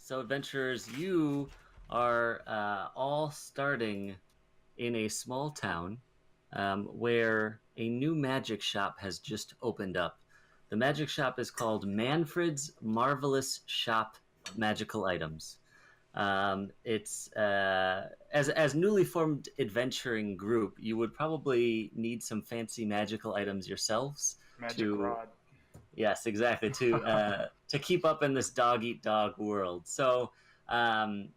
So, adventurers, you are all starting in a small town where a new magic shop has just opened up. The magic shop is called Manfred's Marvelous Shop of Magical Items. It's as newly formed adventuring group, you would probably need some fancy magical items yourselves Magic to rod. yes, exactly. To keep up in this dog eat dog world. So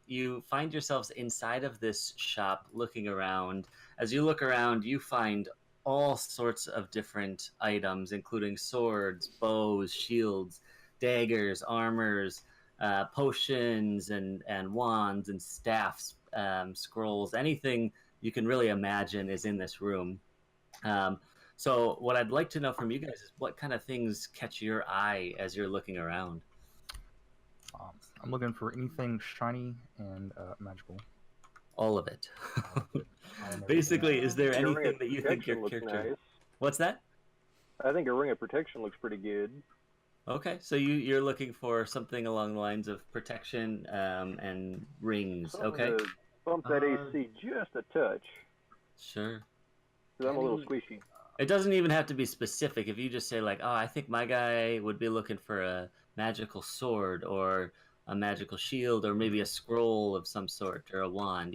you find yourselves inside of this shop, looking around. As you look around, you find all sorts of different items, including swords, bows, shields, daggers, armors, potions, and wands and staffs, scrolls. Anything you can really imagine is in this room. Um, so, what I'd like to know from you guys is what kind of things catch your eye as you're looking around? I'm looking for anything shiny and magical. All of it. Everything. Basically, is there A ring anything of that you think your protection looks character? nice. What's that? I think a ring of protection looks pretty good. Okay, so you're looking for something along the lines of protection and rings. Something Okay, to bump that AC just a touch, sure. because I'm a little squishy. It doesn't even have to be specific. If you just say like, "Oh, I think my guy would be looking for a magical sword or a magical shield or maybe a scroll of some sort or a wand,"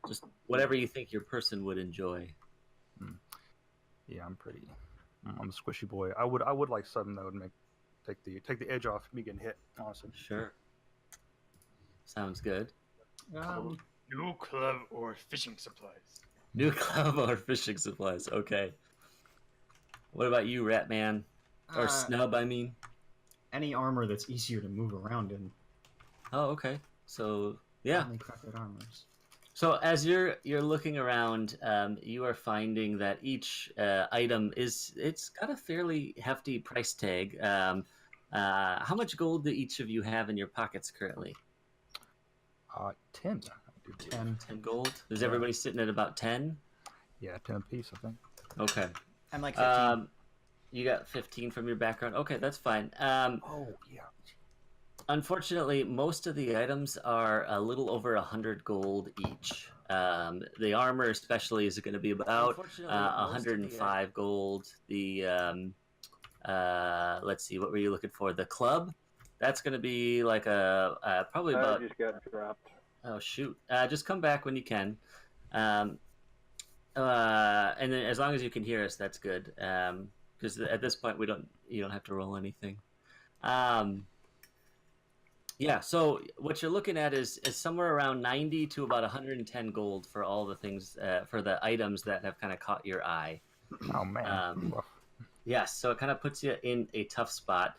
just whatever you think your person would enjoy. Yeah, I'm a squishy boy. I would like something that would take the edge off me getting hit. Honestly. Sure. Sounds good. New club or fishing supplies. New club or fishing supplies. Okay. What about you, Ratman? Or Snub, I mean. Any armor that's easier to move around in. Oh, okay. So, yeah. Only crafted armors. So as you're looking around, you are finding that each item it's got a fairly hefty price tag. How much gold do each of you have in your pockets currently? 10. 10. 10 gold. Is everybody sitting at about 10? Yeah, 10 apiece, I think. Okay. I'm like 15. You got 15 from your background. Okay, that's fine. Oh yeah. Unfortunately, most of the items are a little over 100 gold each. The armor, especially, is going to be about 105 gold. The let's see, what were you looking for? The club, that's going to be like probably about. I just got dropped. Oh shoot! Just come back when you can. And then as long as you can hear us, that's good. Because at this point, you don't have to roll anything. Yeah, so what you're looking at is somewhere around 90 to about 110 gold for all the things, for the items that have kind of caught your eye. Oh man. Yes, so it kind of puts you in a tough spot.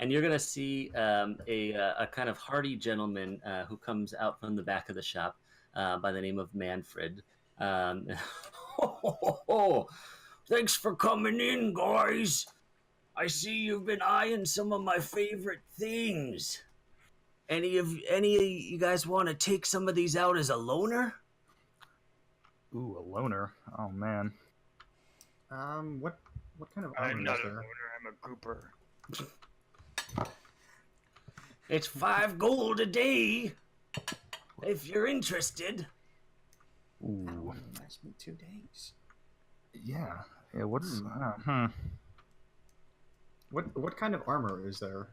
And you're going to see a kind of hardy gentleman who comes out from the back of the shop by the name of Manfred. Thanks for coming in, guys. I see you've been eyeing some of my favorite things. Any of you guys want to take some of these out as a loner? Ooh, a loner. Oh man. What kind of I'm armor not is a there? loner, I'm a grouper. It's 5 gold a day, if you're interested. Ooh. That would last me 2 days. Yeah. Yeah. What's? What kind of armor is there?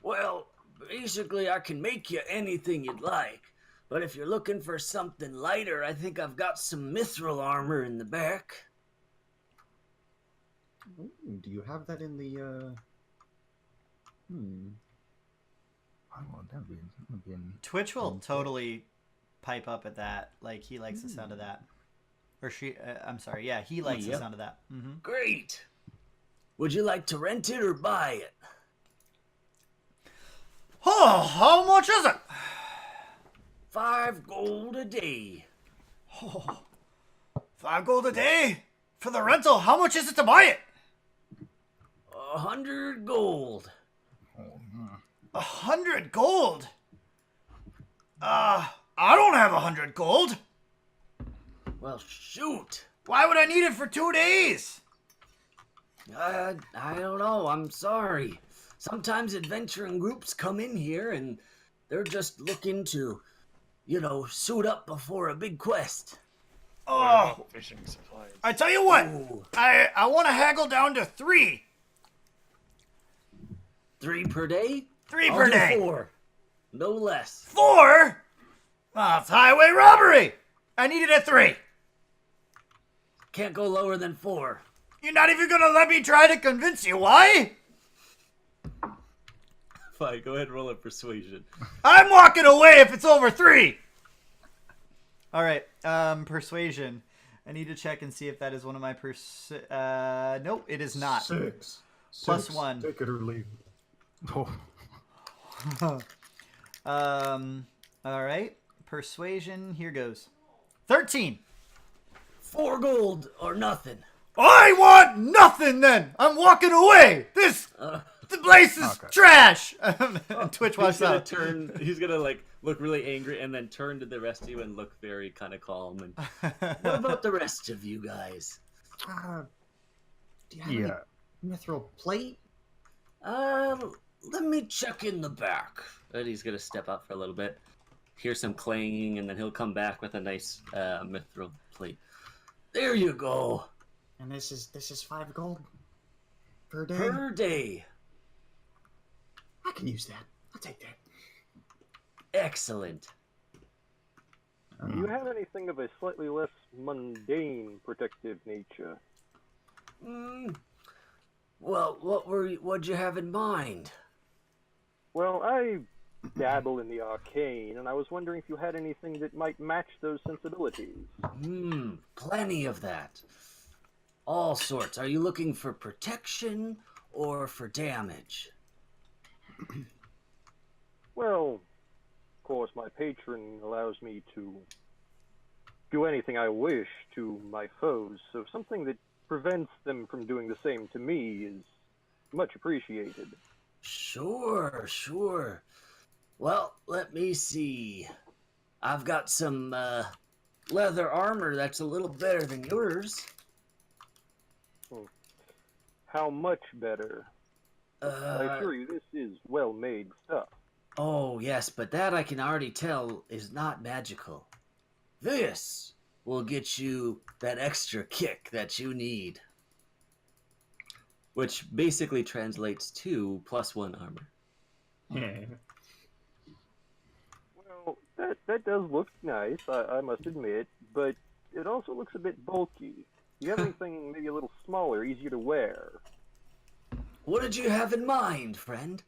Well, basically, I can make you anything you'd like. But if you're looking for something lighter, I think I've got some mithril armor in the back. Ooh, do you have that in the Oh, well, that'd be Twitch will totally pipe up at that. Like, he likes the sound of that. Or she, I'm sorry, yeah, he likes the sound of that. Mm-hmm. Great. Would you like to rent it or buy it? Oh, how much is it? 5 gold a day. Oh, 5 gold a day? For the rental, how much is it to buy it? 100 gold. 100 gold? I don't have 100 gold. Well, shoot. Why would I need it for 2 days? I don't know. I'm sorry. sometimes adventuring groups come in here and they're just looking to, suit up before a big quest. What Oh, about fishing supplies? I tell you what, Ooh, I want to haggle down to 3. 3 per day? 3 I'll per do day. 4. No less. 4? Oh, it's highway robbery. I need it at 3. Can't go lower than 4. You're not even gonna let me try to convince you. Why? Fine, go ahead and roll a persuasion. I'm walking away if it's over 3. All right, persuasion. I need to check and see if that is one of my nope, it is not. 6. Plus 6. 1. Take it or leave it. Oh. All right. Persuasion, here goes. 13. 4 gold or nothing. I want nothing then. I'm walking away. The place is trash. Twitch He's walks gonna out. he's gonna look really angry and then turn to the rest of you and look very kind of calm. And what about the rest of you guys? Do you have any mithril plate? Let me check in the back. And he's gonna step out for a little bit, hear some clanging, and then he'll come back with a nice mithril plate. There you go. And this is 5 gold per day. Per day. I can use that. I'll take that. Excellent. Do you have anything of a slightly less mundane protective nature? Well, what'd you have in mind? Well, I dabble in the arcane, and I was wondering if you had anything that might match those sensibilities. Plenty of that. All sorts. Are you looking for protection or for damage? Well, of course, my patron allows me to do anything I wish to my foes, so something that prevents them from doing the same to me is much appreciated. Sure. Well, let me see. I've got some leather armor that's a little better than yours. How much better? I assure you, this is well-made stuff. Oh, yes, but that I can already tell is not magical. This will get you that extra kick that you need. Which basically translates to +1 armor. Yeah. Well, that does look nice, I must admit, but it also looks a bit bulky. Do you have anything maybe a little smaller, easier to wear? What did you have in mind, friend?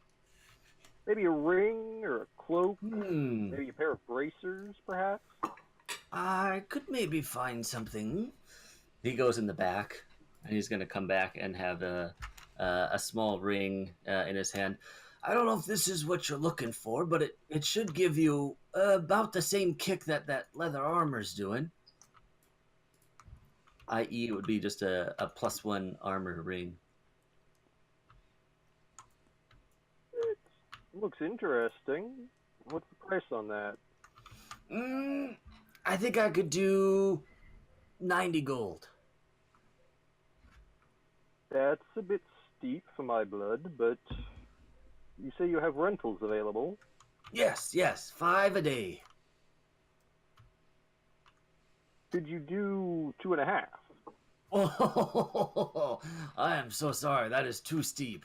Maybe a ring or a cloak? Hmm. Maybe a pair of bracers, perhaps? I could maybe find something. He goes in the back, and he's going to come back and have a small ring in his hand. I don't know if this is what you're looking for, but it should give you about the same kick that leather armor's doing. I.e., it would be just a +1 armor ring. It looks interesting. What's the price on that? I think I could do 90 gold. That's a bit steep for my blood, but you say you have rentals available. Yes, 5 a day. Could you do 2.5? Oh, I am so sorry. That is too steep.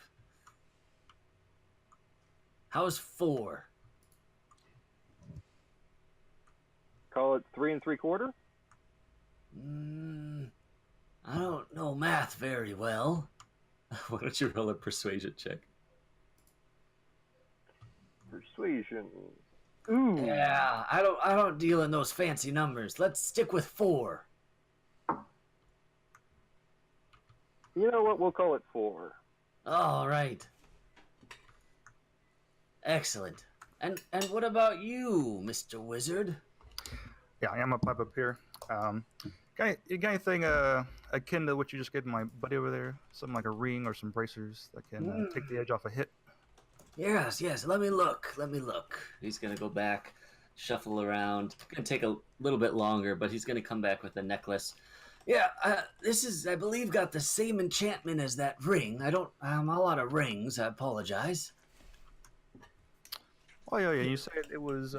How's 4? Call it 3 3/4? I don't know math very well. Why don't you roll a persuasion check? Persuasion. Ooh. Yeah, I don't deal in those fancy numbers. Let's stick with 4. You know what? We'll call it 4. All right. Excellent. And what about you, Mr. Wizard? Yeah, I am a pipe up here. You got anything akin to what you just gave my buddy over there? Something like a ring or some bracers that can take the edge off a hit? Yes. Let me look. He's gonna go back, shuffle around. It's gonna take a little bit longer, but he's gonna come back with a necklace. Yeah, this is, I believe, got the same enchantment as that ring. I'm all out of rings. I apologize. Oh yeah, yeah. You said it was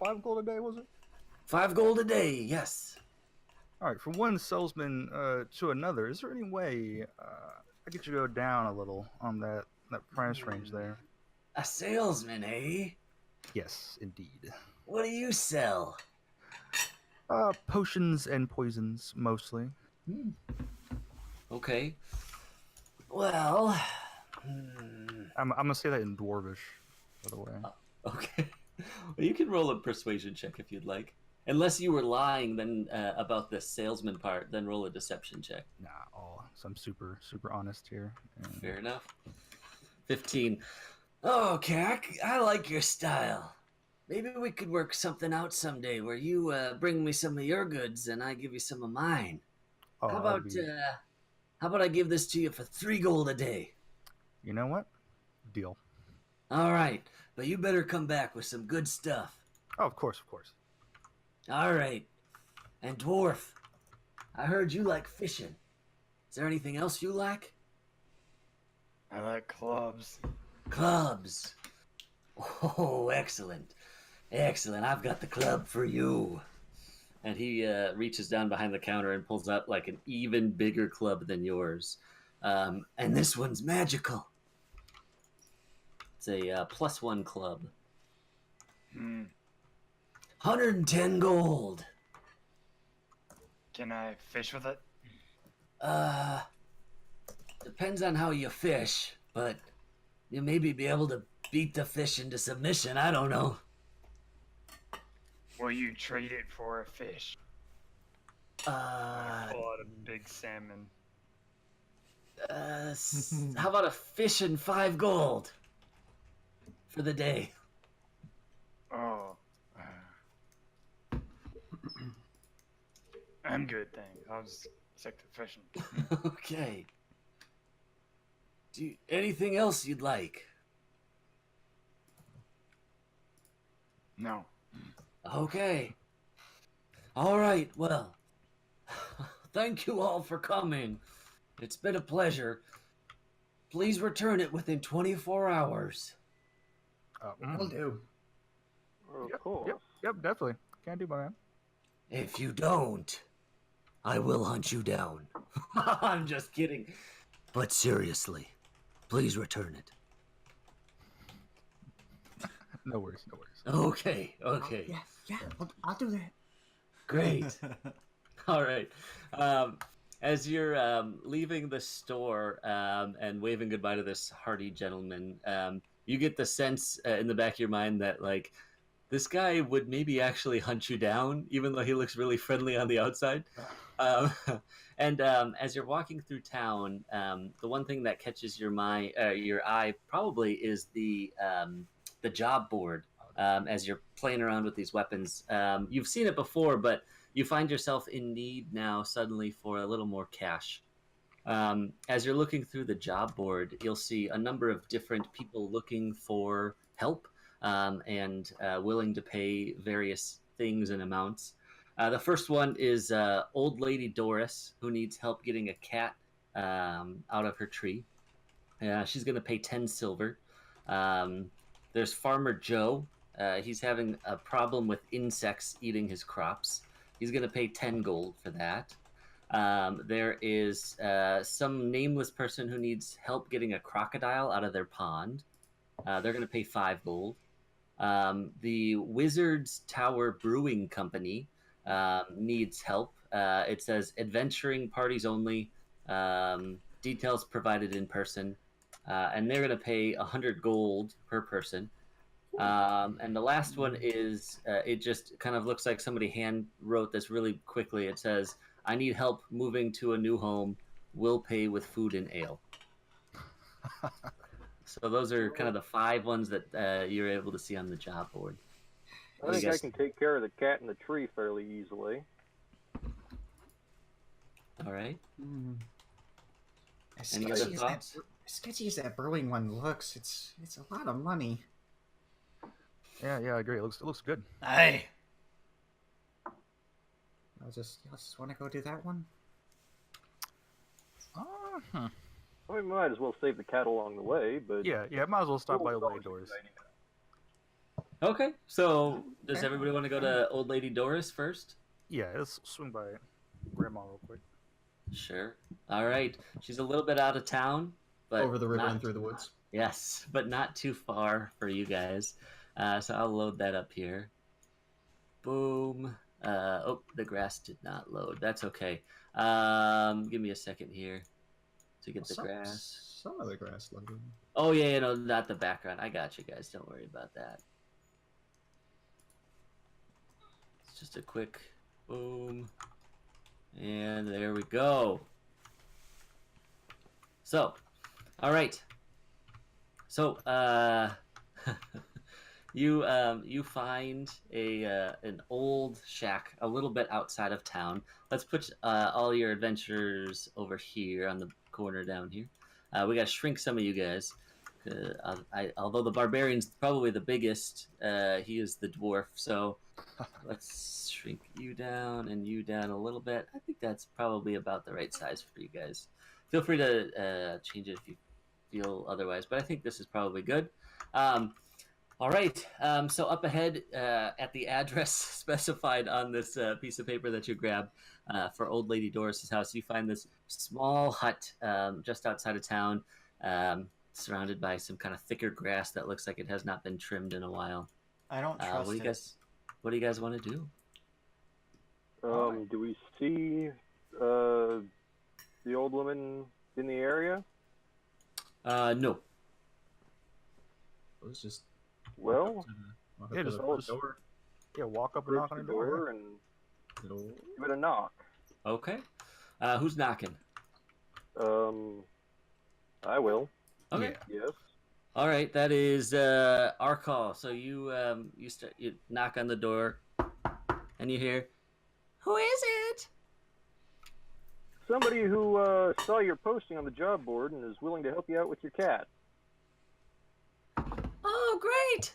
5 gold a day, was it? 5 gold a day, yes. All right, from one salesman to another, is there any way I get you to go down a little on that price range there? A salesman, eh? Yes, indeed. What do you sell? Potions and poisons mostly. Okay. Well, I'm gonna say that in Dwarvish, by the way. okay. Well, you can roll a persuasion check if you'd like. Unless you were lying then about the salesman part, then roll a deception check. Nah, so I'm super honest here. And Fair enough. 15. Okay, I like your style. Maybe we could work something out someday where you bring me some of your goods and I give you some of mine. oh, How that'd about be- how about I give this to you for 3 gold a day? you know what? Deal. All right, but you better come back with some good stuff. Oh, of course, of course. All right. And Dwarf, I heard you like fishing. Is there anything else you like? I like clubs. Clubs. Oh, excellent. Excellent. I've got the club for you. And he reaches down behind the counter and pulls out like an even bigger club than yours. And this one's magical. It's a +1 club. 110 gold. Can I fish with it? Depends on how you fish, but you maybe be able to beat the fish into submission. I don't know. Will you trade it for a fish? Pull out a big salmon. How about a fish and 5 gold for the day? Oh. I'm good, thanks. I was sick to fishing. Okay. Anything else you'd like? No. Okay. All right. Well, thank you all for coming. It's been a pleasure. Please return it within 24 hours. Will do. Of course. Yep, definitely. Can't do, my man. If you don't, I will hunt you down. I'm just kidding. But seriously, please return it. No worries, no worries. Okay, okay. Yeah, I'll do that. Great. All right. As you're leaving the store and waving goodbye to this hardy gentleman, you get the sense in the back of your mind that, like, this guy would maybe actually hunt you down, even though he looks really friendly on the outside. And as you're walking through town, the one thing that catches your eye probably is the job board. As you're playing around with these weapons, you've seen it before, but you find yourself in need now suddenly for a little more cash. As you're looking through the job board, you'll see a number of different people looking for help and willing to pay various things and amounts. The first one is old lady Doris, who needs help getting a cat out of her tree. She's going to pay 10 silver. There's Farmer Joe. He's having a problem with insects eating his crops. He's going to pay 10 gold for that. There is some nameless person who needs help getting a crocodile out of their pond. They're going to pay 5 gold. The Wizard Tower Brewing Company needs help. It says adventuring parties only. Details provided in person. And they're going to pay 100 gold per person. And the last one is, it just kind of looks like somebody hand wrote this really quickly. It says, I need help moving to a new home. Will pay with food and ale. So those are kind of the 5 ones that you're able to see on the job board. I think I can take care of the cat in the tree fairly easily. All right. As Any other thoughts? sketchy as that brewing one looks, it's a lot of money. Yeah, I agree. It looks good. Aye. Y'all just want to go do that one? Uh-huh. I mean, we might as well save the cat along the way, but Yeah, might as well stop by Old Lady Doris Doors. is a good idea. Okay, so does everybody want to go to Old Lady Doris first? Yeah, let's swing by Grandma real quick. Sure. All right. She's a little bit out of town, but Over the river not, and through the woods. yes, but not too far for you guys. So I'll load that up here. Boom. Oh, the grass did not load. That's okay. Give me a second here to get the grass. Some of the grass loaded. Oh yeah, no, not the background. I got you guys. Don't worry about that. It's just a quick boom. And there we go. So, all right. So, you find an old shack a little bit outside of town. Let's put all your adventurers over here on the corner down here. We gotta shrink some of you guys. Although the barbarian's probably the biggest, he is the dwarf. So let's shrink you down and you down a little bit. I think that's probably about the right size for you guys. Feel free to change it if you feel otherwise, but I think this is probably good. All right, so up ahead at the address specified on this piece of paper that you grabbed for Old Lady Doris's house, you find this small hut just outside of town, surrounded by some kind of thicker grass that looks like it has not been trimmed in a while. I don't trust it. What do you guys want to do? Do we see the old woman in the area? No. It was just Well, Yeah, just door. Yeah, walk up and knock on the door. and It'll... give it a knock. Okay. Who's knocking? I will. Okay. Yes. All right, that is our call. So you knock on the door, and you hear, "Who is it?" Somebody who saw your posting on the job board and is willing to help you out with your cat. Oh, great!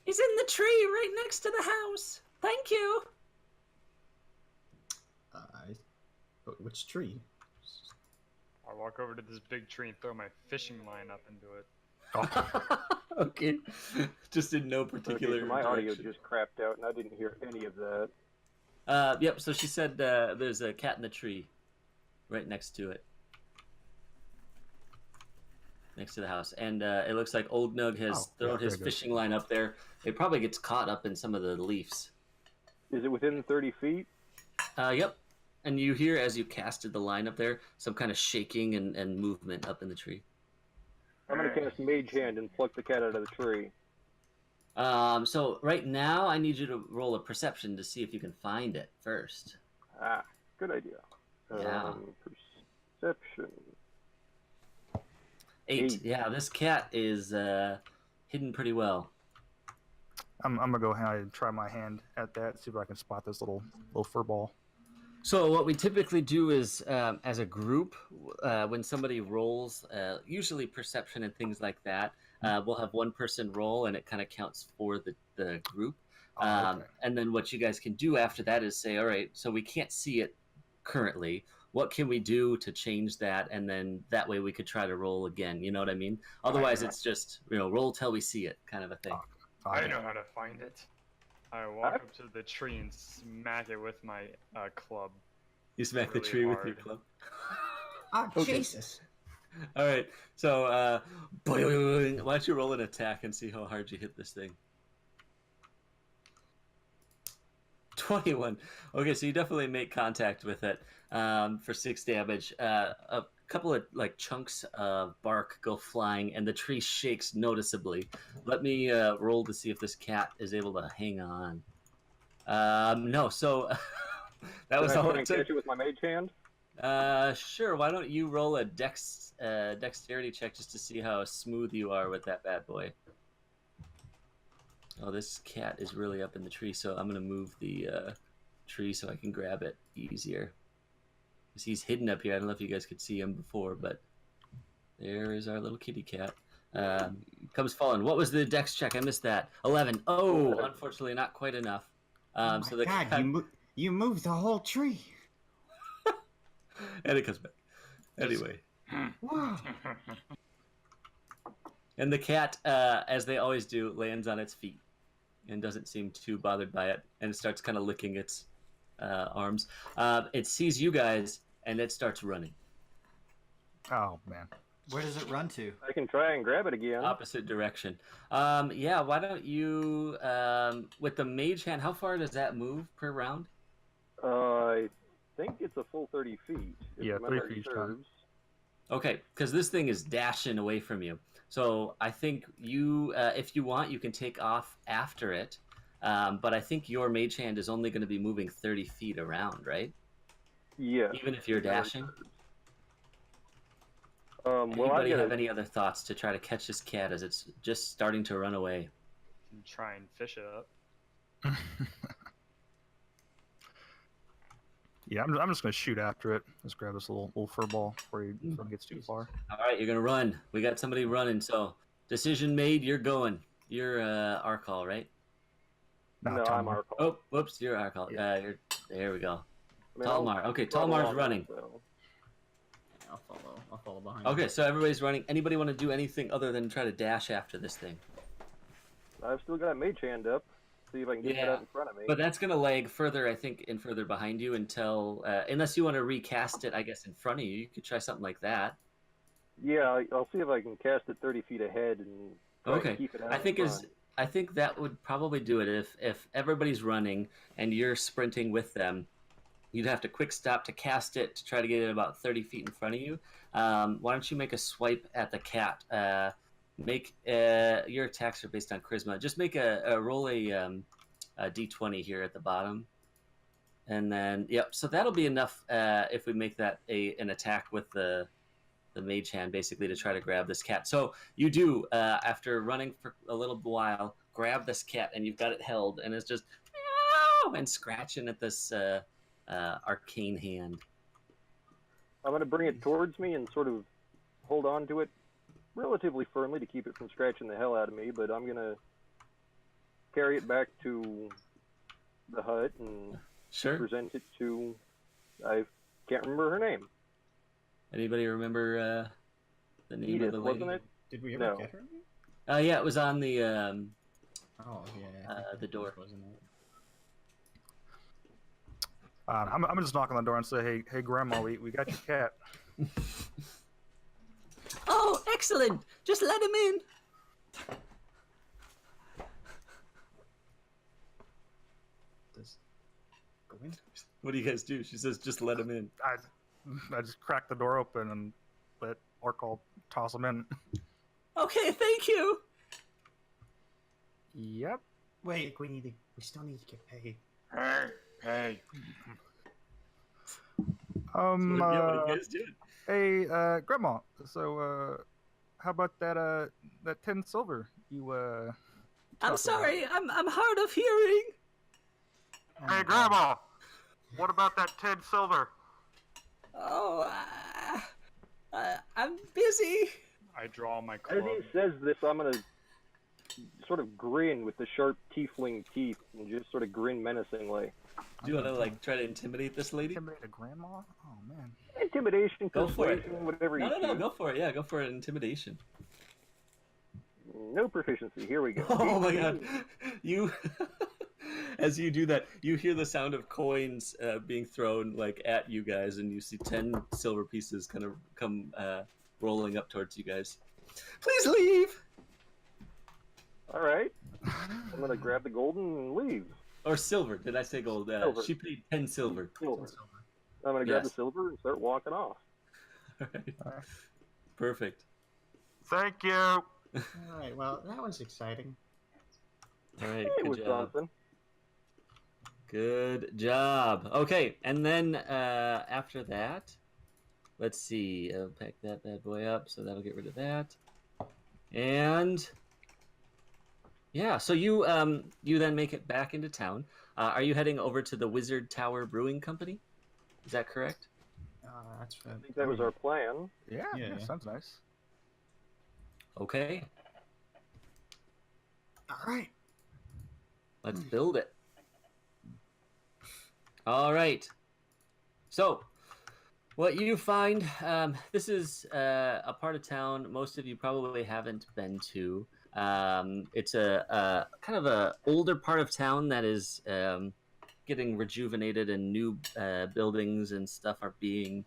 He's in the tree right next to the house. Thank you. Which tree? I walk over to this big tree and throw my fishing line up into it. Okay. Just in no particular Okay, so my audio direction. just crapped out and I didn't hear any of that. Yep, so she said there's a cat in the tree right next to it. Next to the house. And it looks like Old Nug has thrown his fishing line up there. It probably gets caught up in some of the leaves. Is it within 30 feet? Yep. And you hear, as you casted the line up there, some kind of shaking and movement up in the tree. I'm going to cast Mage Hand and pluck the cat out of the tree. So right now, I need you to roll a perception to see if you can find it first. Ah, good idea. Yeah. Perception. 8. Yeah, this cat is hidden pretty well. I'm gonna go ahead and try my hand at that, see if I can spot this little fur ball. So what we typically do is, as a group, when somebody rolls, usually perception and things like that, we'll have one person roll, and it kind of counts for the group. Okay. And then what you guys can do after that is say, all right, so we can't see it currently. What can we do to change that? And then that way we could try to roll again. You know what I mean? Otherwise, it's just, roll till we see it kind of a thing. I know how to find it. I walk up to the tree and smack it with my club. You smack the really tree with hard. your club. Ah, Okay. Jesus. All right. So why don't you roll an attack and see how hard you hit this thing? 21. Okay, so you definitely make contact with it for 6 damage. A couple of chunks of bark go flying, and the tree shakes noticeably. Let me roll to see if this cat is able to hang on. No, so that was Can I all try it and took. catch it with my Mage Hand? Sure. Why don't you roll a dexterity check just to see how smooth you are with that bad boy? Oh, this cat is really up in the tree, so I'm gonna move the tree so I can grab it easier. 'Cause he's hidden up here. I don't know if you guys could see him before, but there is our little kitty cat. Comes falling. What was the dex check? I missed that. 11. Oh, unfortunately, not quite enough. Oh So my the God, cat... you moved the whole tree. and it comes back. Anyway. Wow. And the cat, as they always do, lands on its feet and doesn't seem too bothered by it, and it starts kind of licking its arms. It sees you guys, and it starts running. Oh man. Where does it run to? I can try and grab it again. Opposite direction. Yeah, why don't you, with the mage hand, how far does that move per round? I think it's a full 30 feet. if Yeah, memory 30 feet each time. serves. Okay, because this thing is dashing away from you. So I think you, if you want, you can take off after it. But I think your mage hand is only going to be moving 30 feet around, right? Yeah. Even if you're dashing? Well, Anybody I have any other thoughts to try to catch this cat as it's just starting to run away? And try and fish it up. Yeah, I'm just gonna shoot after it. Just grab this little fur ball before he gets too far. All right, you're going to run. We got somebody running, so decision made, you're going. You're Arkall, right? no, Tom. I'm Arkall. Oh, whoops, you're Arkall. There we go. I mean, I'll Talmar. Okay, run Talmar's along, running. so. I'll follow behind. Okay, so everybody's running. Anybody want to do anything other than try to dash after this thing? I've still got mage hand up. See if I can get that out in front of me. But that's going to lag further, I think, and further behind you until, unless you want to recast it, I guess, in front of you. You could try something like that. Yeah, I'll see if I can cast it 30 feet ahead and try to keep it out in front. I think that would probably do it. If everybody's running and you're sprinting with them, you'd have to quick stop to cast it to try to get it about 30 feet in front of you. Why don't you make a swipe at the cat? Make your attacks are based on charisma. Just make a roll a d20 here at the bottom, and then yep. So that'll be enough if we make that an attack with the mage hand, basically to try to grab this cat. So you do after running for a little while, grab this cat, and you've got it held, and it's just and scratching at this arcane hand. I'm going to bring it towards me and sort of hold on to it relatively firmly to keep it from scratching the hell out of me, but I'm going to carry it back to the hut and Sure. present it to... I can't remember her name. Anybody remember the name Edith, of the lady? wasn't it? Did we ever No. get her? Yeah, it was on the Oh yeah. the door. Wasn't it? I'm just knock on the door and say, hey, Grandma, we got your cat. Oh, excellent! Just let him in. Does go in? What do you guys do? She says, just let him in. I just crack the door open and let Arkall toss him in. Okay, thank you. Yep. I Wait, think we still need to get paid. Hey. What are you guys doing? Hey, Grandma. So, how about that 10 silver you I'm talked sorry. I'm hard of hearing. Hey, Grandma. What about that 10 silver? Oh, I'm busy. I draw my As club. he says this, I'm going to sort of grin with the sharp tiefling teeth and just sort of grin menacingly. Do you want to try to intimidate this lady? Intimidate a grandma? Oh, man. Intimidation, Go for it. persuasion, whatever you No, choose. go for it. Yeah, go for it. Intimidation. No proficiency. Here we go. Oh my god. You, as you do that, you hear the sound of coins being thrown at you guys, and you see 10 silver pieces kind of come rolling up towards you guys. Please leave! All right. I'm going to grab the golden and leave. Or silver. Did I say gold? Silver. She paid 10 silver. Silver. I'm going to grab Yes. the silver and start walking off. Alright. Perfect. Thank you. All right. Well, that was exciting. All right. It Good was job. something. Good job. Okay, and then after that, let's see. I'll pack that bad boy up, so that'll get rid of that. And yeah, so you then make it back into town. Are you heading over to the Wizard Tower Brewing Company? Is that correct? That's I think that was our plan. Yeah, Yeah. sounds nice. Okay, All right. let's build it. All right. So What you find, this is a part of town most of you probably haven't been to. It's a kind of a older part of town that is getting rejuvenated, and new buildings and stuff are being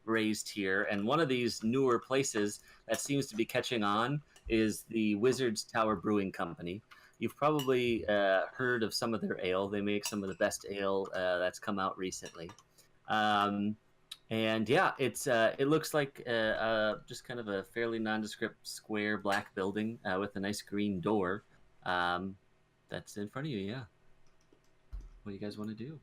raised here. And one of these newer places that seems to be catching on is the Wizard Tower Brewing Company. You've probably heard of some of their ale. They make some of the best ale that's come out recently. And yeah, it looks like just kind of a fairly nondescript square black building with a nice green door that's in front of you. Yeah. What do you guys want to do?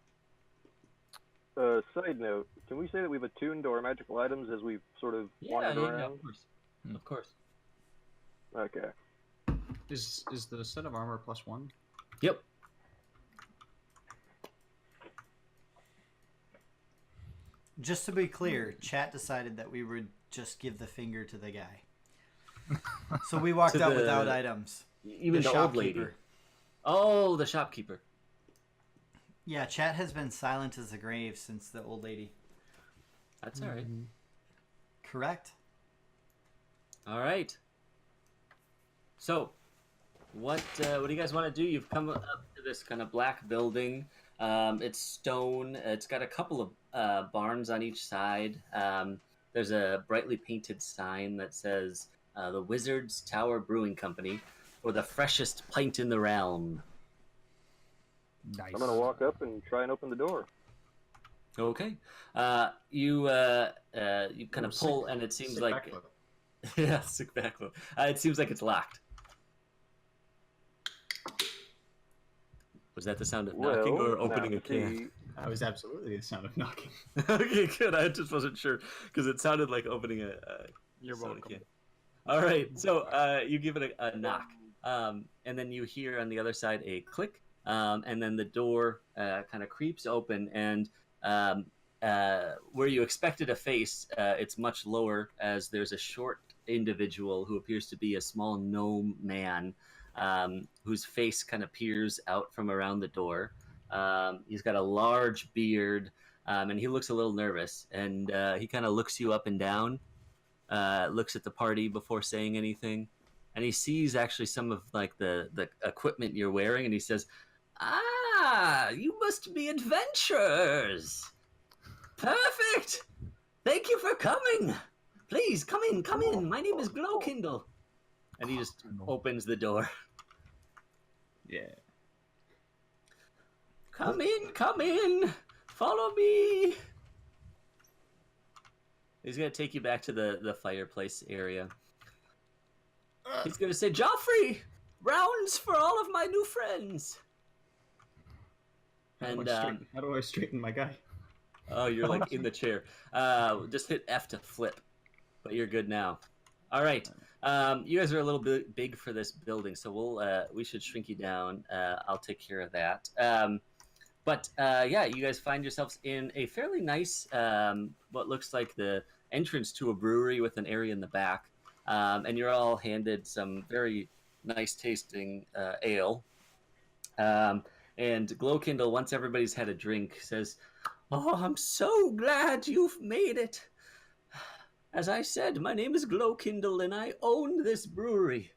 Side note, can we say that we've attuned to our magical items as we've sort of wandered around? Yeah, of course. Of course. Okay. Is the set of armor +1? Yep. Just to be clear, chat decided that we would just give the finger to the guy. So we walked out without items. Even the old lady. Oh, the shopkeeper. Yeah, chat has been silent as the grave since the old lady. That's all right. Correct. All right. So, what do you guys want to do? You've come up to this kind of black building. It's stone. It's got a couple of barns on each side. There's a brightly painted sign that says the Wizard's Tower Brewing Company for the freshest pint in the realm. Nice. I'm gonna walk up and try and open the door. Okay. You kind of pull, and it seems like yeah, sick backflip. It seems like it's locked. Was that the sound of knocking or opening a can? That was absolutely the sound of knocking. Okay, good. I just wasn't sure because it sounded like opening a You're soda welcome. can. All right, so you give it a knock, and then you hear on the other side a click, and then the door kind of creeps open, and where you expected a face, it's much lower, as there's a short individual who appears to be a small gnome man, whose face kind of peers out from around the door. He's got a large beard, and he looks a little nervous, and he kind of looks you up and down, looks at the party before saying anything, and he sees actually some of like the equipment you're wearing, and he says, "Ah, you must be adventurers. Perfect. Thank you for coming. Please come in, come in. My name is Glowkindle." And he just opens the door. Yeah. Come in. Follow me. He's going to take you back to the fireplace area. He's going to say, "Joffrey, rounds for all of my new friends." And How do I straighten my guy? oh, you're like in the chair. Just hit F to flip, but you're good now. All right. You guys are a little bit big for this building, so we should shrink you down. I'll take care of that. But yeah, you guys find yourselves in a fairly nice, what looks like the entrance to a brewery with an area in the back, and you're all handed some very nice tasting ale. And Glowkindle, once everybody's had a drink, says, "Oh, I'm so glad you've made it. As I said, my name is Glowkindle, and I own this brewery."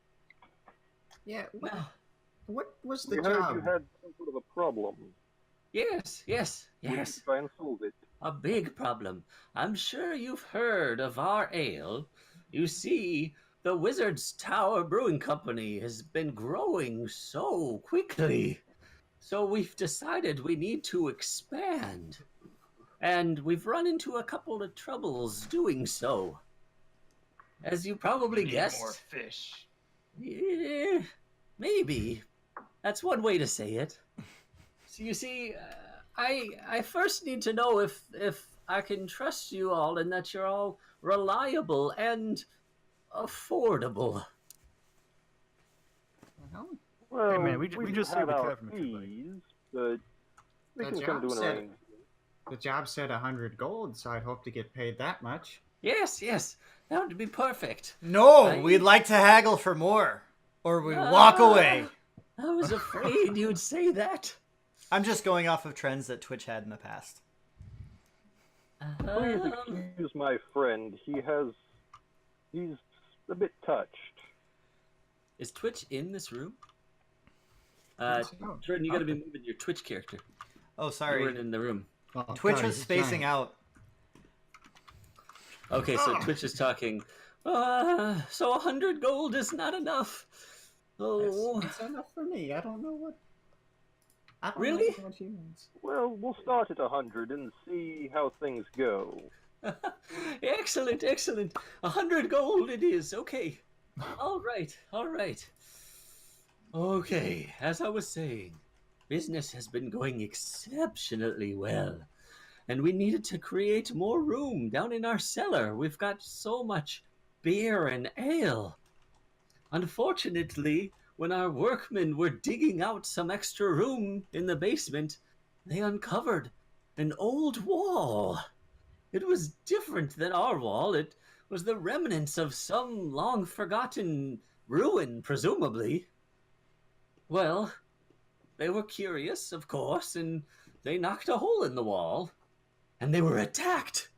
Yeah. What was the We heard job? you had some sort of a problem. Yes. We need to try and solve it. A big problem. I'm sure you've heard of our ale. You see, the Wizard's Tower Brewing Company has been growing so quickly. So we've decided we need to expand. And we've run into a couple of troubles doing so. As you probably Need guessed. more fish. Yeah, maybe. That's one way to say it. So you see, I first need to know if I can trust you all and that you're all reliable and affordable. Well, Hey, man, we just say have we our care from each other. fees, but we The can come to job an said- arrangement. The job said 100 gold, so I'd hope to get paid that much. Yes, that would be perfect. No, we'd like to haggle for more, or we walk away. I was afraid you'd say that. I'm just going off of trends that Twitch had in the past. Please Um, excuse my friend. He's a bit touched. is Twitch in this room? Oh, Jordan, you got to be okay. moving your Twitch character. Oh, You sorry. weren't in the room. Oh, Twitch God, was he's spacing giant. out. Okay, so Twitch is talking. So 100 gold is not enough. Oh, It's enough for me. I don't know what. I don't Really? know what he means. Well, we'll start at 100 and see how things go. excellent, excellent. 100 gold it is. Okay. All right, all right. Okay, as I was saying, business has been going exceptionally well. And we needed to create more room down in our cellar. We've got so much beer and ale. Unfortunately, when our workmen were digging out some extra room in the basement, they uncovered an old wall. It was different than our wall. It was the remnants of some long forgotten ruin, presumably. Well, they were curious, of course, and they knocked a hole in the wall. And they were attacked.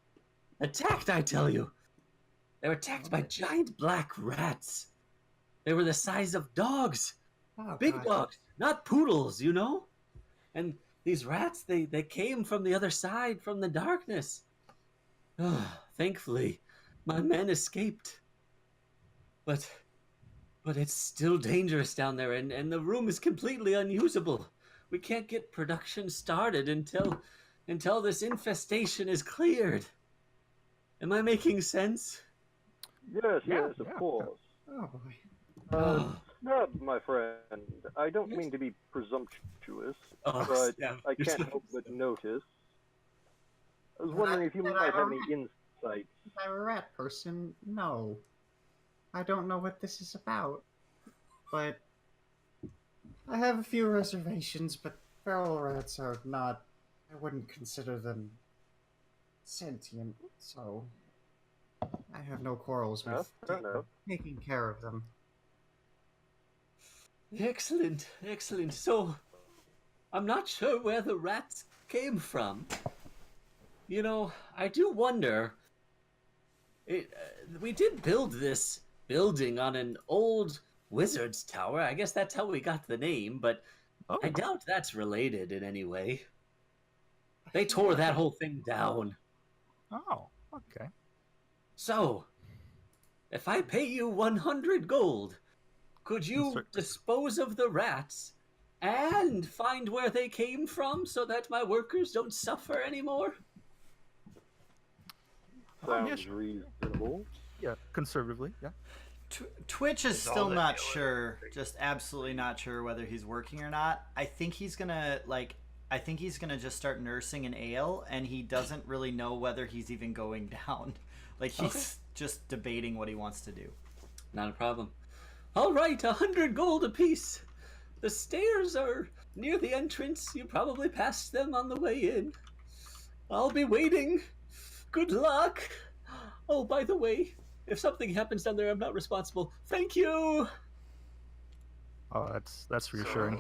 Attacked, I tell you. They were attacked by giant black rats. They were the size of dogs. Oh, Big God. dogs, not poodles, you know? And these rats, they came from the other side, from the darkness. Thankfully, my men escaped. But it's still dangerous down there, and the room is completely unusable. We can't get production started until this infestation is cleared. Am I making sense? Yes, Yeah, yes, of yeah. course. Oh boy. Snub, my friend. I don't mean to be presumptuous, Oh, but snap. I You're can't so- help but notice. I was wondering if you But might I have any don't- insight. If I'm a rat person, no. I don't know what this is about. But I have a few reservations, but feral rats are not. I wouldn't consider them sentient, so I have no quarrels with Fair enough. taking care of them. Excellent, excellent. So, I'm not sure where the rats came from. You know, I do wonder. We did build this building on an old Wizard's Tower. I guess that's how we got the name, but Oh, I doubt that's related in any way. They tore that whole thing down. oh, okay. So, if I pay you 100 gold, could you Sir- dispose of the rats and find where they came from so that my workers don't suffer anymore? Sounds yeah, sure. reasonable. Yeah, conservatively, yeah. Twitch is It's all still the not ale sure, and just absolutely not sure whether he's working or not. I think he's gonna just start nursing an ale, and he doesn't really know whether he's even going down. Like he's Okay. just debating what he wants to do. Not a problem. All right, 100 gold apiece. The stairs are near the entrance. You probably passed them on the way in. I'll be waiting. Good luck. Oh, by the way, if something happens down there, I'm not responsible. Thank you. Oh, that's reassuring.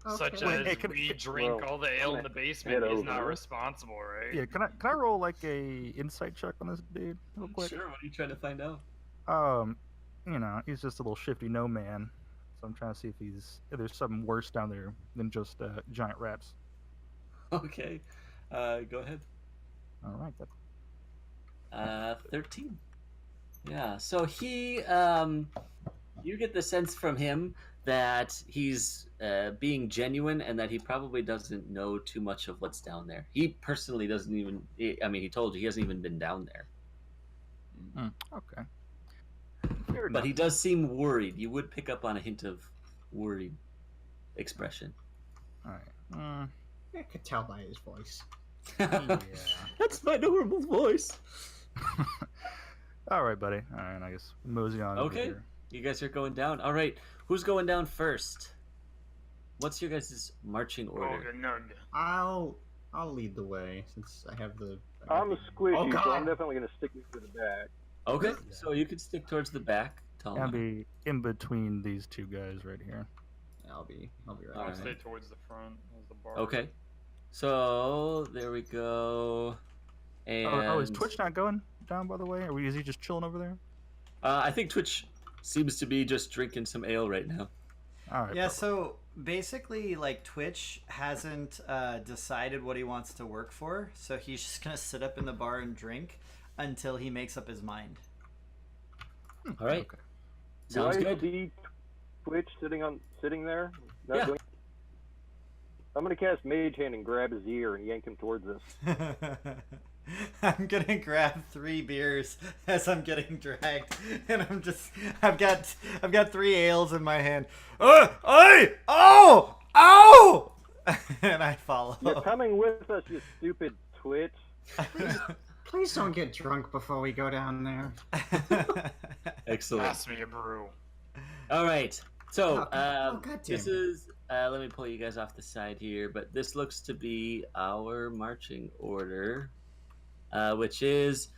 So, such Okay. as Hey, can- we can- drink well, all the ale in the basement, get he's over not it. responsible, right? Yeah, can I roll like a insight check on this dude real quick? Sure, what are you trying to find out? You know, he's just a little shifty no man. So I'm trying to see if there's something worse down there than just giant rats. Okay, go ahead. All right, then. 13. Yeah, so he, you get the sense from him that he's being genuine and that he probably doesn't know too much of what's down there. He personally doesn't even, I mean, he told you he hasn't even been down there. Okay. Fair But enough. he does seem worried. You would pick up on a hint of worried expression. All right. I could tell by his voice. Yeah. That's my normal voice. All right, buddy. All right, I guess mosey on. over Okay. here. You guys are going down. All right, who's going down first? What's your guys' marching order? Oh, nug. I'll lead the way since I have the. I'm a squishy, Oh, so God. I'm definitely going to stick to the back. Okay, so you can stick towards the back. Tell I'll me. be in between these two guys right here. I'll be right. All I'll right. stay towards the front as the bar. Okay, so there we go. And Oh, is Twitch not going down, by the way? Or is he just chilling over there? I think Twitch seems to be just drinking some ale right now. All right. Yeah, perfect. so basically, like, Twitch hasn't decided what he wants to work for, so he's just gonna sit up in the bar and drink until he makes up his mind. All right. Okay. Sounds Do I good. see Twitch sitting there? Not Yeah. doing- I'm gonna cast Mage Hand and grab his ear and yank him towards us. I'm gonna grab 3 beers as I'm getting dragged, and I've got 3 ales in my hand. Oh! And I follow. You're coming with us, you stupid Twitch. Please don't get drunk before we go down there. Excellent. Pass me a brew. All right. So goddamn this it. is. Let me pull you guys off the side here, but this looks to be our marching order, which is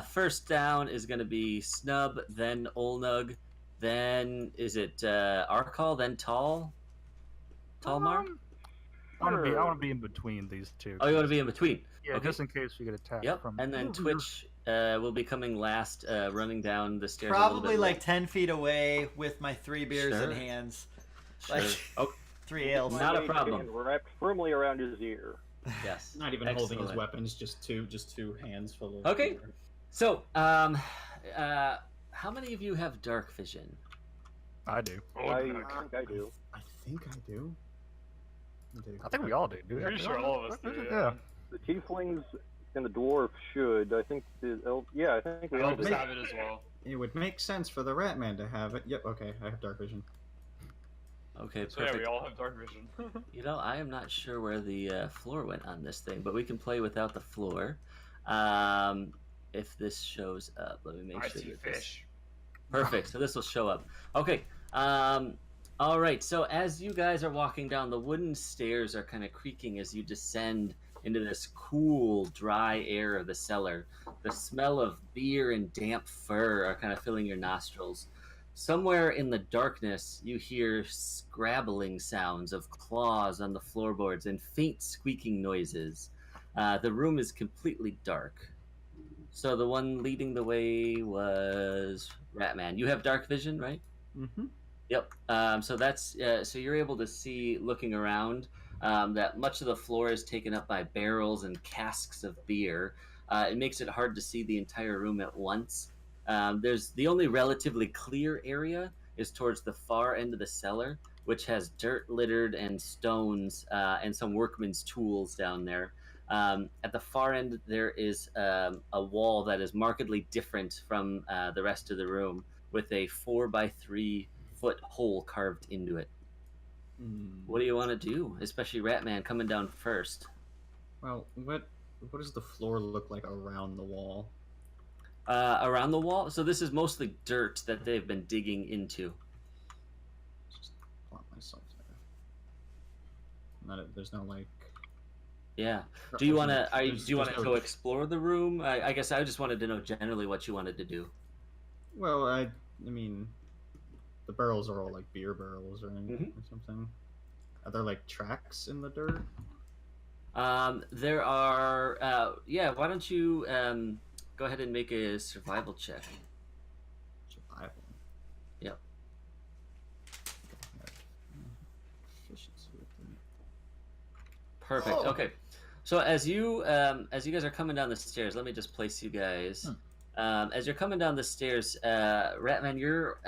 first down is going to be Snub, then Olnug, then is it Arkal, then Talmar? I want to be in between these two. Oh, you want to be in between? Yeah, okay. just in case we get attacked Yep. from. And then Twitch will be coming last, running down the stairs. a little Probably bit like late. 10 feet away with my 3 beers Sure. in hands. Sure. Like Oh, 3 ales. Not a Mage problem. Hand wrapped firmly around his ear. yes. Not even holding his Excellent. weapons, just two hands full of. Okay. So, how many of you have dark vision? I do. I think I do. I think I do. I think we all do. Dude. Pretty sure all of us do, Yeah. The tieflings and the dwarf should. I think the elf. Yeah, I think we all Elves do. have it as well. It would make sense for the rat man to have it. Yep, okay, I have dark vision. Okay, So yeah, perfect. we all have dark vision. You know, I am not sure where the floor went on this thing, but we can play without the floor. If this shows up, let me make I sure see that this... fish. Perfect. So this will show up. Okay. All right. So as you guys are walking down, the wooden stairs are kind of creaking as you descend into this cool, dry air of the cellar. The smell of beer and damp fur are kind of filling your nostrils. Somewhere in the darkness, you hear scrabbling sounds of claws on the floorboards and faint squeaking noises. The room is completely dark. So the one leading the way was Ratman. You have dark vision, right? Mm-hmm. Yep. So that's so you're able to see, looking around, that much of the floor is taken up by barrels and casks of beer. It makes it hard to see the entire room at once. There's the only relatively clear area is towards the far end of the cellar, which has dirt littered and stones and some workman's tools down there. At the far end, there is a wall that is markedly different from the rest of the room, with a 4x3 foot hole carved into it. What do you want to do, especially Ratman coming down first? Well, what does the floor look like around the wall? Around the wall? So this is mostly dirt that they've been digging into. Just plot myself there. There's no like. Yeah. Do you want to? Do There's- you want there's to no- go explore the room? I guess I just wanted to know generally what you wanted to do. Well, I mean, the barrels are all like beer barrels, right, Mhm. or something. Are there like tracks in the dirt? There are. Yeah. Why don't you go ahead and make a survival check? Survival. Yep. Efficiency with them. Perfect. Oh. Okay. So as you guys are coming down the stairs, let me just place you guys. As you're coming down the stairs, Ratman, you're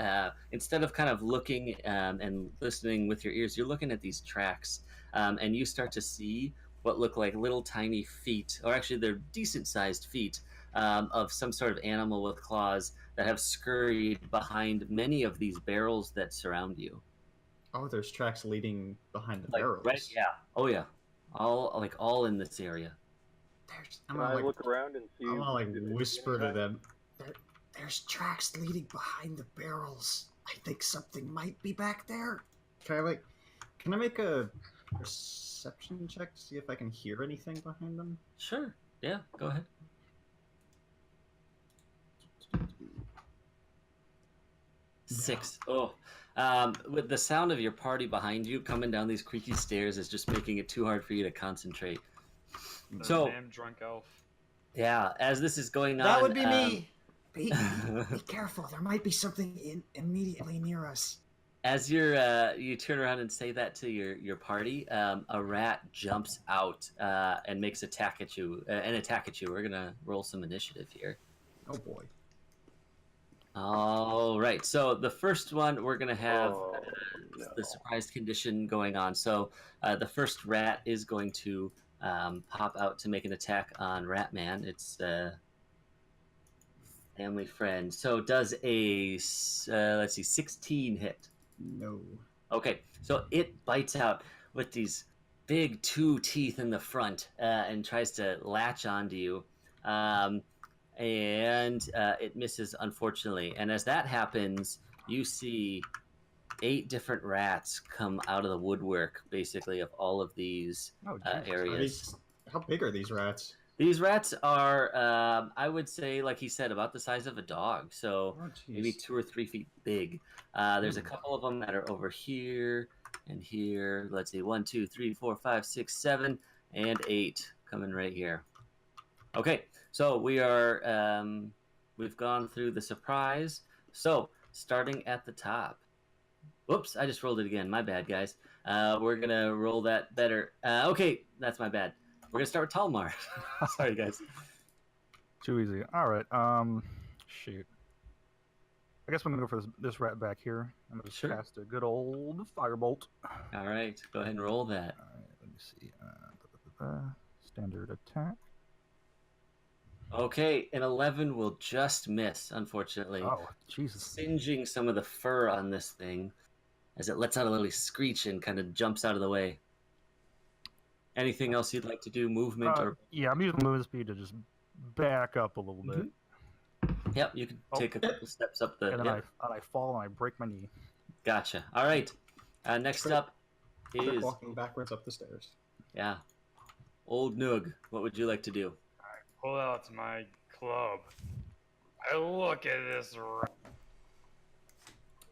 instead of kind of looking and listening with your ears, you're looking at these tracks, and you start to see what look like little tiny feet, or actually they're decent-sized feet, of some sort of animal with claws that have scurried behind many of these barrels that surround you. Oh, there's tracks leading behind the Like, barrels. right? Yeah. Oh yeah. All in this area. I'm Can gonna I like, look around and see? I'm gonna like if there's whisper to anything? them. There's tracks leading behind the barrels. I think something might be back there. Can I make a perception check to see if I can hear anything behind them? Sure. Yeah. Go ahead. 6. Oh. With the sound of your party behind you coming down these creaky stairs is just making it too hard for you to concentrate. The So- damn drunk elf. Yeah, as this is going on, That would be me. Be careful. There might be something immediately near us. As you turn around and say that to your party, a rat jumps out and makes an attack at you. We're gonna roll some initiative here. Oh boy. All right. So the first one we're gonna have the no. surprise condition going on. So the first rat is going to pop out to make an attack on Ratman. It's family friend. So does a let's see, 16 hit. No. Okay, so it bites out with these big 2 teeth in the front and tries to latch onto you. And it misses, unfortunately. And as that happens, you see 8 different rats come out of the woodwork, basically, of all of these Oh, Jesus. areas. How big are these rats? These rats are, I would say, like he said, about the size of a dog. So Oh, maybe jeez. 2 or 3 feet big. There's a couple of them that are over here and here. Let's see, 1, 2, 3, 4, 5, 6, 7, and 8 coming right here. Okay, so we are, we've gone through the surprise. So starting at the top. Whoops, I just rolled it again. My bad, guys. We're gonna roll that better. Okay, that's my bad. We're gonna start with Talmar. Sorry, guys. Too easy. All right. Shoot. I guess I'm gonna go for this rat back here. I'm gonna just Sure. cast a good old firebolt. All right, go ahead and roll that. All right. Let me see. Standard attack. Okay, an 11 will just miss, unfortunately. Oh, Jesus. Singeing some of the fur on this thing as it lets out a little screech and kind of jumps out of the way. Anything else you'd like to do? Movement or? Yeah, I'm using movement speed to just back up a little bit, Yep, you can take a couple steps up the. and then Yep. I fall and I break my knee. Gotcha. All right. Next up Quit is walking backwards up the stairs. Old Noog. What would you like to do? Pull out my club. I look at this.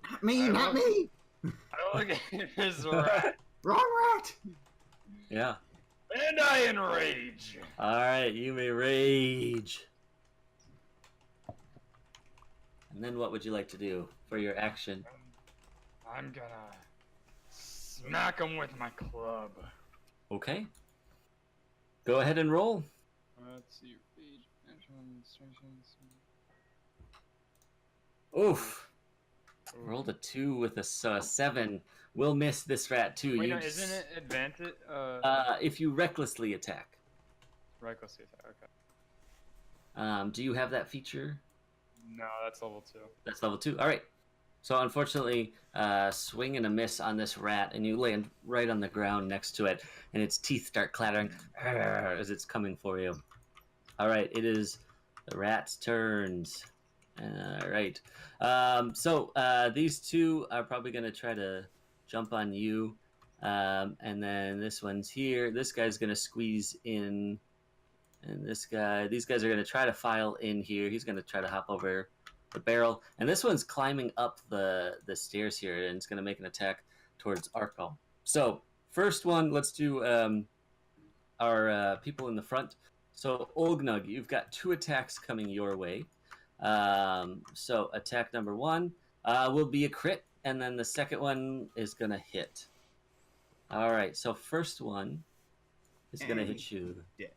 Not me, not me! I look at this rat, Wrong rat! Yeah. and I enrage. All right, you may rage. And then what would you like to do for your action? I'm gonna smack him with my club. Okay. Go ahead and roll. Let's see. Oof. Rolled a 2 with a 7. We'll miss this rat too. Wait, You no, just- isn't it advantage? if you recklessly attack. Recklessly attack. Okay. Do you have that feature? No, that's level 2. That's level 2. All right. So unfortunately, swing and a miss on this rat, and you land right on the ground next to it, and its teeth start clattering as it's coming for you. All right, it is the rat's turns. All right. So these two are probably going to try to jump on you, and then this one's here. This guy's going to squeeze in, and these guys are going to try to file in here. He's going to try to hop over the barrel, and this one's climbing up the stairs here, and it's going to make an attack towards Arkal. So first one, let's do our people in the front. So Olgnug, you've got 2 attacks coming your way. So attack number 1 will be a crit, and then the second one is going to hit. All right, so first one is going to hit you. Dead.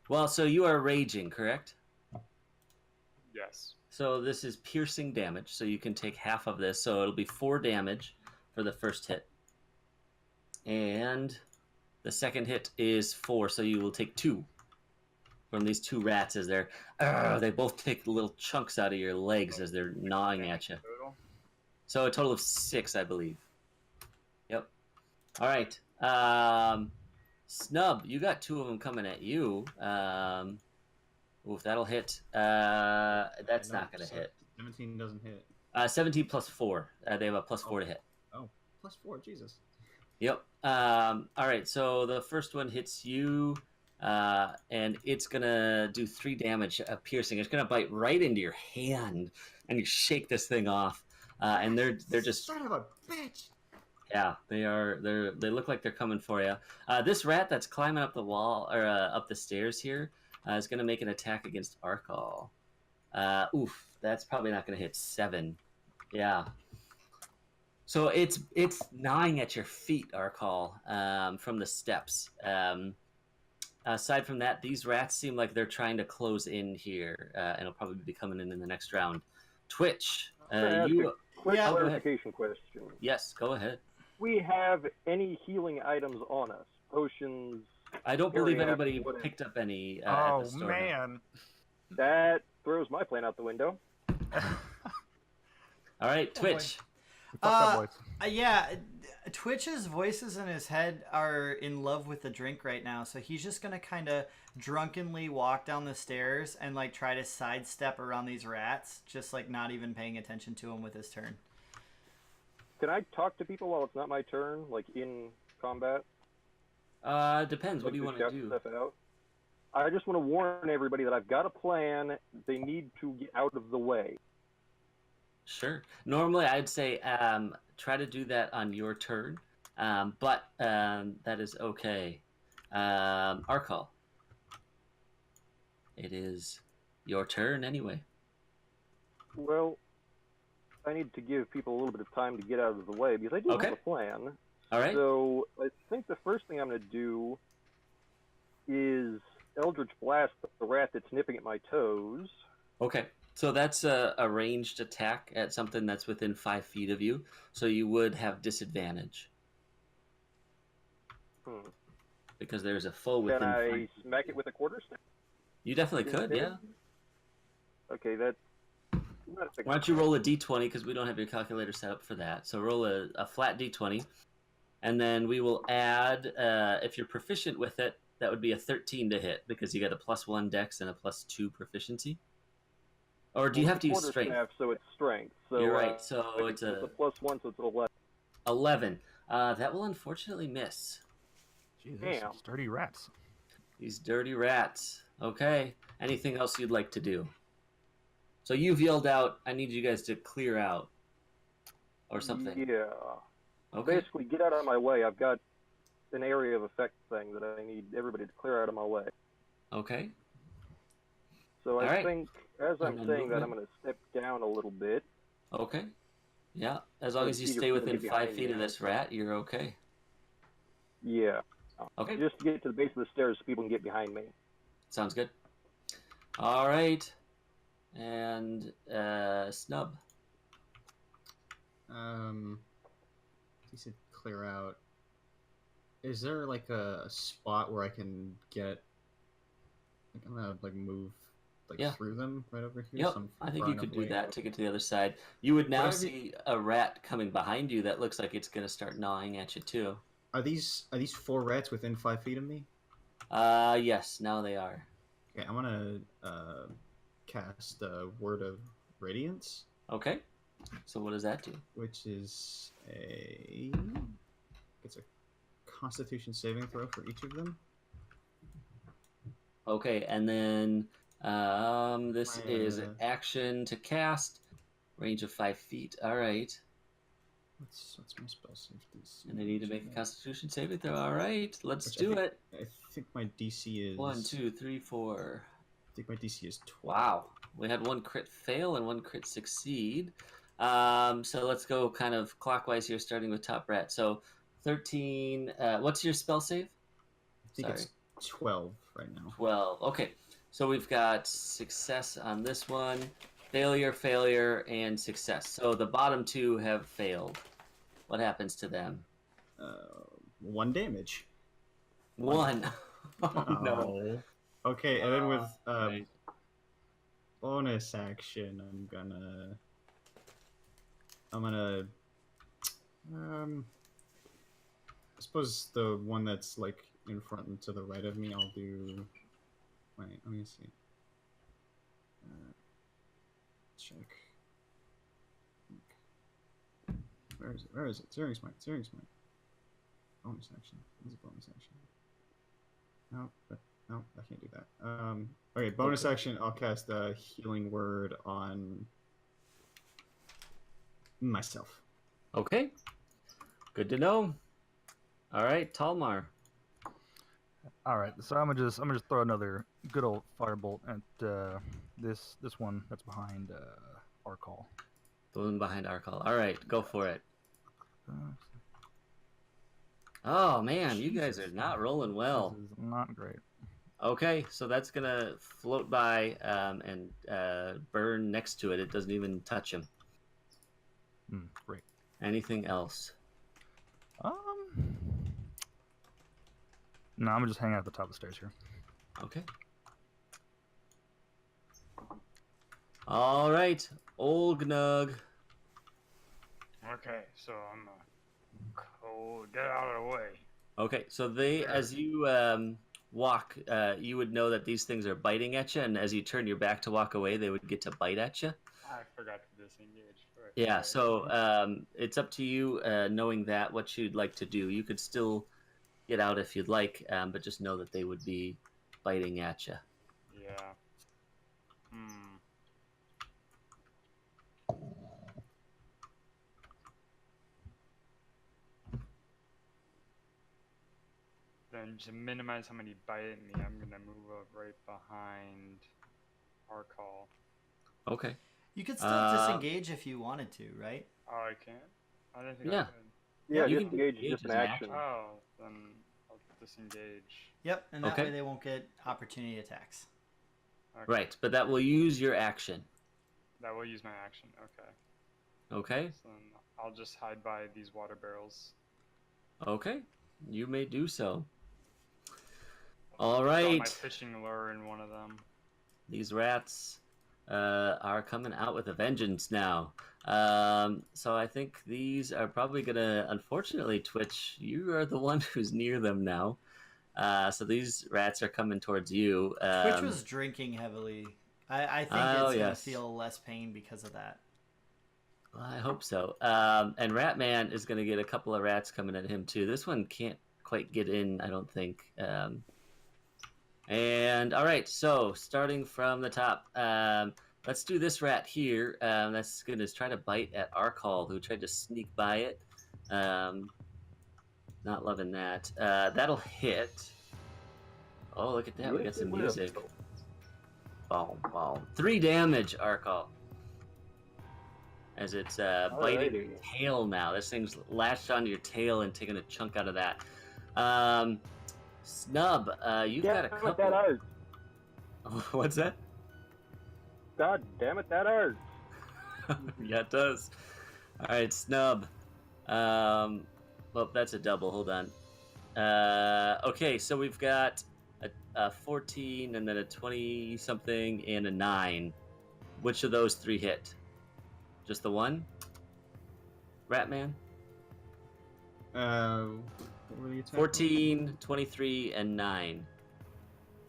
Well, so you are raging, correct? Yes. So this is piercing damage, so you can take half of this. So it'll be 4 damage for the first hit. And the second hit is 4, so you will take 2 from these 2 rats as they both take little chunks out of your legs as they're gnawing at you. Total. So a total of 6, I believe. Yep. All right. Snub, you got 2 of them coming at you. Oof, that'll hit. That's No, not going to hit. 17 doesn't hit. 17 plus 4. They have a plus 4 to hit. Oh, plus 4, Jesus. Yep. All right, so the first one hits you, and it's going to do 3 damage of piercing. It's going to bite right into your hand, and you shake this thing off. And they're just... Son of a bitch! Yeah, they look like they're coming for you. This rat that's climbing up the wall, or up the stairs here, is going to make an attack against Arkall. Oof, that's probably not going to hit 7. Yeah. So it's gnawing at your feet, Arkall, from the steps. Aside from that, these rats seem like they're trying to close in here, and it'll probably be coming in the next round. Twitch, you... Quick Yeah. clarification question. Yes, go ahead. We have any healing items on us? Potions? I don't believe Area, anybody whatever. picked up any at Oh the store. man. That throws my plan out the window. All right, Twitch. Fuck that, boys. Yeah, Twitch's voices in his head are in love with the drink right now, so he's just gonna kind of drunkenly walk down the stairs and like try to sidestep around these rats, just like not even paying attention to them with his turn. Can I talk to people while it's not my turn, like in combat? Depends. What do you want to shout do? stuff out? I just want to warn everybody that I've got a plan. They need to get out of the way. Sure. Normally, I'd say try to do that on your turn, but that is okay. Arkall, it is your turn anyway. Well, I need to give people a little bit of time to get out of the way because I do Okay. have a plan. All right. So I think the first thing I'm going to do is Eldritch Blast the rat that's nipping at my toes. Okay. So that's a ranged attack at something that's within 5 feet of you, so you would have disadvantage because there's a foe within Can 5 I feet. smack it with a quarterstaff? You definitely could, yeah. Okay, that's not a Why don't you roll a d20 because we don't have your calculator set up for that. So roll a flat d20, and then we will add, if you're proficient with it, that would be a 13 to hit because you got a +1 dex and a +2 proficiency. Or do you have to use strength? Quarterstaff, so it's strength. So, You're right. So it's it's a a +1, so it's 11. 11. That will unfortunately miss. Jesus, Damn. sturdy rats. These dirty rats. Okay. Anything else you'd like to do? So you've yelled out, I need you guys to clear out. Or something. Yeah. Okay. Basically, get out of my way. I've got an area of effect thing that I need everybody to clear out of my way. Okay. So I All right. think, as I'm And then saying that, I'm movement. going to step down a little bit. Okay. Yeah. As long So as you it's easier stay for them to within get 5 behind feet me. of this rat, you're okay. Yeah. Okay. Just to get to the base of the stairs so people can get behind me. Sounds good. All right. And Snub. You said clear out. Is there like a spot where I can get? Like, I'm gonna like move like Yeah. through them right over here. Yep, so I'm I think far you enough could do away. that to get to the other side. You would now Would I be- see a rat coming behind you that looks like it's going to start gnawing at you too. Are these 4 rats within 5 feet of me? Yes, now they are. Okay, I'm gonna cast Word of Radiance, Okay. So what does that do? which is it's a Constitution saving throw for each of them. Okay, and then this is an action to cast, range of 5 feet. All right, What's my spell safety? and they need to make a Constitution saving throw. All right, let's Which I do think- it. I think my DC is 1, 2, 3, 4. I think my DC is 12. Wow, we had 1 crit fail and 1 crit succeed. So let's go kind of clockwise here, starting with top rat. So 13. What's your spell save? I think it's 12 right now. 12. Okay, so we've got success on this one, failure, failure, and success. So the bottom 2 have failed. What happens to them? 1 damage. 1. Oh, no. Okay, and then with Right. bonus action, I'm gonna I suppose the one that's like in front and to the right of me, I'll do. Wait, let me see. Check. Where is it? Where is it? Searing smite. Searing smite. Bonus action. What's a bonus action? No, I can't do that. Okay, bonus action. I'll cast a healing word on myself. Okay, good to know. All right, Talmar. All right, so I'm gonna just throw another good old firebolt at this one that's behind our call. The one behind our call. All right, go for it. Oh man, you guys are not rolling well. This is not great. Okay, so that's gonna float by and burn next to it. It doesn't even touch him. Great. Anything else? No, I'm gonna just hang out at the top of the stairs here. Okay. All right, old Gnug. Okay, so I'm get out of the way. Okay, so they, as you walk, you would know that these things are biting at you, and as you turn your back to walk away, they would get to bite at you. I forgot to disengage. Right. Yeah, so it's up to you, knowing that, what you'd like to do. You could still get out if you'd like, but just know that they would be biting at you. Yeah. Then to minimize how many bite at me, I'm gonna move up right behind our call. Okay. You could still disengage if you wanted to, right? Oh, I can? I didn't think Yeah. I could. Yeah, you disengage can is just an disengage action. Oh, then I'll disengage. Yep, and that Okay. way they won't get opportunity attacks. Okay. Right, but that will use your action. That will use my action. Okay. Okay? So then I'll just hide by these water barrels. Okay. You may do so. All I'll throw right. my fishing lure in one of them. These rats are coming out with a vengeance now. So I think these are probably going to, unfortunately, Twitch, you are the one who's near them now. So these rats are coming towards you. Twitch was drinking heavily. I think it's going to feel less pain because of that. Well, I hope so. And Ratman is going to get a couple of rats coming at him, too. This one can't quite get in, I don't think. And all right, so starting from the top, let's do this rat here. That's going to try to bite at Arkall, who tried to sneak by it. Not loving that. That'll hit. Oh, look at that. We got some music. Boom, boom. 3 damage, Arkall. As it's biting your tail now. This thing's latched onto your tail and taking a chunk out of that. Snub, you've got a couple. That hurts. What's that? God damn it, that hurts. Yeah, it does. All right, Snub. Well, that's a double. Hold on. Okay, so we've got a 14 and then a 20-something and a 9. Which of those 3 hit? Just the one? Ratman? What were you talking 14, 23, and 9.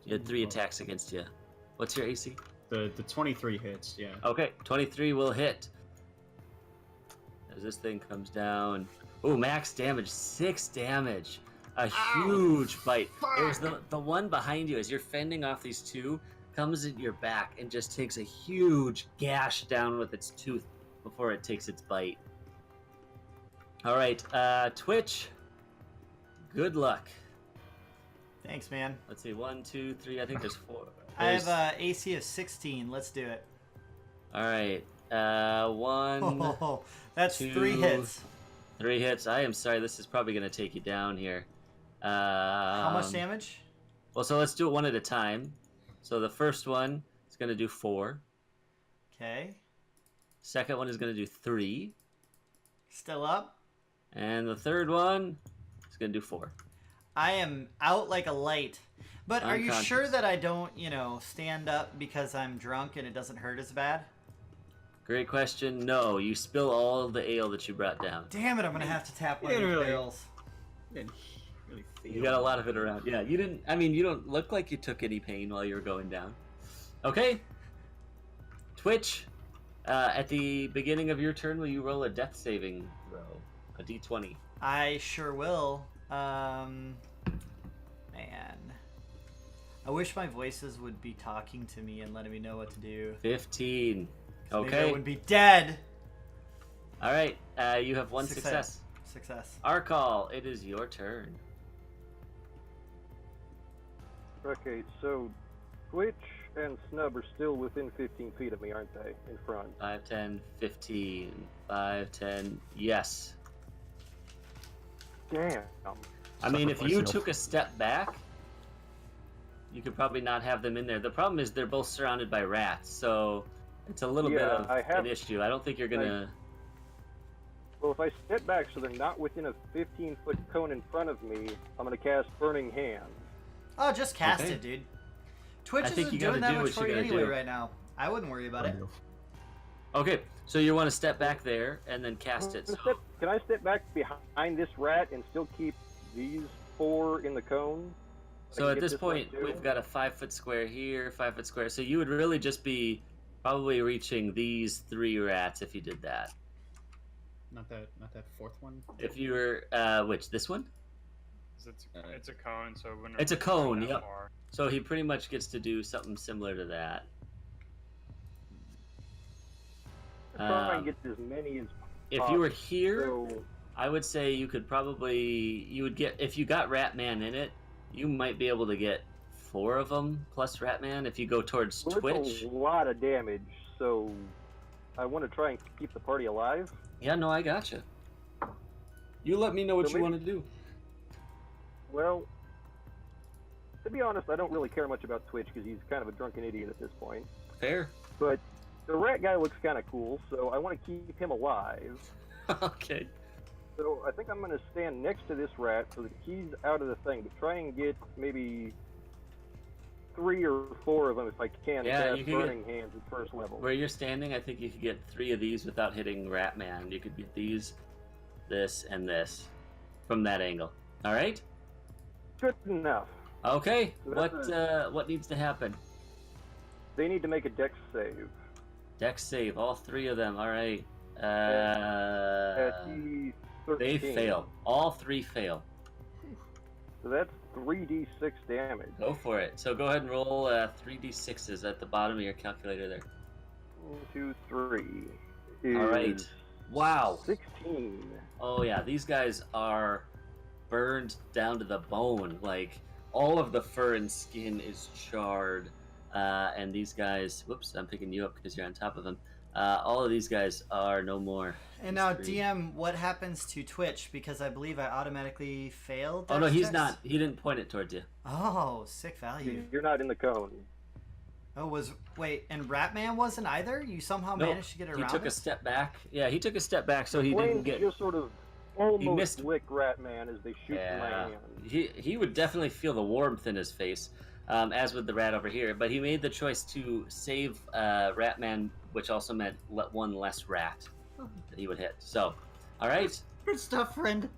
You had 3 attacks against you. What's your AC? The 23 hits, yeah. Okay, 23 will hit. As this thing comes down. Ooh, max damage, 6 damage. A huge bite. There's the one behind you as you're fending off these 2, comes at your back and just takes a huge gash down with its tooth before it takes its bite. All right, Twitch. Good luck. Thanks, man. Let's see, 1, 2, 3. I think there's 4. I have AC of 16. Let's do it. All right, 1. Oh, that's 2, 3 hits. 3 hits. I am sorry. This is probably going to take you down here. How much damage? Well, so let's do it one at a time. So the first one is going to do 4. Okay. Second one is going to do 3. Still up? And the third one is going to do 4. I am out like a light. But are you sure Unconscious. that I don't, stand up because I'm drunk and it doesn't hurt as bad? Great question. No, you spill all of the ale that you brought down. Damn it, I'm going to have to tap one of Yeah, these really. barrels. Didn't really feel You got a lot of it around. Yeah, you didn't. I mean, you don't look like you took any pain while you were going down. Okay. Twitch, at the beginning of your turn, will you roll a death saving throw? A d20. I sure will. Man. I wish my voices would be talking to me and letting me know what to do. 15. So maybe Okay. I would be dead. All right. You have 1 success. Success. Arkall, it is your turn. Okay, so Twitch and Snub are still within 15 feet of me, aren't they? In front. 5, 10, 15. 5, 10. Yes. Damn. I mean, if Suffer you myself. took a step back, you could probably not have them in there. The problem is they're both surrounded by rats, so it's a little bit Yeah, of I have- an issue. I don't think you're gonna. Well, if I step back so they're not within a 15-foot cone in front of me, I'm gonna cast Burning Hand. Oh, just cast Okay. it, dude. Twitch I think isn't you gotta doing that do much what for you you gotta anyway do. right now. I wouldn't worry about it. Okay, so you want to step back there and then cast it. So Can I step back behind this rat and still keep these 4 in the cone? I So can at get this one point, too? we've got a 5-foot square here, 5-foot square. So you would really just be probably reaching these 3 rats if you did that. Not that fourth one. If you were, which, this one? 'Cause it's a cone, so it wouldn't It's a really cone, go that yep. far. So he pretty much gets to do something similar to that. Try and Um, get as many as If you were here, so. I would say you could probably, you would get, if you got Ratman in it, you might be able to get 4 of them plus Ratman if you go towards Well, Twitch. it's a lot of damage, so I want to try and keep the party alive. Yeah, no, I gotcha. You let me know what So you maybe- want to do. Well, to be honest, I don't really care much about Twitch because he's kind of a drunken idiot at this point. Fair. But the rat guy looks kind of cool, so I want to keep him alive. Okay. So I think I'm going to stand next to this rat so that he's out of the thing, but try and get maybe 3 or 4 of them if I can. Yeah, cast you can Burning Hands at first level. Where you're standing, I think you could get 3 of these without hitting Ratman. You could get these, this, and this from that angle. All right. Good enough. Okay. So that's What needs to happen? They need to make a dex save. Dex save, all 3 of them. All right. At the 13. They fail. All 3 fail. So that's 3d6 damage. Go for it. So go ahead and roll 3d6s at the bottom of your calculator there. 1, 2, 3. All right. is Wow. 16. Oh yeah, these guys are burned down to the bone. Like all of the fur and skin is charred, and these guys. Whoops, I'm picking you up because you're on top of them. All of these guys are no more. And These now, 3. DM, what happens to Twitch? Because I believe I automatically failed. Oh no, dex he's checks? not. He didn't point it towards you. Oh, sick value. You're not in the cone. Oh, and Ratman wasn't either? You somehow Nope. managed to get He around took a it? step back. Yeah, he took a step back, so he Flames didn't get. just sort of almost missed- lick Ratman as they shoot from my Yeah, hand. he would definitely feel the warmth in his face, as would the rat over here. But he made the choice to save Ratman, which also meant let 1 less rat that he would hit. So, all right. Good stuff, friend.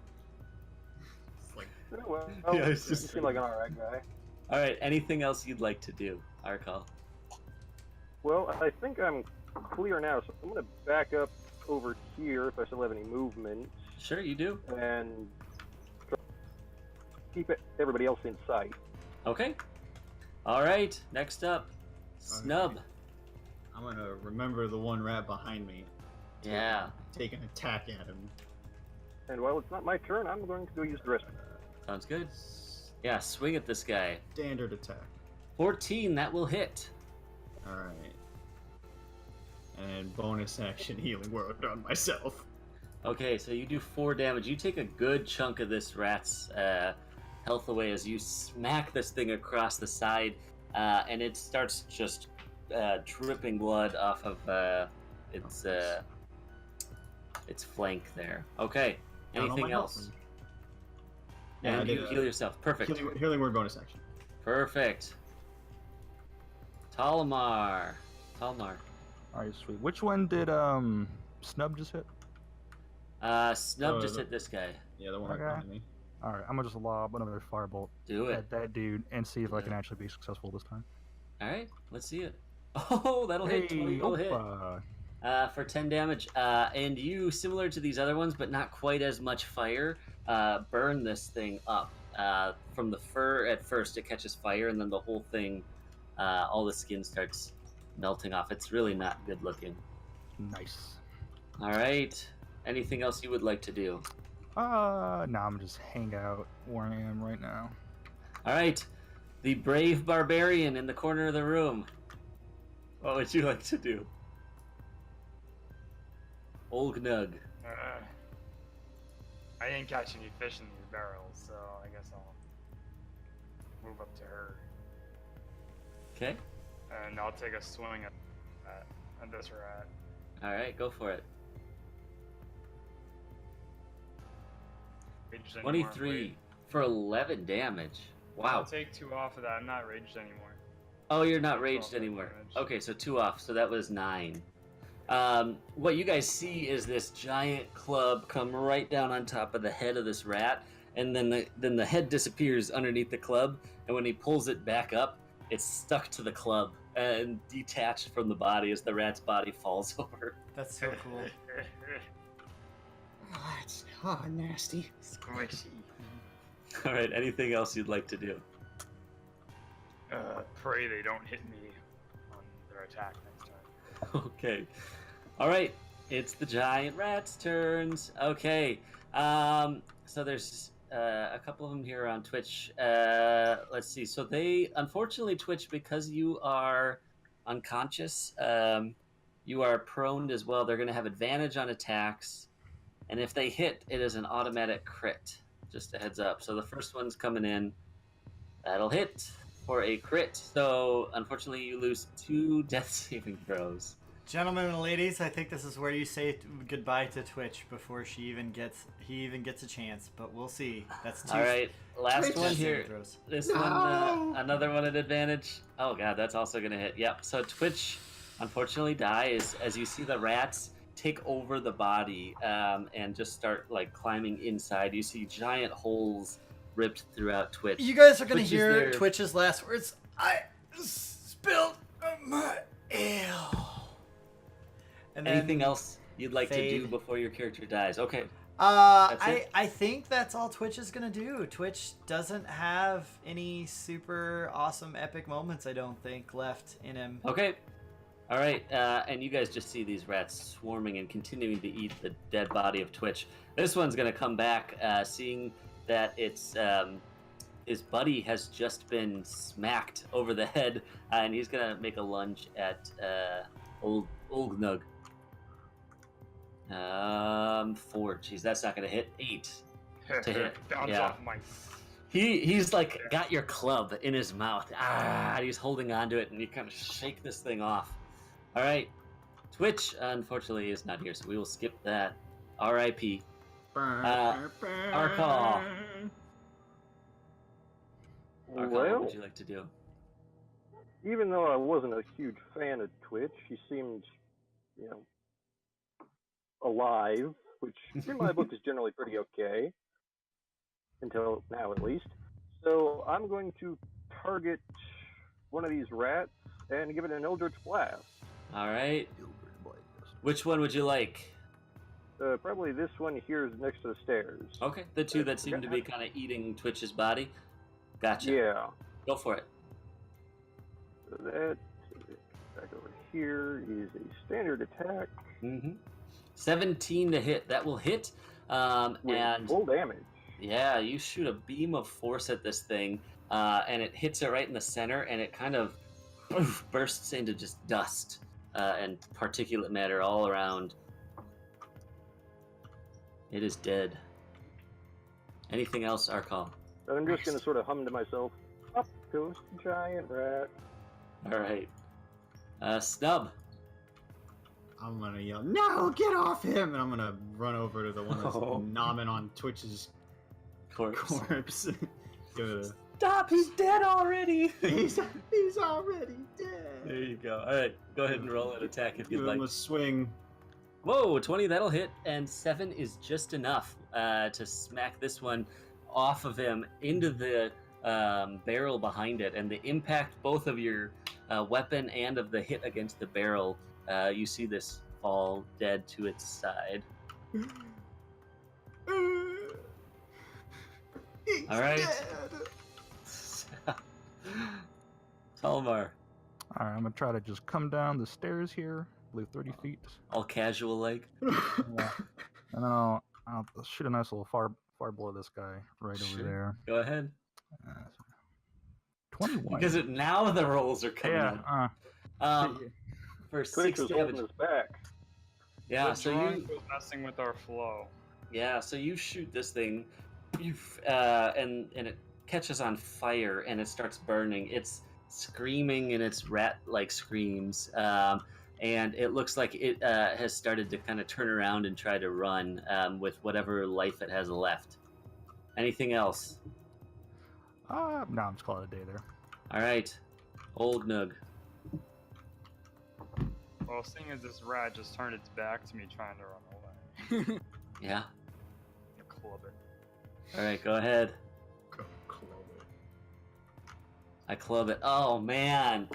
It's like, Oh, well, Yeah, it's you just- seem like an alright guy. All right. Anything else you'd like to do, Arkal? Well, I think I'm clear now, so I'm going to back up over here if I still have any movement, Sure, you do. and try to keep everybody else in sight. Okay. All right. Next up, Snub. I'm gonna remember the one rat behind me. Yeah. Take an attack at him. And while it's not my turn, I'm going to go use the rest. Sounds good. Yeah. Swing at this guy. Standard attack. 14. That will hit. Alright. And bonus action healing word on myself. Okay. So you do 4 damage. You take a good chunk of this rat's health away as you smack this thing across the side, and it starts just dripping blood off of its flank there. Okay. Down on Anything my health. else? Yeah, I And did you a heal yourself. Perfect. Healing word bonus action. Perfect. Talmar. All right, sweet. Which one did Snub just hit? Snub Oh, just the- hit this guy. Yeah, the one Okay. right behind me. All right, I'm gonna just lob another firebolt Do it. at that dude and see if I can Yeah. actually be successful this time. All right. Let's see it. Oh, that'll hit. 20 will hit. Oppa. For 10 damage. And you, similar to these other ones, but not quite as much fire, burn this thing up. From the fur at first, it catches fire, and then the whole thing, all the skin starts melting off. It's really not good looking. Nice. All right. Anything else you would like to do? No, I'm just hang out where I am right now. All right. The brave barbarian in the corner of the room. What would you like to do? Olgnug. I didn't catch any fish in these barrels, so I guess I'll move up to her. Okay. And I'll take a swing at this rat. All right, go for it. Raged anymore. 23 for 11 damage. Wow. I'll take 2 off of that. I'm not raged anymore. Oh, you're not 12 raged anymore. damage. Okay, so 2 off. So that was 9. What you guys see is this giant club come right down on top of the head of this rat, and then the head disappears underneath the club, and when he pulls it back up, it's stuck to the club and detached from the body as the rat's body falls over. That's so cool. Oh, that's nasty. Squishy. All right, anything else you'd like to do? Pray they don't hit me on their attack next time. Okay. All right. It's the giant rat's turns. Okay. So there's a couple of them here on Twitch. Let's see. So they, unfortunately, Twitch, because you are unconscious, you are prone as well. They're going to have advantage on attacks. And if they hit, it is an automatic crit. Just a heads up. So the first one's coming in. That'll hit for a crit. So unfortunately, you lose 2 death saving throws. Gentlemen and ladies, I think this is where you say goodbye to Twitch before he even gets a chance. But we'll see. That's 2. All right, last Twitch. one here. Throws. This No! one, another one at advantage. Oh god, that's also gonna hit. Yep. So Twitch, unfortunately, dies as you see the rats take over the body and just start like climbing inside. You see giant holes ripped throughout Twitch. You guys are gonna Twitch is hear there. Twitch's last words. I spilled my ale. And then, Anything else you'd like to do fade. before your character dies? Okay. That's it? I think that's all Twitch is gonna do. Twitch doesn't have any super awesome epic moments, I don't think, left in him. Okay. All right, and you guys just see these rats swarming and continuing to eat the dead body of Twitch. This one's going to come back, seeing that it's his buddy has just been smacked over the head, and he's going to make a lunge at Olgnug. 4. Jeez, that's not going to hit. 8 to hit. Bounce Yeah. off my. He's like got your club in his mouth. And he's holding onto it, and you kind of shake this thing off. All right, Twitch unfortunately is not here, so we will skip that. R.I.P. Our call. What Well, would you like to do? even though I wasn't a huge fan of Twitch, he seemed, alive, which in my book is generally pretty okay. Until now, at least. So I'm going to target one of these rats and give it an Eldritch Blast. All right. Which one would you like? Probably this one here is next to the stairs. Okay, the 2 that seem to be kind of eating Twitch's body. Gotcha. Yeah. Go for it. So that back over here is a standard attack 17 to hit. That will hit. with And full damage. yeah, you shoot a beam of force at this thing, and it hits it right in the center, and it kind of bursts into just dust and particulate matter all around. It is dead. Anything else, Arkal? I'm just going to sort of hum to myself, up goes the giant rat. All right. Snub. I'm gonna yell, "No, get off him!" And I'm gonna run over to the one that's Oh. nomming on Twitch's Corpse. corpse. Gonna- Stop! He's dead already! he's already dead. There you go. All right, go ahead and roll an attack if Give you'd him like. a swing. Whoa, 20, that'll hit, and 7 is just enough to smack this one off of him into the barrel behind it, and the impact both of your weapon and of the hit against the barrel, you see this fall dead to its side. He's All right. dead. Talmar, All right, I'm gonna try to just come down the stairs here, I believe 30 feet. all casual like. Yeah. And then I'll shoot a nice little fire blow this guy right Sure. over there. Go ahead. Uh, 21. Because now the rolls are coming Yeah. in. For Twitch 6 was holding damage. us back. Yeah, the so drunk you was messing with our flow. shoot this thing, and it catches on fire and it starts burning. It's screaming in its rat-like screams, and it looks like it has started to kind of turn around and try to run with whatever life it has left. Anything else? No, I'm just calling it a day there. All right, old Nug. Well, seeing as this rat just turned its back to me trying to run away. Yeah. Club it. All right, go ahead. I club it. Oh man,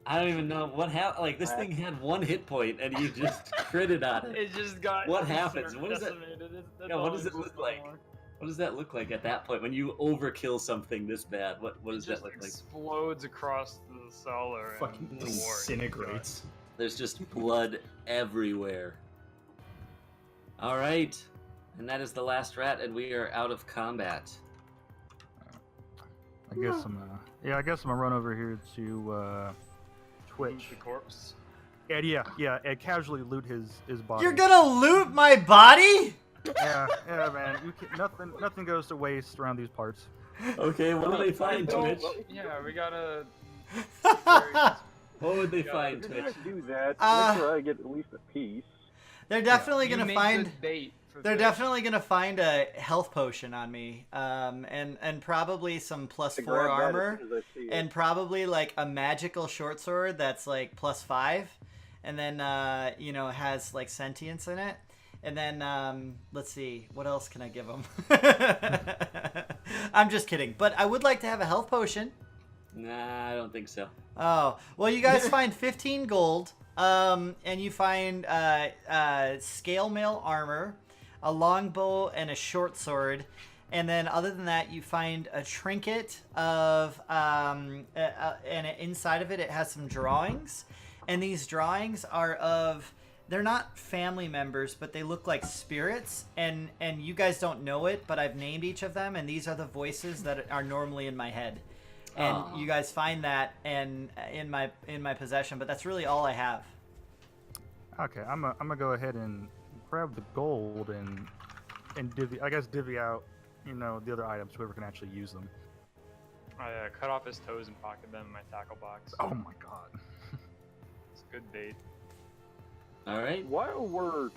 I don't even know what happened. Like this thing had 1 hit point, and you just critted on it. It just got. What happens? What is it? decimated. Yeah, what does it look like? What does that look like at that point when you overkill something this bad? What does that look like? Explodes across the cellar. Fucking and the ward. disintegrates. There's just blood everywhere. All right, and that is the last rat, and we are out of combat. I guess I'm gonna run over here to Twitch. The corpse. And and casually loot his body. You're gonna loot my body? Yeah, man. Nothing goes to waste around these parts. Okay, what do they find, Twitch? Yeah, we gotta. What would they Yeah, find, If Twitch? I do that, Uh, make sure I get at least a piece. They're definitely You gonna made find. good bait for They're fish. definitely gonna find a health potion on me, and probably some To +4 grab that armor, as soon as I see it. and probably like a magical short sword that's like +5, and then has like sentience in it, and then let's see, what else can I give them? I'm just kidding, but I would like to have a health potion. Nah, I don't think so. Oh, well, you guys find 15 gold, and you find scale mail armor, a longbow, and a short sword. And then other than that, you find a trinket of, and inside of it, it has some drawings. And these drawings are of, they're not family members, but they look like spirits. And you guys don't know it, but I've named each of them, and these are the voices that are normally in my head. And Aw. you guys find that and in my possession, but that's really all I have. Okay, I'm gonna go ahead and grab the gold and divvy out, the other items so whoever can actually use them. I cut off his toes and pocketed them in my tackle box. Oh my god. It's good bait. All right. While we're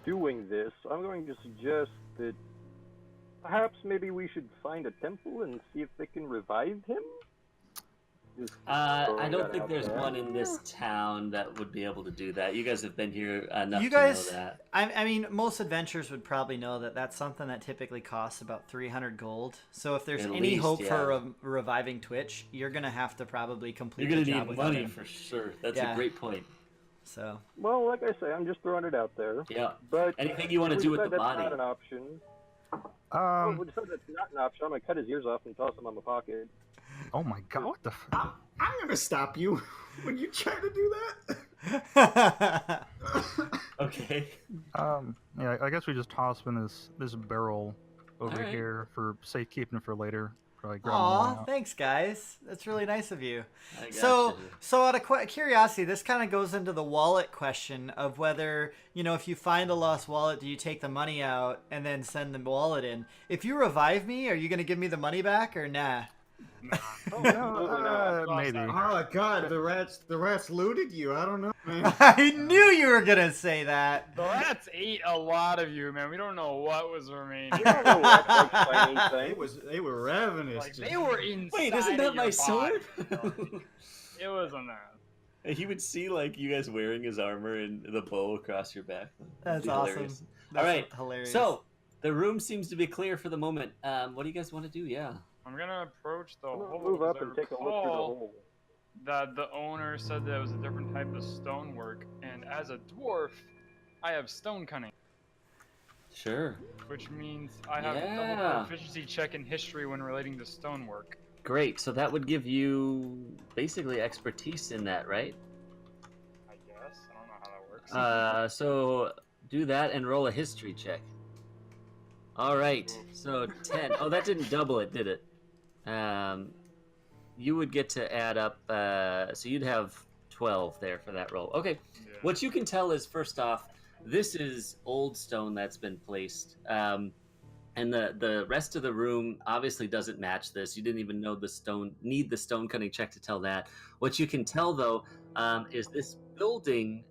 doing this, I'm going to suggest that perhaps maybe we should find a temple and see if they can revive him? Just I throwing don't that think out there's there. one in this town that would be able to do that. You guys have been here enough You to guys, know that. I mean, most adventurers would probably know that that's something that typically costs about 300 gold. So if there's At any least, hope yeah. for reviving Twitch, you're gonna have to probably complete. You're gonna the job need with money him. for sure. That's Yeah. a great point. So Well, like I say, I'm just throwing it out there. Yeah. But Anything you want to if do we with the decide that's body? not an option. Well, Um. we decide that's not an option. I'm gonna cut his ears off and toss them on my pocket. Oh my god. What the? I'm gonna stop you when you try to do that. Okay. Yeah. I guess we just toss him in this barrel over Alright. here for safekeeping for later. Probably grab him aw, out. thanks guys. That's really nice of you. I got So, you. so out of curiosity, this kind of goes into the wallet question of whether, if you find a lost wallet, do you take the money out and then send the wallet in? If you revive me, are you going to give me the money back or nah? Oh, No, maybe. Oh god, the rats looted you. I don't know, man. I knew you were going to say that. The rats ate a lot of you, man. We don't know what was remaining. You don't know what like shiny thing. They were ravenous. Like they were inside. Wait, isn't of that your my sword? body. It was on that. He would see like you guys wearing his armor and the bow across your back. That'd That's be awesome. hilarious. That's All right. hilarious. So the room seems to be clear for the moment. What do you guys want to do? Yeah. I'm gonna approach the I'm hole. gonna move up 'cause I and take a look through the recall hole. That the owner said that it was a different type of stonework, and as a dwarf, I have stone cunning, Sure. which means I have a Yeah. double proficiency check in history when relating to stonework. Great. So that would give you basically expertise in that, right? I guess I don't know how that works. So do that and roll a history check. All right. So 10. Oh, that didn't double it, did it? you would get to add up. So you'd have 12 there for that roll. Okay. Yeah. What you can tell is, first off, this is old stone that's been placed. And the rest of the room obviously doesn't match this. You didn't even know the stone cutting check to tell that. What you can tell, though, is this building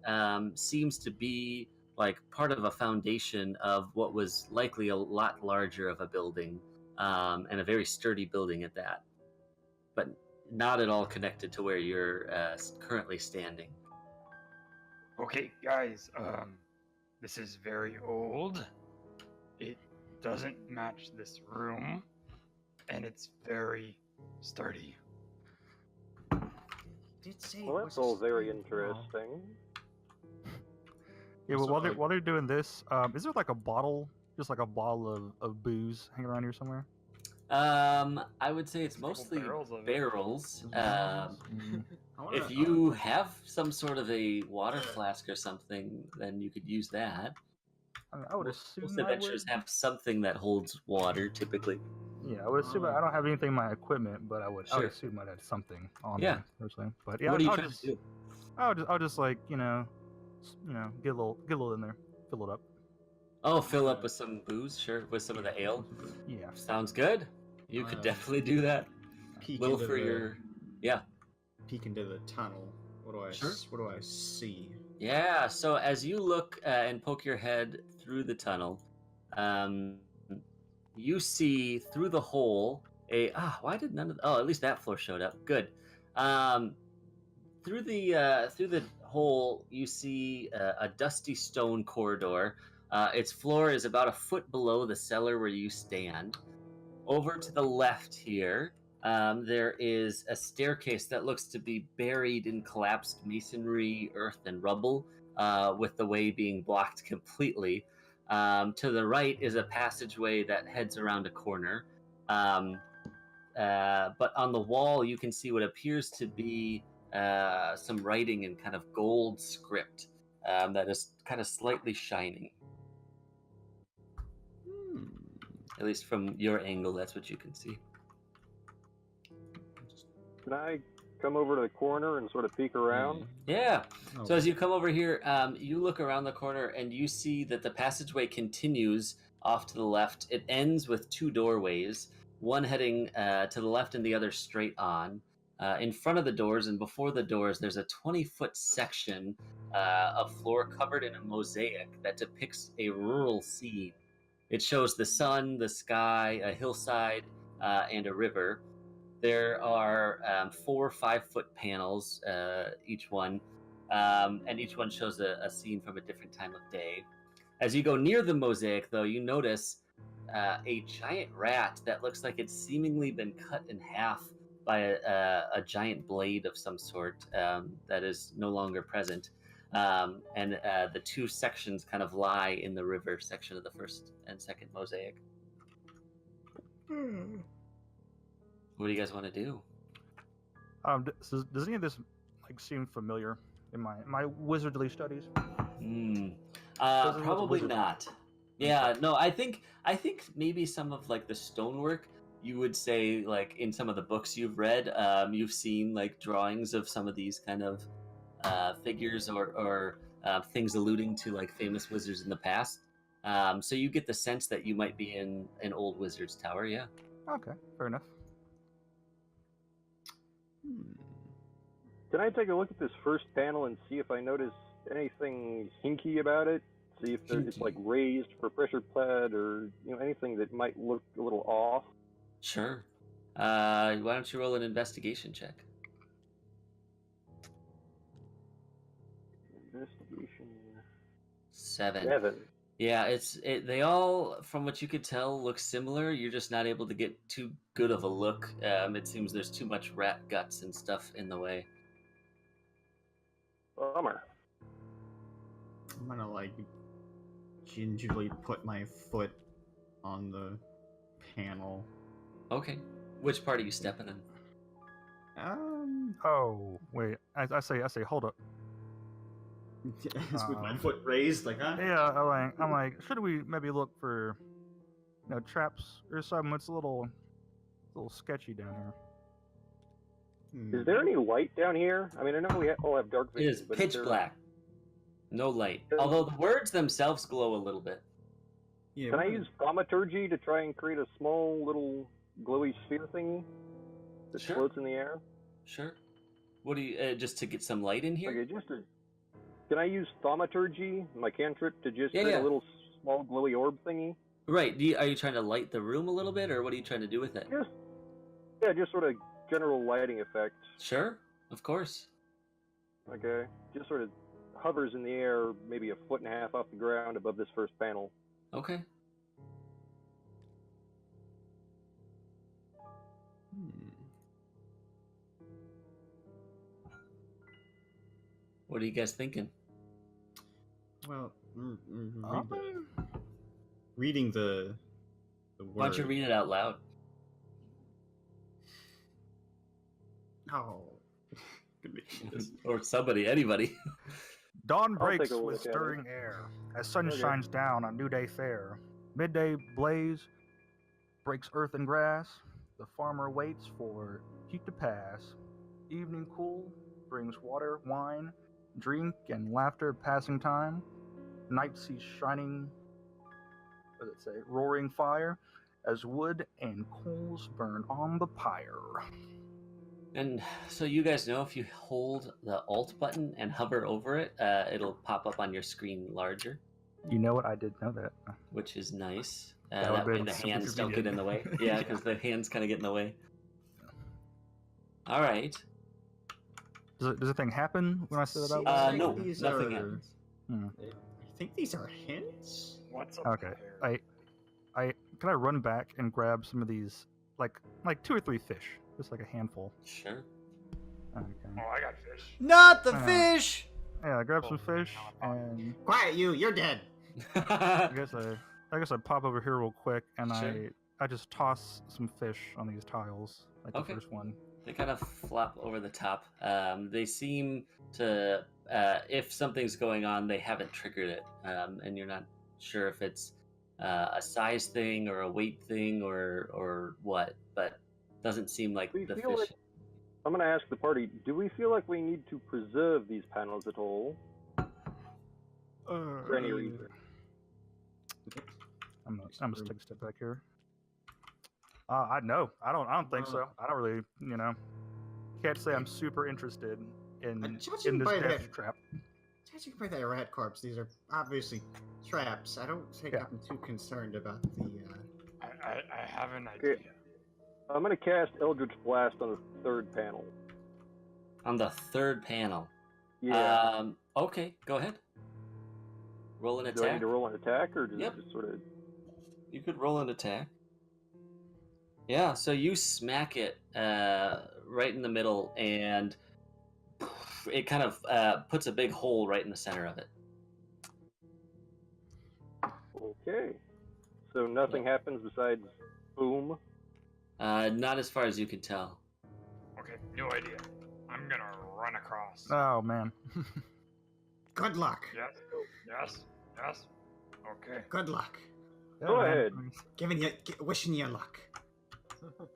seems to be like part of a foundation of what was likely a lot larger of a building, and a very sturdy building at that, but not at all connected to where you're currently standing. Okay, guys, this is very old. It doesn't match this room, and it's very sturdy. Did say Well, it that's was a all very stone interesting. Yeah, well, So, while they're doing this, is there like a bottle, just like a bottle of booze hanging around here somewhere? I would say it's Couple mostly barrels of it. barrels. Mm, I wanna- If you have some sort of a water flask or something, then you could use that. I would Most assume I adventurers would. have something that holds water, typically. Yeah, I would assume I don't have anything in my equipment, but I would Sure. assume I'd have something on Yeah. me personally. But yeah, What are you I'll trying just, to do? I'll just like get a little in there, fill it up. Oh, fill up with some booze, sure, with some of the ale. Yeah. Sounds good. You could definitely do that. peek Little into for the, your, yeah. peek into the tunnel. What do I Sure. what do I see? Yeah, so as you look and poke your head through the tunnel, you see through the hole why did none of at least that floor showed up. Good. Through the hole, you see a dusty stone corridor. Its floor is about a foot below the cellar where you stand. Over to the left here, there is a staircase that looks to be buried in collapsed masonry, earth, and rubble, with the way being blocked completely. To the right is a passageway that heads around a corner. But on the wall, you can see what appears to be some writing in kind of gold script that is kind of slightly shining. At least from your angle, that's what you can see. Can I come over to the corner and sort of peek around? Yeah. Oh, So as you come over here, you look around the corner and you see that the passageway continues off to the left. It ends with two doorways, one heading to the left and the other straight on. In front of the doors and before the doors, there's a 20-foot section of floor covered in a mosaic that depicts a rural scene. It shows the sun, the sky, a hillside, and a river. There are 4 5-foot panels, each one, and each one shows a scene from a different time of day. As you go near the mosaic, though, you notice a giant rat that looks like it's seemingly been cut in half by a giant blade of some sort that is no longer present. And the two sections kind of lie in the river section of the first and second mosaic. What do you guys want to do? Does any of this like seem familiar in my wizardly studies? Probably not. Yeah, no, I think maybe some of like the stonework, you would say, like in some of the books you've read, you've seen like drawings of some of these kind of figures or things alluding to like famous wizards in the past. So you get the sense that you might be in an old wizard's tower. Yeah. Okay, fair enough. Can I take a look at this first panel and see if I notice anything hinky about it? See if it's like raised for pressure pled or anything that might look a little off. Sure. Why don't you roll an investigation check? Investigation. 7. Yeah, they all, from what you could tell, look similar. You're just not able to get too good of a look. It seems there's too much rat guts and stuff in the way. Bummer. I'm gonna like gingerly put my foot on the panel. Okay. Which part are you stepping in? Oh wait, I say, hold up. With my foot raised, like, huh? Yeah, I'm like, should we maybe look for, traps or something? It's a little sketchy down here. Is there any light down here? I mean, I know we all have dark It vision, is but pitch there... black. No light. Although the words themselves glow a little bit. Yeah, Can I use thaumaturgy to try and create a small little glowy sphere thingy that Sure. floats in the air? Sure. What do you just to get some light in here? Okay, can I use thaumaturgy, my cantrip, to just Yeah, create yeah. a little small glowy orb thingy? Right. Are you trying to light the room a little bit, or what are you trying to do with it? Just sort of general lighting effect. Sure. Of course. Okay, just sort of hovers in the air, maybe a foot and a half off the ground above this first panel. Okay. What are you guys thinking? Well, reading the word. Why don't you read it out loud? Oh. Or somebody, anybody. Dawn I'll breaks take a with look at it. stirring air, as sun Okay. shines down on new day fair. Midday blaze breaks earth and grass. The farmer waits for heat to pass. Evening cool brings water, wine, drink, and laughter passing time. Night sees shining, what does it say, roaring fire, as wood and coals burn on the pyre. And so you guys know if you hold the Alt button and hover over it, it'll pop up on your screen larger, You know what? I did know that. which is nice. That That would've way been the super hands don't get in the way. convenient. Yeah, because the hands kind of get in the way. All right. Does the thing happen when I say that out Seems loud? like No, these nothing are- happens. I think these are hints. What's up Okay. there? I can I run back and grab some of these, like 2 or 3 fish, just like a handful. Sure. Oh, Okay. I got fish. Not the Uh, fish. Yeah, I grab some fish and Quiet, you're dead. I guess I pop over here real quick and Sure. I just toss some fish on these tiles, like Okay. the first one. They kind of flop over the top. They seem to, if something's going on, they haven't triggered it, and you're not sure if it's a size thing or a weight thing or what. But doesn't seem like We the feel fish. like- I'm going to ask the party, do we feel like we need to preserve these panels at all? For any reason? I'm gonna take a step back here. I don't think so. I don't really, can't say I'm super interested in Judging this by death that- trap. Judging by that rat corpse, these are obviously traps. I don't think Yeah. I'm too concerned about the. I have an Okay. idea. I'm going to cast Eldritch Blast on the third panel. On the third panel. Yeah. Okay, go ahead. Roll an do I need attack. to roll an attack, or does Yep. it just sort of... You could roll an attack. Yeah, so you smack it right in the middle, and it kind of puts a big hole right in the center of it. Okay. So nothing happens besides boom? Not as far as you can tell. Okay, new idea. I'm gonna run across. Oh man. Good luck. Yes, yes, yes. Okay. Good luck. Yeah, Go man. ahead. Wishing you luck.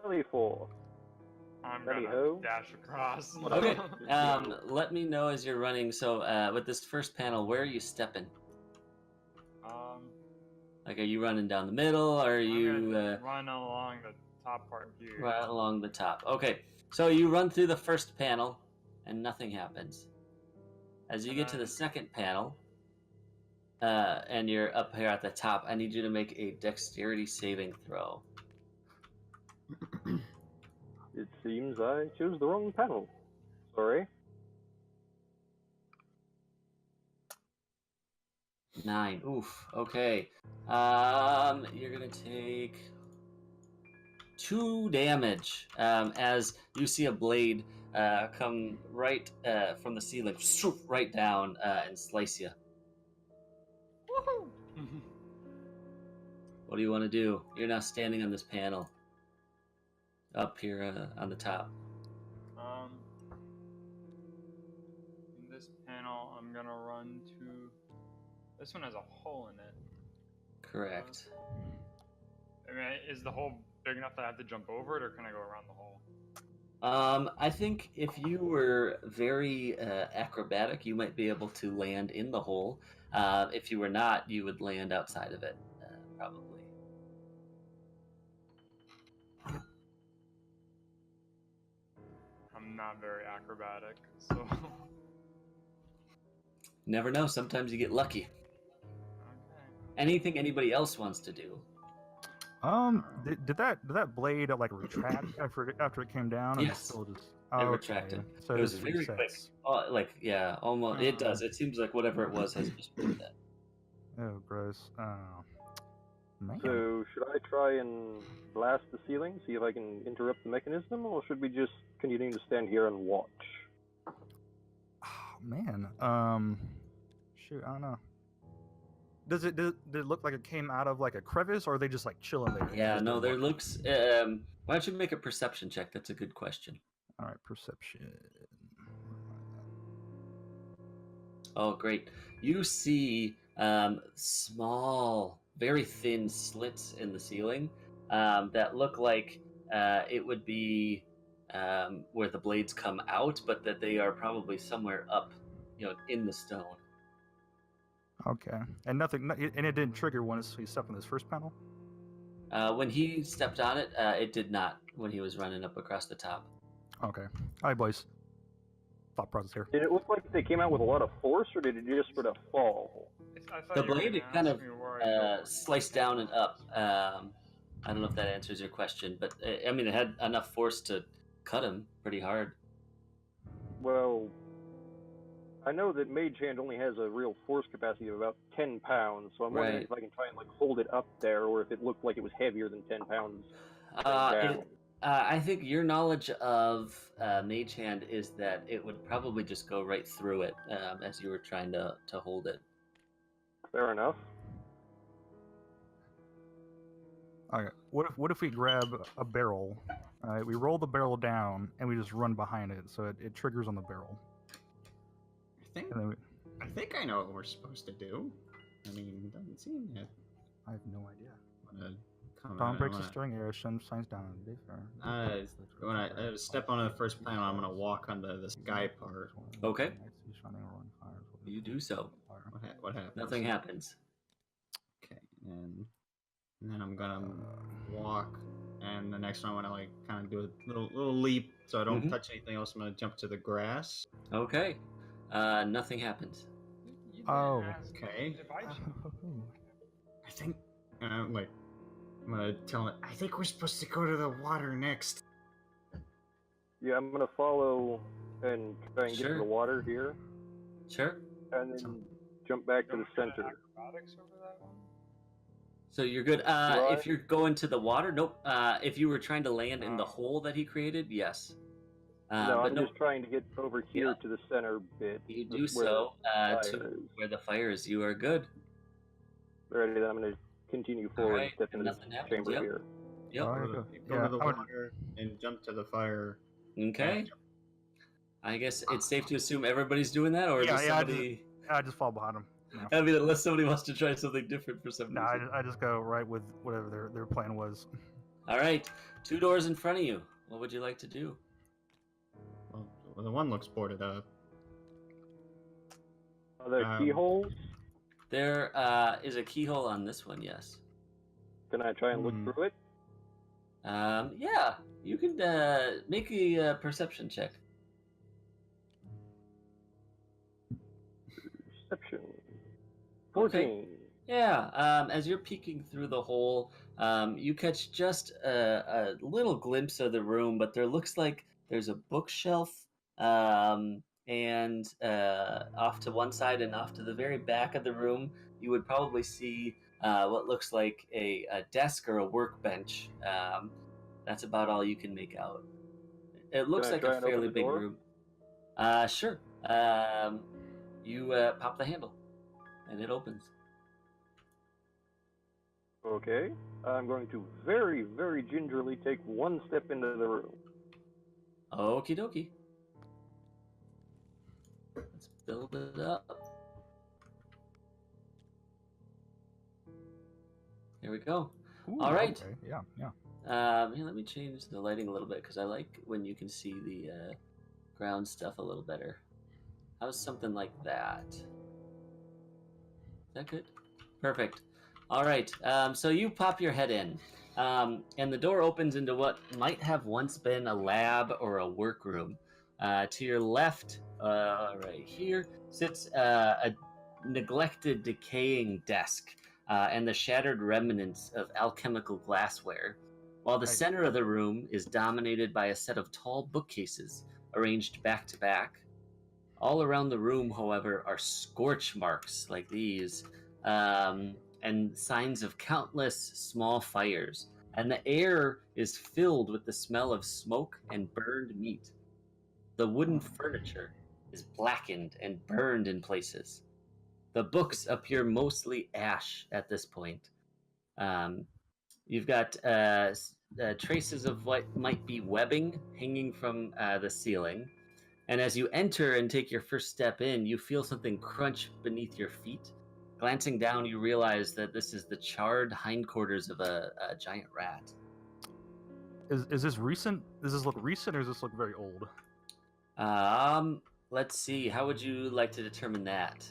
24. I'm Ready, gonna ho? dash across. Okay. Let me know as you're running. So with this first panel, where are you stepping? Like, are you running down the middle, or are I'm you gonna run along the top part here. right along the top? Okay. So you run through the first panel, and nothing happens. As you get to the second panel, and you're up here at the top, I need you to make a dexterity saving throw. It seems I chose the wrong panel. Sorry. 9. Oof. Okay. You're gonna take 2 damage as you see a blade come right from the ceiling, right down and slice you. Woohoo! What do you want to do? You're now standing on this panel up here on the top. In this panel, I'm gonna run to. This one has a hole in it. Correct. I mean, is the hole big enough that I have to jump over it, or can I go around the hole? I think if you were very acrobatic, you might be able to land in the hole. If you were not, you would land outside of it, probably. I'm not very acrobatic, so. Never know. Sometimes you get lucky. Okay. Anything anybody else wants to do? Did that blade like retract after it came down, and it's Yes. still just It retracted. So It was just very quick. resets. Yeah, almost. It does. It seems like whatever it was has just been that. Oh, gross. Man. So, should I try and blast the ceiling, see if I can interrupt the mechanism, or should we just continue to stand here and watch? Oh, man. Shoot, I don't know. Did it look like it came out of like a crevice, or are they just like chilling there? Yeah, no, there looks. Why don't you make a perception check? That's a good question. All right, perception. Oh, great. You see small, very thin slits in the ceiling that look like it would be where the blades come out, but that they are probably somewhere up, in the stone. Okay, and nothing, and it didn't trigger when he stepped on this first panel. When he stepped on it, it did not. When he was running up across the top. Okay. All right, boys. Thought process here. Did it look like they came out with a lot of force, or did it just sort of fall? The blade, it kind of sliced down and up. I don't know if that answers your question, but I mean, it had enough force to cut him pretty hard. Well, I know that Mage Hand only has a real force capacity of about 10 pounds, so I'm wondering if I can try and hold it up there, or if it looked like it was heavier than 10 pounds. I think your knowledge of Mage Hand is that it would probably just go right through it as you were trying to hold it. Fair enough. Okay. What if we grab a barrel? We roll the barrel down and we just run behind it, so it triggers on the barrel. I think I know what we're supposed to do. I mean, it doesn't seem it. I have no idea. Dawn breaks the string area, shines down on the when I step on the first panel, I'm gonna walk onto the sky part. Okay. You do so. What happens? Nothing happens. Okay, and then I'm gonna walk, and the next one I'm gonna kind of do a little leap, so I don't touch anything else. I'm gonna jump to the grass. Okay. Nothing happens. Oh. Okay. I think I'm gonna tell it. I think we're supposed to go to the water next. Yeah, I'm gonna follow and try and get to the water here. Sure. And then jump back to the center. So you're good. If you're going to the water, nope. If you were trying to land in the hole that he created, yes. No, I'm just trying to get over here to the center bit. You do so to where the fire is. You are good. Alrighty, then I'm going to continue forward and step into this chamber here. Yep. Go to the water and jump to the fire. Okay. I guess it's safe to assume everybody's doing that, or just somebody... I just fall behind them. No. I mean, unless somebody wants to try something different for some reason. No, I just go right with whatever their plan was. All right. 2 doors in front of you. What would you like to do? Well, the one looks boarded up. Are there keyholes? There is a keyhole on this one, yes. Can I try and look through it? Yeah. You can make a perception check. Perception. 14. Okay. Yeah. As you're peeking through the hole, you catch just a little glimpse of the room, but there looks like there's a bookshelf and off to one side and off to the very back of the room, you would probably see what looks like a desk or a workbench. That's about all you can make out. It looks like a fairly big room. Sure. You pop the handle, and it opens. Okay. I'm going to very, very gingerly take one step into the room. Okie dokie. Let's build it up. Here we go. Ooh, All right. Okay. Yeah. Yeah. Here, let me change the lighting a little bit because I like when you can see the ground stuff a little better. How's something like that? Is that good? Perfect. All right. So you pop your head in, and the door opens into what might have once been a lab or a workroom. To your left, right here, sits a neglected, decaying desk and the shattered remnants of alchemical glassware, while the Right. center of the room is dominated by a set of tall bookcases arranged back to back. All around the room, however, are scorch marks like these, and signs of countless small fires. And the air is filled with the smell of smoke and burned meat. The wooden furniture is blackened and burned in places. The books appear mostly ash at this point. Um, you've got traces of what might be webbing hanging from the ceiling. And as you enter and take your first step in, you feel something crunch beneath your feet. Glancing down, you realize that this is the charred hindquarters of a giant rat. Is this recent? Does this look recent or does this look very old? Let's see. How would you like to determine that?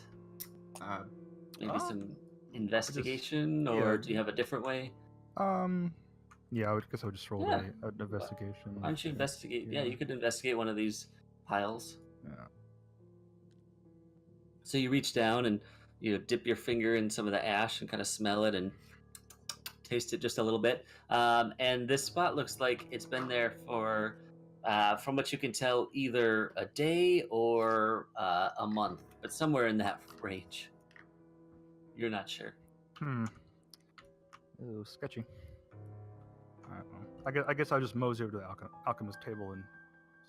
Maybe some investigation, or do you have a different way? Yeah, guess I would just roll an investigation. Why don't you investigate? Yeah, you could investigate one of these piles. Yeah. So you reach down and you dip your finger in some of the ash and kind of smell it and taste it just a little bit. And this spot looks like it's been there for, from what you can tell, either a day or a month, but somewhere in that range. You're not sure. Ooh, sketchy. Alright, well, I guess I'll just mosey over to the alchemist table and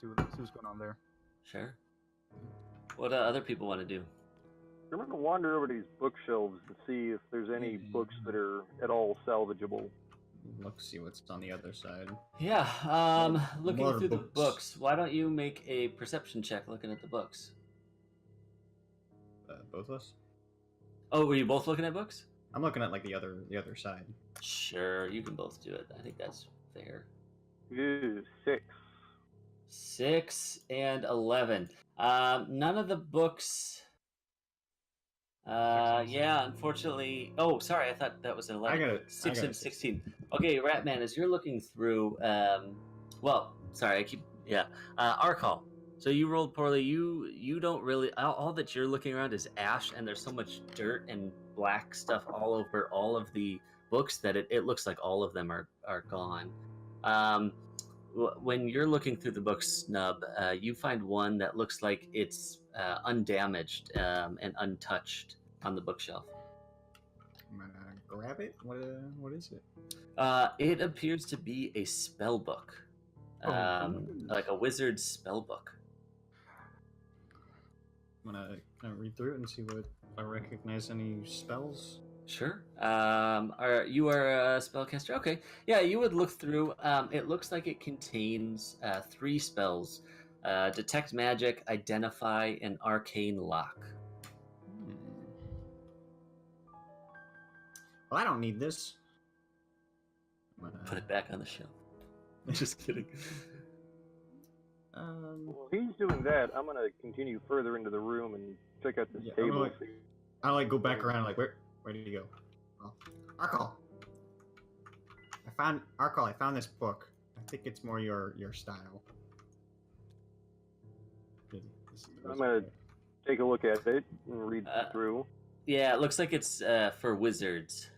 see what's going on there. Sure. What do other people want to do? I'm going to wander over these bookshelves to see if there's any books that are at all salvageable. Look, see what's on the other side. Yeah, looking More through the books. books. Why don't you make a perception check looking at the books? Both of us? Oh, were you both looking at books? I'm looking at like the other side. Sure, you can both do it. I think that's fair. Ooh, 6. 6 and 11. None of the books. Yeah, unfortunately. Oh, sorry, I thought that was an 11. I got it. 6 and 16. Okay, Ratman, as you're looking through, well, sorry, Arkall. So you rolled poorly. You don't really. All that you're looking around is ash, and there's so much dirt and black stuff all over all of the books that it looks like all of them are gone. When you're looking through the book, Snub, you find one that looks like it's undamaged and untouched on the bookshelf. I'm gonna grab it. What is it? It appears to be a spell book, like a wizard's spell book. I'm gonna read through it and see what I recognize any spells. Sure. You are a spellcaster? Okay. Yeah, you would look through. It looks like it contains 3 spells: detect magic, identify, and arcane lock. Well, I don't need this. Put it back on the shelf. Just kidding. While he's doing that, I'm going to continue further into the room and check out this table. I go back around like, where did he go? Oh, Arkall. I found this book. I think it's more your style. I'm going to take a look at it and read through. Yeah, it looks like it's for wizards.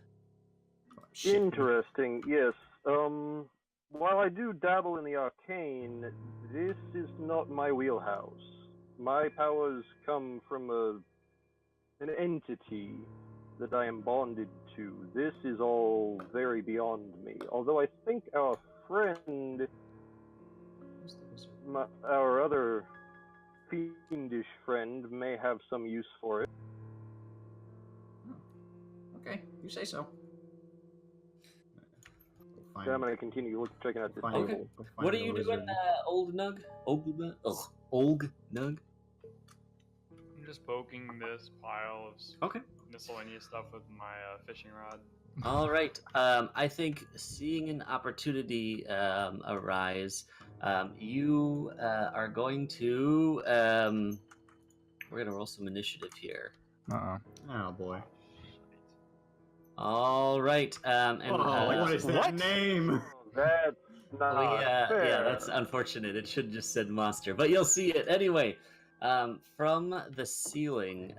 Shit. Interesting, yes. While I do dabble in the arcane, this is not my wheelhouse. My powers come from an entity that I am bonded to. This is all very beyond me. Although I think our friend, our other fiendish friend, may have some use for it. Okay, you say so. So I'm going to continue checking out this table. What are you doing, Old Nug? Old Nug? I'm just poking this pile of miscellaneous stuff with my fishing rod. All right. I think seeing an opportunity arise, you are going to. We're going to roll some initiative here. Uh-uh. Oh boy. All right. What is that name? That's not fair. yeah, that's unfortunate. It should have just said monster, but you'll see it anyway. From the ceiling,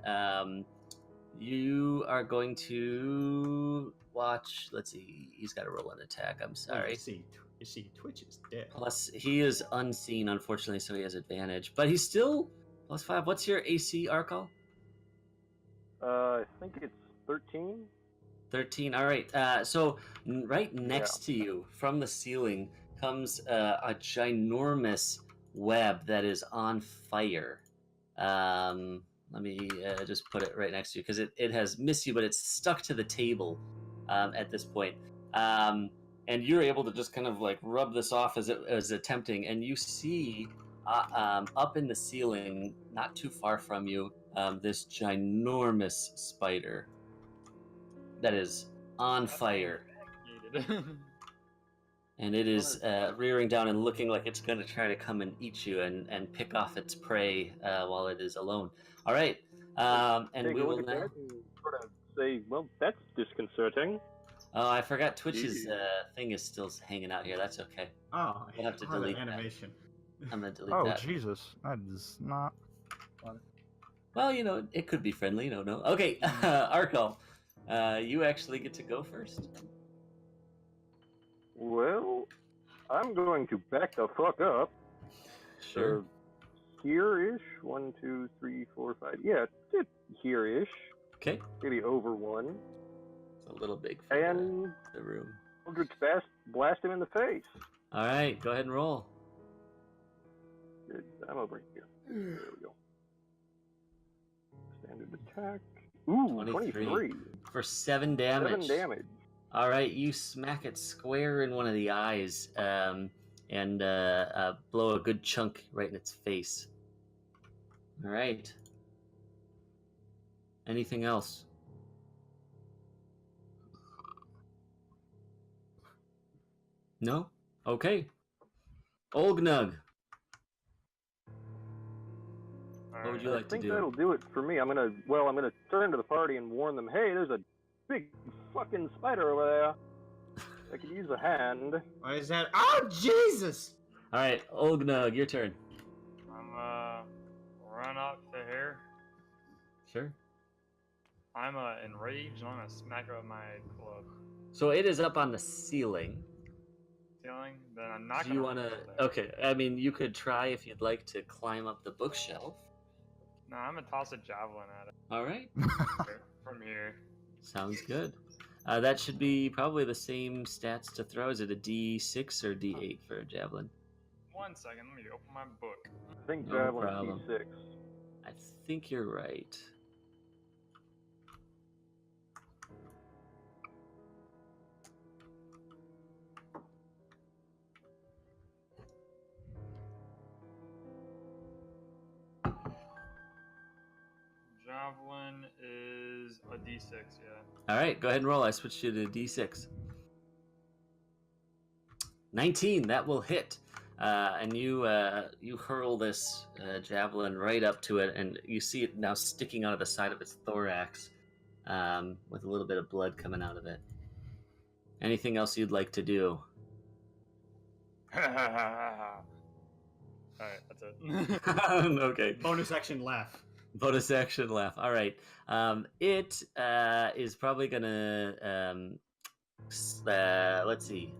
you are going to watch. Let's see. He's got to roll an attack. I'm sorry. You see, Twitch is dead. Plus, he is unseen, unfortunately, so he has advantage. But he's still +5. What's your AC, Arkal? I think it's 13. 13. All right. So right next to you, from the ceiling, comes a ginormous web that is on fire. Let me just put it right next to you because it has missed you, but it's stuck to the table at this point. And you're able to just kind of like rub this off as it was attempting, and you see up in the ceiling, not too far from you, this ginormous spider that is on fire. And it is rearing down and looking like it's going to try to come and eat you and pick off its prey while it is alone. All right. And Take we a will look at now... that and sort of say, well, that's disconcerting. Oh, I forgot Twitch's thing is still hanging out here. That's okay. Oh, We'll have to the delete that. animation. I'm going to delete Oh, that. Jesus. That is not... Well, you know, it could be friendly. You don't know. Okay, Arkal, you actually get to go first. Well, I'm going to back the fuck up. Sure. Here-ish. 1, 2, 3, 4, 5. Yeah, it's here-ish. Okay. Maybe over 1. It's a little big for And the room. Eldritch blast him in the face. All right, go ahead and roll. Good. I'm over here. There we go. Standard attack. Ooh, 23. For 7 damage. 7 damage. All right, you smack it square in one of the eyes and blow a good chunk right in its face. All right. Anything else? No? Okay. Olgnug, what would you like I think to do? that'll do it for me. I'm gonna turn to the party and warn them. Hey, there's a big fucking spider over there. I could use a hand. What is that? Oh, Jesus! All right, Olgnug, your turn. I'm run up to here. Sure. I'm enraged and I'm gonna smack her with my club. So it is up on the ceiling. Ceiling? Then I'm not Do you gonna. want to? Okay, I mean, you could try if you'd like to climb up the bookshelf. No, I'm gonna toss a javelin at it All right, from here. sounds good. That should be probably the same stats to throw. Is it a D6 or D8 for a javelin? 1 second, let me open my book. I think No javelin problem. D6. I think you're right. Javelin is a D6, yeah. All right, go ahead and roll. I switched you to D6. 19, that will hit. And you hurl this javelin right up to it, and you see it now sticking out of the side of its thorax with a little bit of blood coming out of it. Anything else you'd like to do? Alright, that's it. Okay. Bonus action laugh. Bonus action laugh. All right. It is probably gonna. Let's see.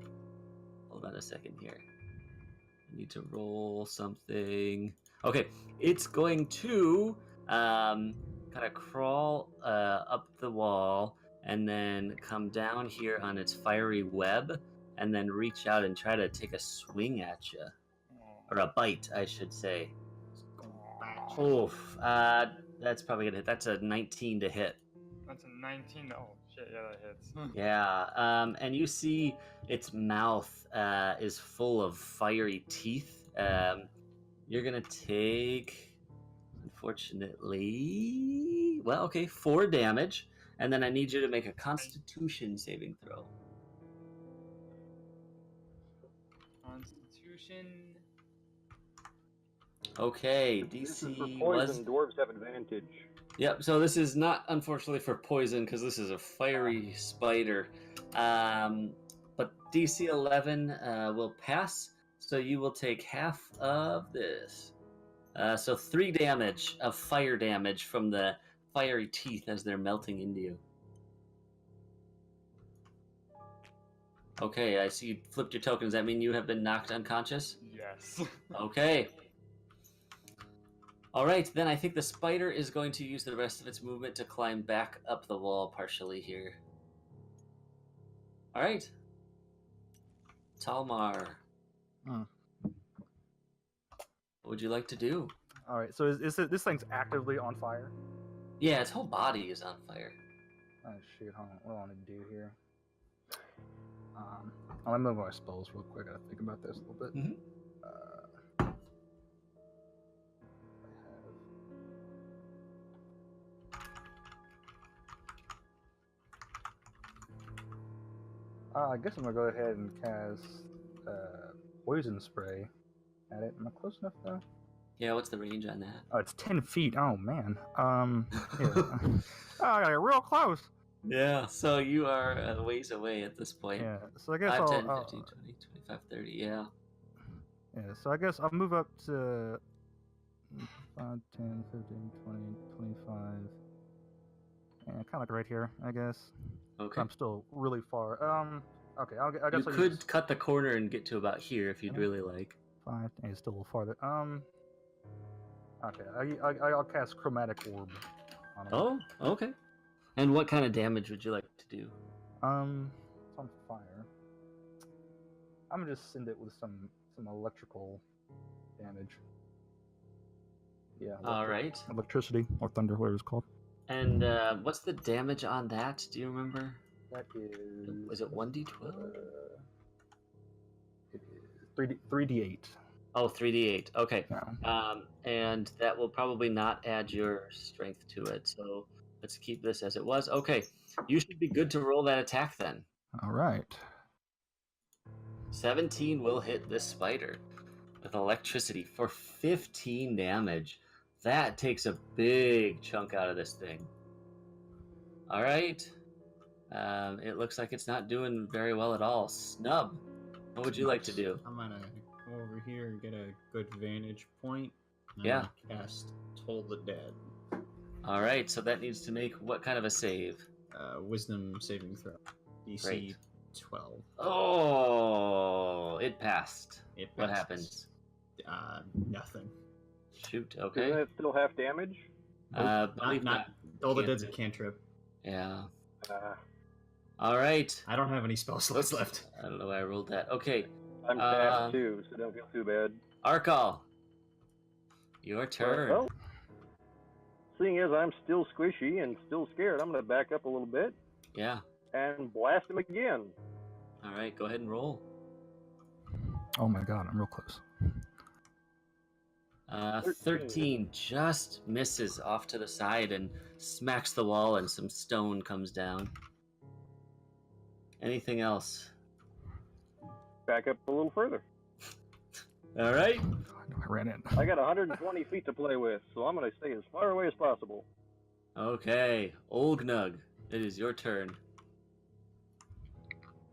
Hold on a second here. I need to roll something. Okay, it's going to kind of crawl up the wall and then come down here on its fiery web and then reach out and try to take a swing at you. Or a bite, I should say. Oof. That's probably gonna hit. That's a 19 to hit. That's a 19. Oh, shit, yeah, that hits. Yeah. And you see its mouth is full of fiery teeth. You're gonna take, unfortunately, 4 damage. And then I need you to make a Constitution saving throw. Constitution. Okay, This is DC for was... poison. Dwarves have advantage. Yep, so this is not, unfortunately, for poison, because this is a fiery spider. But DC 11 will pass, so you will take half of this. So 3 damage of fire damage from the fiery teeth as they're melting into you. Okay, I see you flipped your token. Does that mean you have been knocked unconscious? Yes. Okay. All right, then I think the spider is going to use the rest of its movement to climb back up the wall partially here. All right. Talmar. Hmm. What would you like to do? All right, so is it, this thing's actively on fire? Yeah, its whole body is on fire. Oh shit! Hold on. What do I want to do here? Let me move my spells real quick. I gotta think about this a little bit. Mhm. I guess I'm gonna go ahead and cast poison spray at it. Am I close enough though? Yeah, what's the range on that? Oh, it's 10 feet. Oh man. Yeah. Oh, I got real close. Yeah, so you are a ways away at this point. Yeah. So I guess 5, I'll 10, 15, 20, 25, 30, yeah. Yeah. So I guess I'll move up to 5, 10, 15, 20, 25. Yeah, kind of like right here, I guess. Okay. I'm still really far. Okay. I You guess I'll could use cut the corner and get to about here if you'd really like. 5. It's still a little farther. Okay. I'll cast chromatic orb on him. Oh, okay. And what kind of damage would you like to do? It's on fire. I'm gonna just send it with some electrical damage. Yeah. All right. Electricity or thunder, whatever it's called. And what's the damage on that? Do you remember? That is. Was it 1d12? It is 3d8. Oh, 3d8. Okay. Yeah. And that will probably not add your strength to it. So let's keep this as it was. Okay. You should be good to roll that attack then. All right. 17 will hit this spider with electricity for 15 damage. That takes a big chunk out of this thing. All right. It looks like it's not doing very well at all. Snub, what would you like to do? I'm gonna go over here and get a good vantage point. And Yeah. Cast Toll the Dead. All right, so that needs to make what kind of a save? Wisdom saving throw. DC Great. 12. Oh, it passed. It What passes. happens? Nothing. Shoot, Does okay. that still have damage? Believe Not Toll the Dead's a cantrip. Yeah. Uh, All right. I don't have any spell slots left. I don't know why I rolled that. Okay, I'm fast too, so don't feel too bad. Arkal, your turn. Well, seeing as I'm still squishy and still scared, I'm going to back up a little bit Yeah. and blast him again. All right, go ahead and roll. Oh my god, I'm real close. 13 just misses off to the side and smacks the wall, and some stone comes down. Anything else? Back up a little further. All right. I ran in. I got 120 feet to play with, so I'm going to stay as far away as possible. Okay, Olgnug, it is your turn.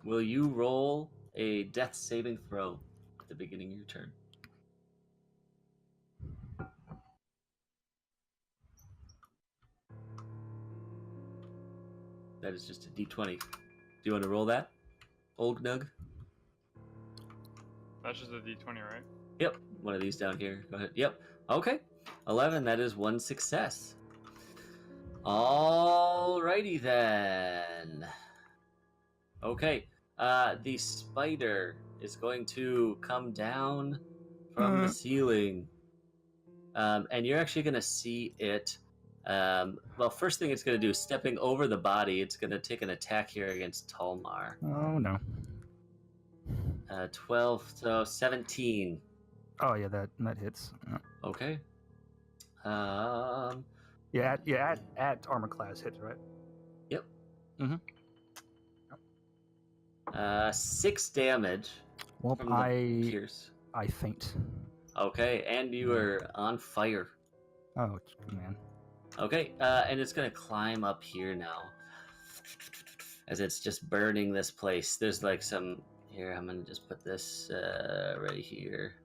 Will you roll a death saving throw at the beginning of your turn? That is just a d20. Do you want to roll that, Olgnug? That's just a d20, right? Yep, one of these down here. Go ahead. Yep. Okay. 11, that is one success. Alrighty then. Okay. The spider is going to come down from the ceiling. And you're actually going to see it. Well, first thing it's going to do is stepping over the body. It's going to take an attack here against Talmar. Oh no. 12, so 17. Oh yeah, that hits. Okay. Yeah, at armor class hits, right? Yep. Mhm. 6 damage Well, from the I pierce. faint. Okay, and you are on fire. Oh man. Okay, and it's gonna climb up here now. As it's just burning this place. There's like some... Here, I'm gonna just put this right here.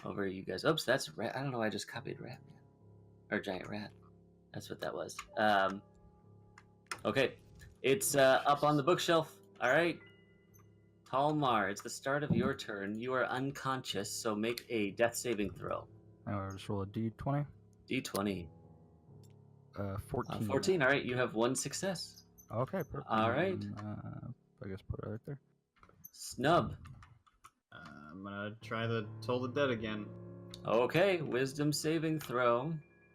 Over you guys. Oops, that's rat. I don't know why I just copied rat, man. Or giant rat. That's what that was. Okay, it's up on the bookshelf. All right. Talmar, it's the start of your turn. You are unconscious, so make a death saving throw. I'll just roll a d20. D20. 14. 14. All right, you have 1 success. Okay, perfect. All right. I guess put it right there. Snub. I'm gonna try to toll the dead again. Okay, wisdom saving throw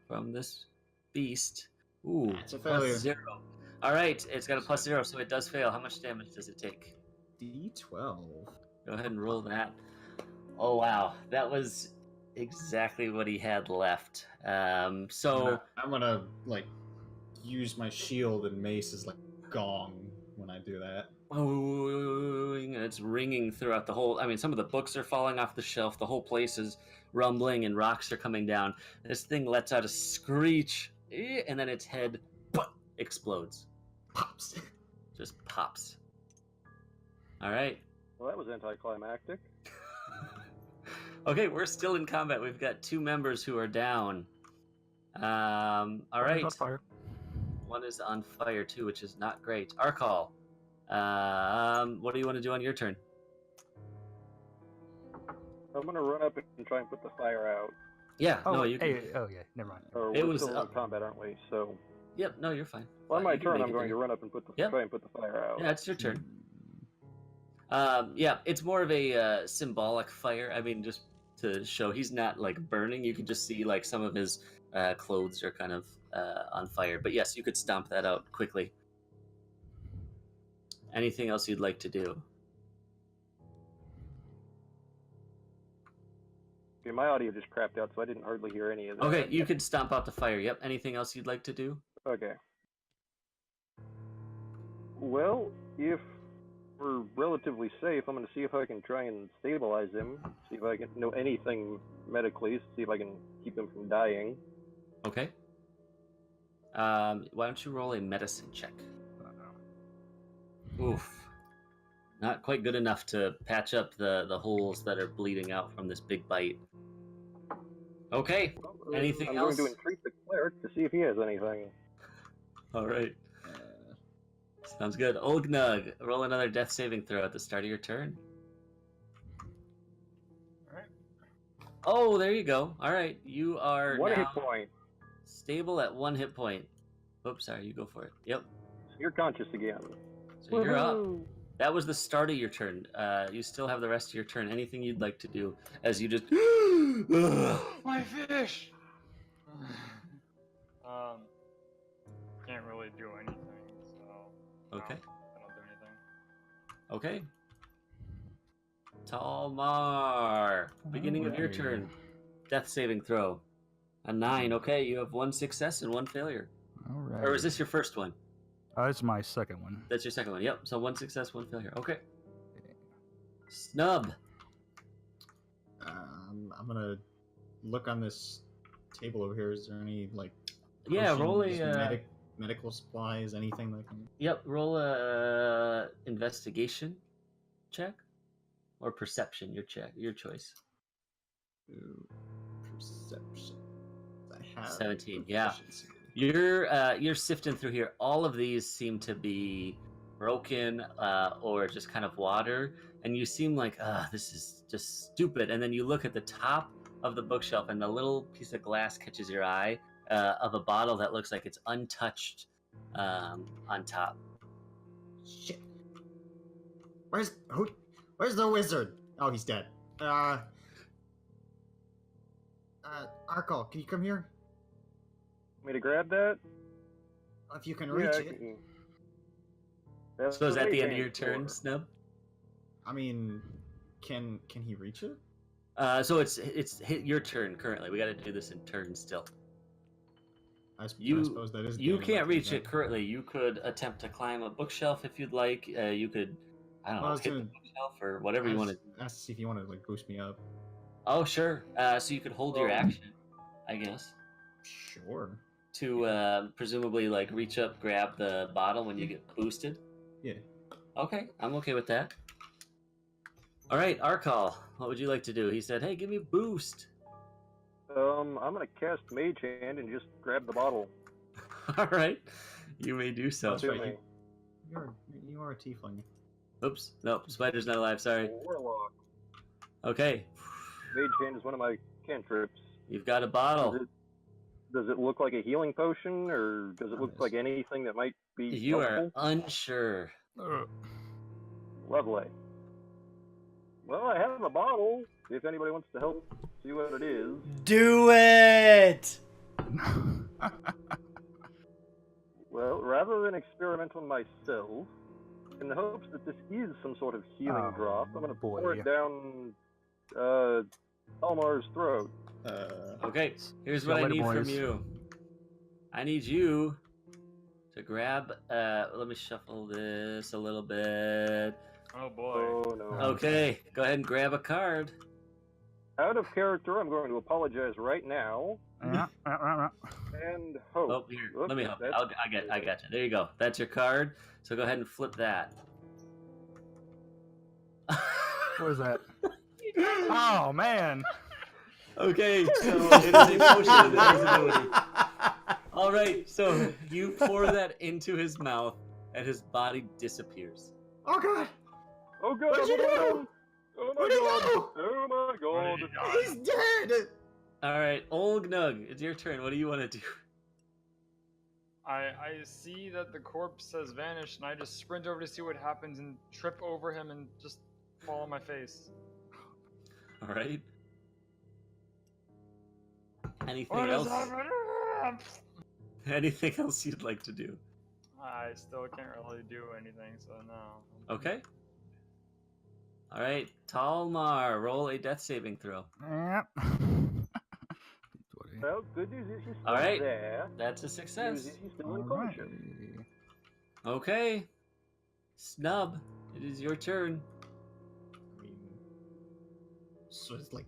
from this beast. Ooh, That's a failure. +0. All right, it's got a +0, so it does fail. How much damage does it take? D12. Go ahead and roll that. Oh wow, that was exactly what he had left. So I'm gonna like use my shield and mace as like gong when I do that. and it's ringing throughout the whole... I mean, some of the books are falling off the shelf. The whole place is rumbling and rocks are coming down. This thing lets out a screech, and then its head explodes. Pops. Just pops. All right. Well, that was anticlimactic. Okay, we're still in combat. We've got 2 members who are down. All right. On fire. One is on fire too, which is not great. Arkal, what do you want to do on your turn? I'm gonna run up and try and put the fire out. Yeah, Oh, no, you can... hey, oh yeah, never mind. Or It we're was still up. in combat, aren't we? So, Yep, no, you're fine. well, on my You can turn, make I'm it going there. to run up and Yep. try and put the fire out. Yeah, it's your turn. Yeah, it's more of a symbolic fire. I mean, just to show he's not like burning. You can just see like some of his clothes are kind of on fire. But yes, you could stomp that out quickly. Anything else you'd like to do? Okay, my audio just crapped out, so I didn't hardly hear any of that. Okay, you could stomp out the fire. Yep. Anything else you'd like to do? Okay. Well, if we're relatively safe, I'm going to see if I can try and stabilize him. See if I can know anything medically. See if I can keep him from dying. Okay. Why don't you roll a medicine check? Oof. Not quite good enough to patch up the holes that are bleeding out from this big bite. Okay. Anything I'm else? going to entreat the cleric to see if he has anything. All right. Sounds good. Olgnug, roll another death saving throw at the start of your turn. Alright. Oh, there you go. All right. You are One now hit point. stable at 1 hit point. Oops, sorry. You go for it. Yep. You're conscious again. So you're up. Woohoo! That was the start of your turn. You still have the rest of your turn. Anything you'd like to do as you just... My fish! Can't really do anything, so... Okay. No, I don't do anything. Okay. Talmar, beginning of your Alright. turn. Death saving throw. A 9. Okay, you have 1 success and 1 failure. All right. Or is this your first one? It's my second one. That's your second one. Yep. So 1 success, 1 failure. Okay. Snub. I'm gonna look on this table over here. Is there any like Yeah, roll potions, a... medical supplies, anything that can? Yep, roll a investigation check or perception. Your choice. Ooh, perception. I have 17, yeah. proficiency. You're sifting through here. All of these seem to be broken or just kind of water, and you seem like, this is just stupid. And then you look at the top of the bookshelf, and a little piece of glass catches your eye of a bottle that looks like it's untouched on top. Shit. Where's the wizard? Oh, he's dead. Arkal, can you come here? Want me to grab that? If you can reach I it. can. That's So is what that the they end of your aim turn, for. Snub? I mean, can he reach it? So it's hit your turn currently. We got to do this in turn still. I You suppose that is. you can't reach it currently. You could attempt to climb a bookshelf if you'd like. You could, I don't Well, I know, was hit the gonna bookshelf or whatever you want to. Ask to see if you want to like boost me up. Oh, sure. So you could hold your action, I guess, Sure. to presumably like reach up, grab the bottle when you get boosted. Yeah. Okay, I'm okay with that. All right, Arkal, what would you like to do? He said, "Hey, give me a boost." I'm gonna cast Mage Hand and just grab the bottle. All right, you may do so. That's right. me. You are a tiefling. Oops, no, Spider's not alive. Sorry. Warlock. Okay, Mage Hand is one of my cantrips. you've got a bottle. Does it look like a healing potion, or does it look like anything that might be You helpful? are unsure. Lovely. Well, I have a bottle. If anybody wants to help see what it is. Do it! Well, rather than experiment on myself, in the hopes that this is some sort of healing drop, I'm going to pour it down Almar's throat. Okay, here's what I need from you. I need you to grab. Let me shuffle this a little bit. Oh boy. Oh no. Okay, go ahead and grab a card. Out of character, I'm going to apologize right now. And hope. Oh, here, Oops, let me help. that's- I got you. There you go. That's your card. So go ahead and flip that. What is that? Oh man! Okay, so it is a potion. Invisibility. All right, so you pour that into his mouth, and his body disappears. Oh god! Oh god! What did you do? Oh my Where'd he god! go? Oh my god! He's dead! All right, Olgnug, it's your turn. What do you want to do? I see that the corpse has vanished, and I just sprint over to see what happens and trip over him and just fall on my face. All right. Anything What is else? happening? Anything else you'd like to do? I still can't really do anything, so no. Okay. All right, Talmar, roll a death saving throw. Yep. Well, good news is she's still All right, there. that's a Good news success. is she's still All unconscious. right. Okay, Snub, it is your turn. I mean, so it's like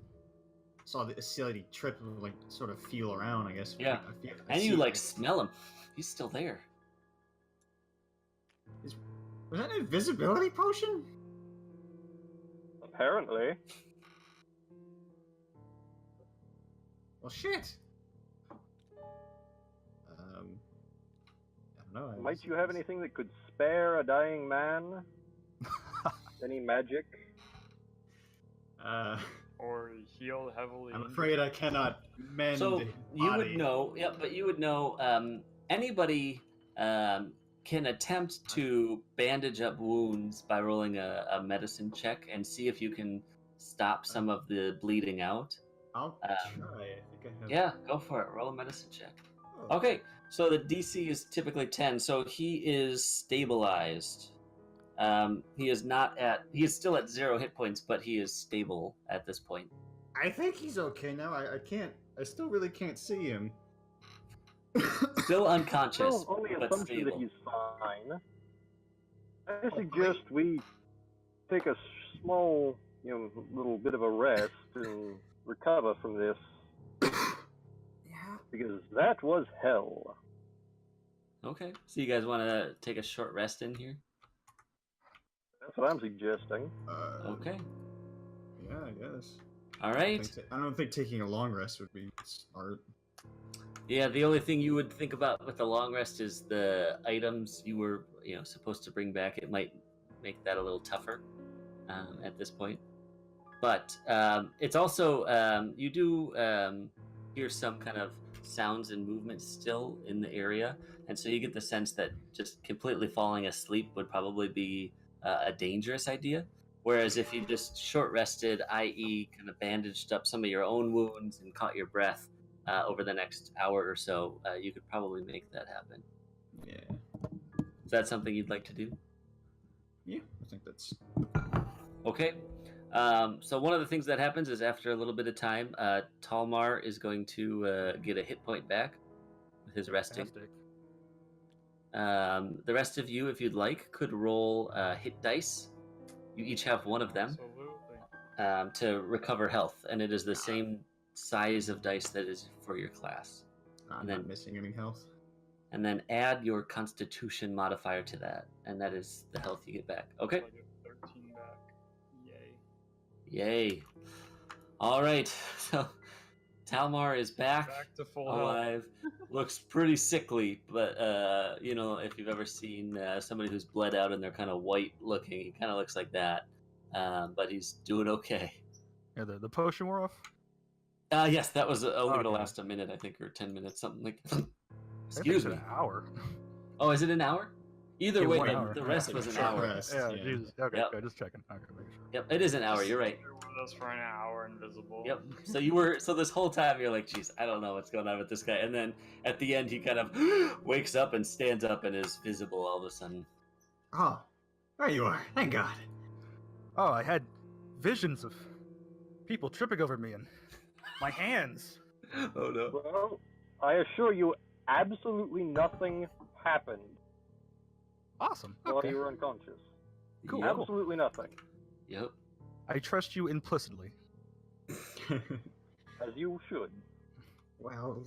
saw the silly trip of like sort of feel around. I guess. Yeah. I And see you like it. smell him. He's still there. Was that an invisibility potion? Apparently. Well, shit. I don't know. Might you have anything that could spare a dying man? Any magic? Or heal heavily. I'm afraid I cannot mend. So you body. would know, yeah, but you would know. Anybody can attempt to bandage up wounds by rolling a medicine check and see if you can stop some of the bleeding out. I'll try. I think I have. Yeah, go for it. Roll a medicine check. Oh. Okay, so the DC is typically 10, so he is stabilized. He is still at 0 hit points, but he is stable at this point. I think he's okay now. I still really can't see him. Still unconscious, Well, only but assumption that stable. he's fine. I suggest we take a small, little bit of a rest and recover from this. Yeah. Because that was hell. Okay, so you guys want to take a short rest in here? That's what I'm suggesting. Okay. Yeah, I guess. All right. I don't think taking a long rest would be smart. Yeah, the only thing you would think about with the long rest is the items you were, supposed to bring back. It might make that a little tougher at this point. But it's also you do hear some kind of sounds and movement still in the area, and so you get the sense that just completely falling asleep would probably be a dangerous idea. Whereas if you just short rested, i.e., kind of bandaged up some of your own wounds and caught your breath over the next hour or so, you could probably make that happen. Yeah. Is that something you'd like to do? Yeah, I think that's. Okay. So one of the things that happens is after a little bit of time, Talmar is going to get a hit point back. with his resting. Fantastic. The rest of you, if you'd like, could roll hit dice. You each have one of them Absolutely. to recover health, and it is the same size of dice that is for your class. I'm And not then- missing any health. And then add your Constitution modifier to that, and that is the health you get back. Okay. So I get 13 back. Yay. Yay. All right. So Talmar is back Back to full health. alive. Looks pretty sickly, but if you've ever seen somebody who's bled out and they're kind of white looking, he kind of looks like that. But he's doing okay. Yeah, the potion wore off. Yes, that was only going to Okay. last a minute, I think, or 10 minutes, something like that. I think Excuse it's me. An hour. Oh, is it an hour? Either Yeah, way, 1 hour. the rest was an Short hour. rest. Yeah, Yeah. Jesus. Okay, Yep. okay, just checking. Okay, making sure. Yep, it is an hour. You're right. You're with us for an hour, invisible. Yep. So this whole time you're like, geez, I don't know what's going on with this guy. And then at the end he kind of wakes up and stands up and is visible all of a sudden. Oh, there you are. Thank God. Oh, I had visions of people tripping over me and my hands. Oh no. Well, I assure you, absolutely nothing happened Awesome. while Okay. you were unconscious. Cool. Yep. Absolutely nothing. Yep. I trust you implicitly. As you should. Well,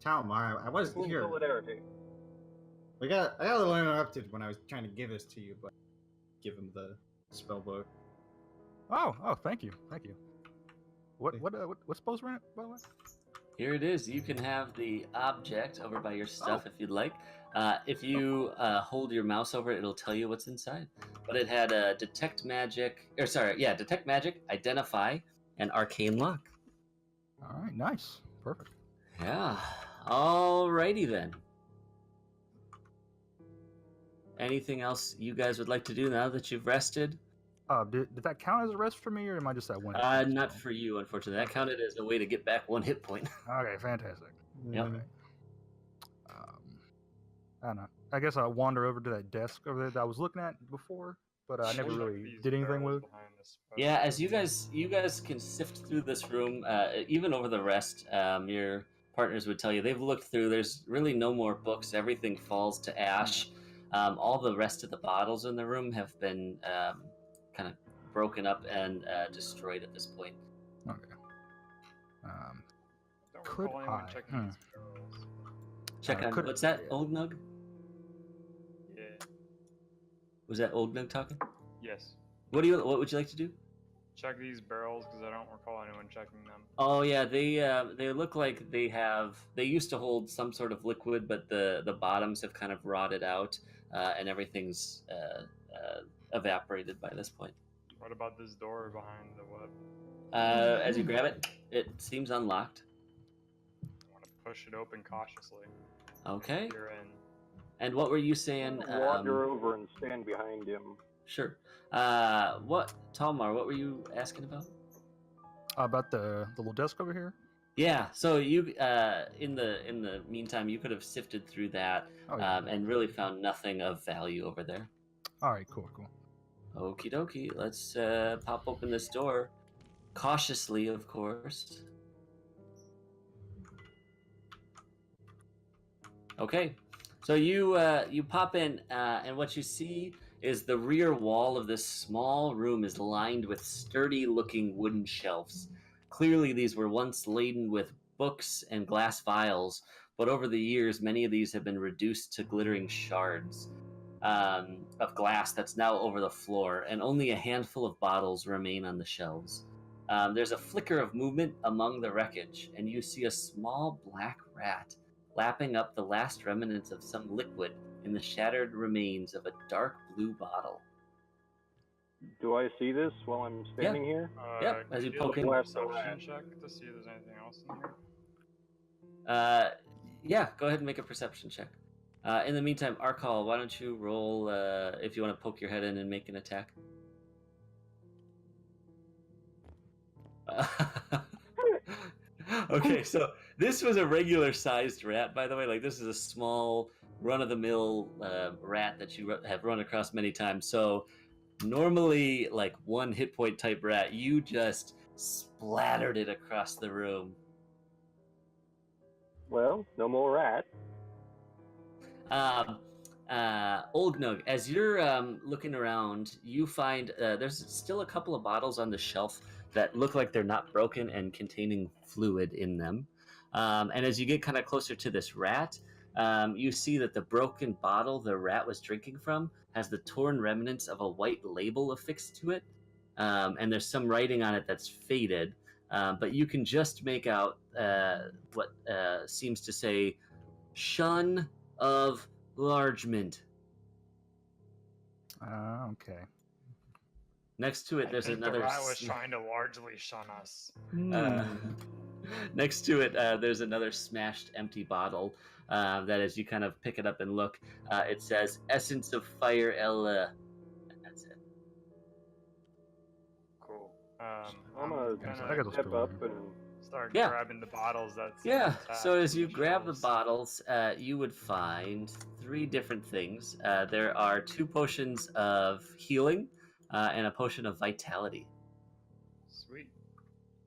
Talmar, I was Full here. solidarity. I got a little interrupted when I was trying to give this to you, but give him the spell book. Oh, thank you. What spells were in it, by the way? Here it is. You can have the object over by your stuff if you'd like. If you hold your mouse over it, it'll tell you what's inside. But it had a detect magic, identify, and arcane lock. All right, nice, perfect. Yeah. Alrighty then. Anything else you guys would like to do now that you've rested? Did that count as a rest for me, or am I just at one? Not for you, unfortunately. That counted as a way to get back one hit point. Okay, fantastic. Yep. Okay. I don't know. I guess I'll wander over to that desk over there that I was looking at before, but I never Check really these did anything barrels with. behind this Yeah, as you guys can sift through this room, even over the rest, your partners would tell you they've looked through. There's really no more books. Everything falls to ash. All the rest of the bottles in the room have been kind of broken up and destroyed at this point. Okay. Don't Could recall anyone I? checking these barrels. Check on could- what's that, Old Nug? Yeah. Was that Old Nug talking? Yes. What would you like to do? Check these barrels because I don't recall anyone checking them. Oh yeah, they look like they used to hold some sort of liquid, but the bottoms have kind of rotted out, and everything's evaporated by this point. What about this door behind the web? As you grab it, it seems unlocked. I want to push it open cautiously. Okay. You're in. And what were you saying? Wander over and stand behind him. Sure. Talmar, what were you asking about? About the little desk over here. Yeah. So you, in the meantime, you could have sifted through that, Oh yeah. and really found nothing of value over there. All right, cool. Okie dokie. Let's pop open this door, cautiously, of course. Okay. So you pop in, and what you see is the rear wall of this small room is lined with sturdy-looking wooden shelves. Clearly, these were once laden with books and glass vials, but over the years, many of these have been reduced to glittering shards of glass that's now over the floor, and only a handful of bottles remain on the shelves. There's a flicker of movement among the wreckage, and you see a small black rat lapping up the last remnants of some liquid in the shattered remains of a dark blue bottle. Do I see this while I'm standing here? Yep, as you could poke do in. a perception check to see if there's anything else in here. Yeah, go ahead and make a perception check. In the meantime, Arkal, why don't you roll if you want to poke your head in and make an attack? Okay, so this was a regular-sized rat, by the way. Like, this is a small, run-of-the-mill rat that you have run across many times. So normally, like, one hit point type rat, you just splattered it across the room. Well, no more rat. Old Nug, as you're looking around, you find there's still a couple of bottles on the shelf that look like they're not broken and containing fluid in them. And as you get kind of closer to this rat, you see that the broken bottle the rat was drinking from has the torn remnants of a white label affixed to it. And there's some writing on it that's faded, but you can just make out what seems to say, "Shun of Largement." Okay. Next to it, there's I think another. The rat was trying to largely shun us. Uh, next to it, there's another smashed empty bottle that, as you kind of pick it up and look, it says "Essence of Fire Ella." And that's it. Cool. I'm gonna I got those step two up over and start Yeah. grabbing the bottles. That's Yeah, so as you the grab the shelves. bottles, you would find three different things. There are 2 potions of healing and a potion of vitality. Sweet.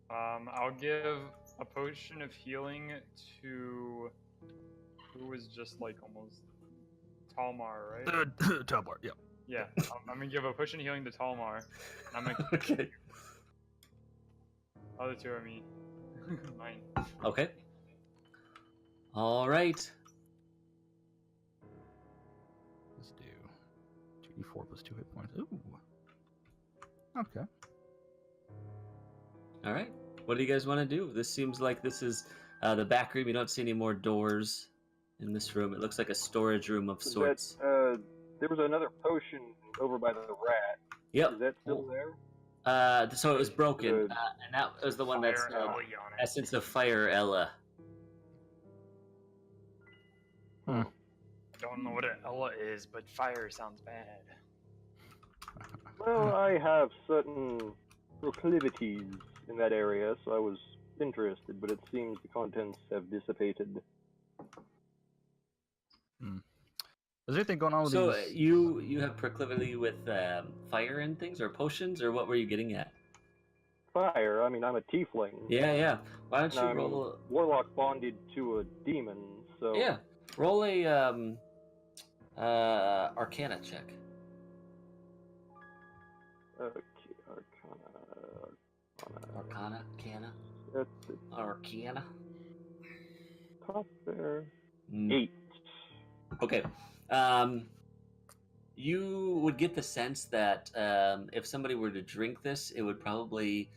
I'll give a potion of healing to who was just like almost Talmar, right? Tablar, yeah. Yeah. I'm gonna give a potion of healing to Talmar. I'm gonna Okay. other 2 are me. Mine. Okay. All right. Let's do 2d4 plus 2 hit points. Ooh. Okay. All right. What do you guys want to do? This seems like this is the back room. You don't see any more doors in this room. It looks like a storage room of sorts. there was another potion over by the rat. Yep. Is that still there? So it was broken, Good. and that was the one that's Fire Ellie on it. Essence of Fire Ella. Don't know what an Ella is, but fire sounds bad. Well, I have certain proclivities in that area, so I was interested, but it seems the contents have dissipated. Is there anything going on with So these? you have proclivity with fire and things, or potions, or what were you getting at? Fire, I mean, I'm a tiefling. Yeah. Why don't you And I'm roll? warlock bonded to a demon, so... Yeah, roll a Arcana check. Okay, Arcana. Arcana. That's it. Arcana. Top there. Mm. 8. Okay. You would get the sense that if somebody were to drink this, it would probably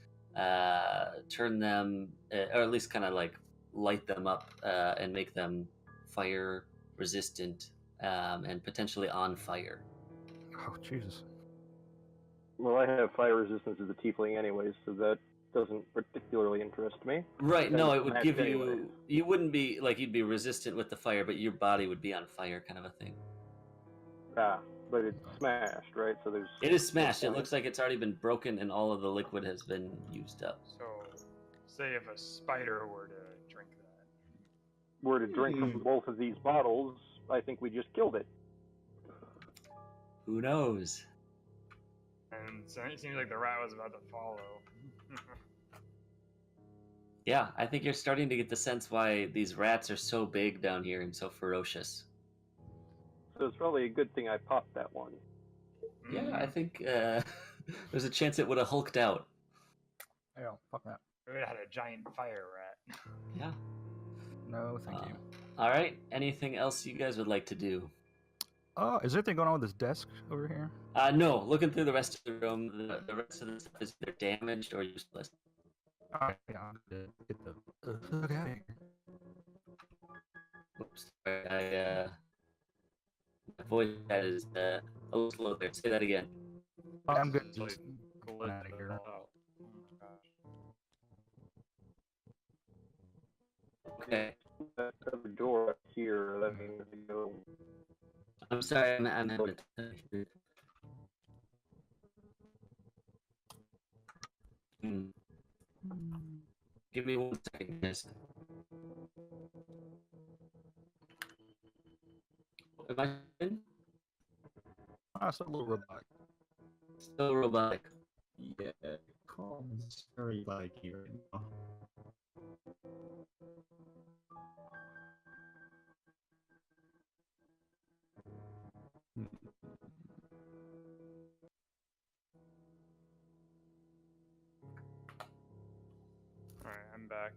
turn them, or at least kind of like light them up and make them fire resistant and potentially on fire. Oh, Jesus. Well, I have fire resistance as a tiefling anyways, so that doesn't particularly interest me. Right, no, it would Smashed give anyways. you wouldn't be, like, you'd be resistant with the fire, but your body would be on fire kind of a thing. Ah, but it's smashed, right? So there's... It is smashed. It point. looks like it's already been broken and all of the liquid has been used up. So, say if a spider were to drink that. Were to drink from both of these bottles, I think we just killed it. Who knows? And so it seems like the rat was about to follow. Yeah, I think you're starting to get the sense why these rats are so big down here and so ferocious. So it's probably a good thing I popped that one. Yeah, I think there's a chance it would have hulked out. Yeah, fuck that. We had a giant fire rat. Yeah. No, thank you. All right. Anything else you guys would like to do? Is there anything going on with this desk over here? No. Looking through the rest of the room, the rest of the stuff is either damaged or useless. Alright, yeah, I'm gonna get the fuck out of here. Oops, sorry, my voice chat is a little slow there. Say that again. I'm good. It's like Just glitched get out of it here. all out. Oh my gosh. Okay. That other door up here, let me go. I'm sorry. I'm having a... Give me 1 second, guys. Am I in? It's a little robotic. Still robotic. Yeah, it's very laggy right now. back.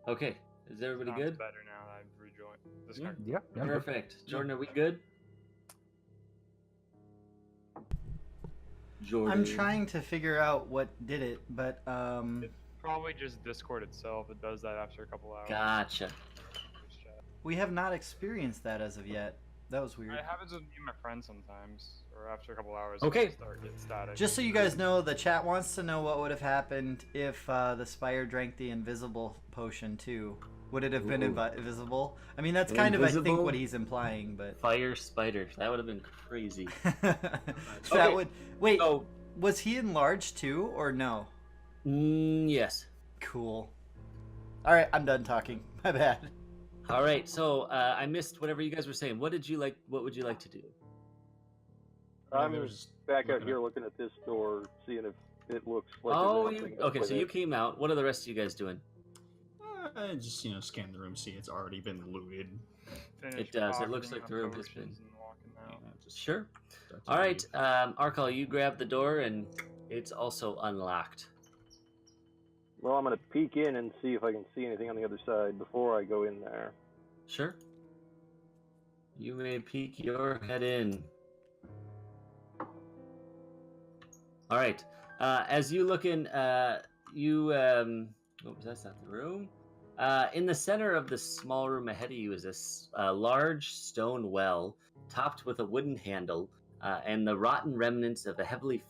Okay. Is everybody Sounds good? better now that I've rejoined. This Yeah. kind Yeah. Yeah. I'm good. Perfect. Jordan, are we good? Jordan. I'm trying to figure out what did it, but probably just Discord itself. It does that after a couple hours. Gotcha. we have not experienced that as of yet. That was weird. It happens with me and my friends sometimes, or after a couple hours. Okay. It start getting static. Just so you guys know, the chat wants to know what would have happened if the Spire drank the invisible potion too. Would it have been invisible? I mean, that's kind of, I think, Invisible? what he's implying, but Fire spider. That would have been crazy. that Okay. would wait. Oh, Was he enlarged too, or no? yes. Cool. All right, I'm done talking. My bad. All right. So I missed whatever you guys were saying. What would you like to do? I'm There's back out looking here at- looking at this door, seeing if it looks like. Oh, there's you something up okay? with So you it. came out. What are the rest of you guys doing? Just scan the room, see it's already been looted. Finish It does. It looks pocketing like my the room has potions been- and walking out. Just Sure. start to All right. leave. Arkal, you grab the door and it's also unlocked. Well, I'm gonna peek in and see if I can see anything on the other side before I go in there. Sure. You may peek your head in. All right. As you look in, what was that? That's not the room. In the center of the small room ahead of you is a large stone well topped with a wooden handle and the rotten remnants of a heavily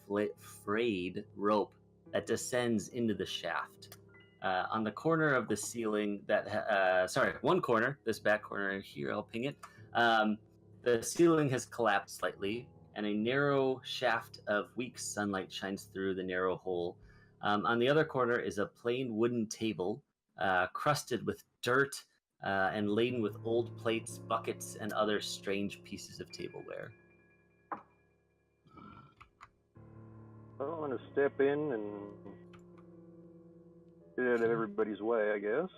frayed rope that descends into the shaft. On the corner of the ceiling, one corner, this back corner here, I'll ping it. The ceiling has collapsed slightly, and a narrow shaft of weak sunlight shines through the narrow hole. On the other corner is a plain wooden table, crusted with dirt and laden with old plates, buckets, and other strange pieces of tableware. Well, I'm gonna step in and get out of everybody's way, I guess.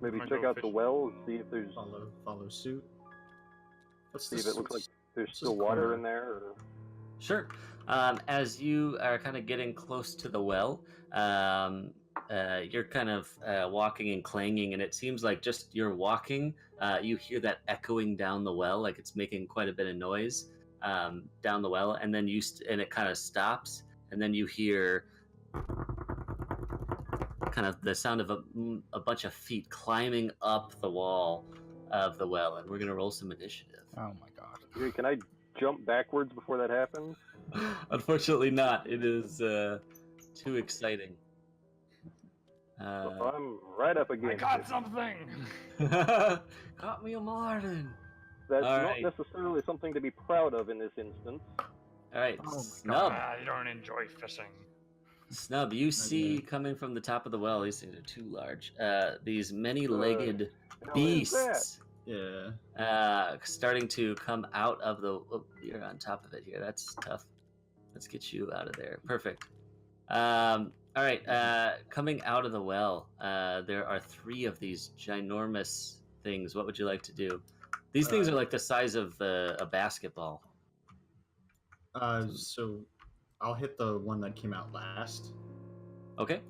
Maybe I'm gonna check go out the fishing. well and see if there's Follow suit. What's see if this? it looks like there's this still water corner? in there. Or... Sure. As you are kind of getting close to the well, you're kind of walking and clanging, and it seems like just you're walking, you hear that echoing down the well, like it's making quite a bit of noise down the well, and then and it kind of stops, and then you hear kind of the sound of a bunch of feet climbing up the wall of the well, and we're gonna roll some initiative. Oh my god. Okay, can I jump backwards before that happens? Unfortunately, not. It is too exciting. Well, I'm right up I against got it. something. Got me a Martin. That's All not right. necessarily something to be proud of in this instance. All right, Oh my Snub. You don't enjoy fishing. Snub, you see coming from the top of the well. These things are too large. These many-legged Hell is that? beasts Yeah. starting to come out of the. Oh, you're on top of it here. That's tough. Let's get you out of there. Perfect. All right. Coming out of the well, there are 3 of these ginormous things. What would you like to do? These things are like the size of a basketball. So I'll hit the one that came out last. Okay.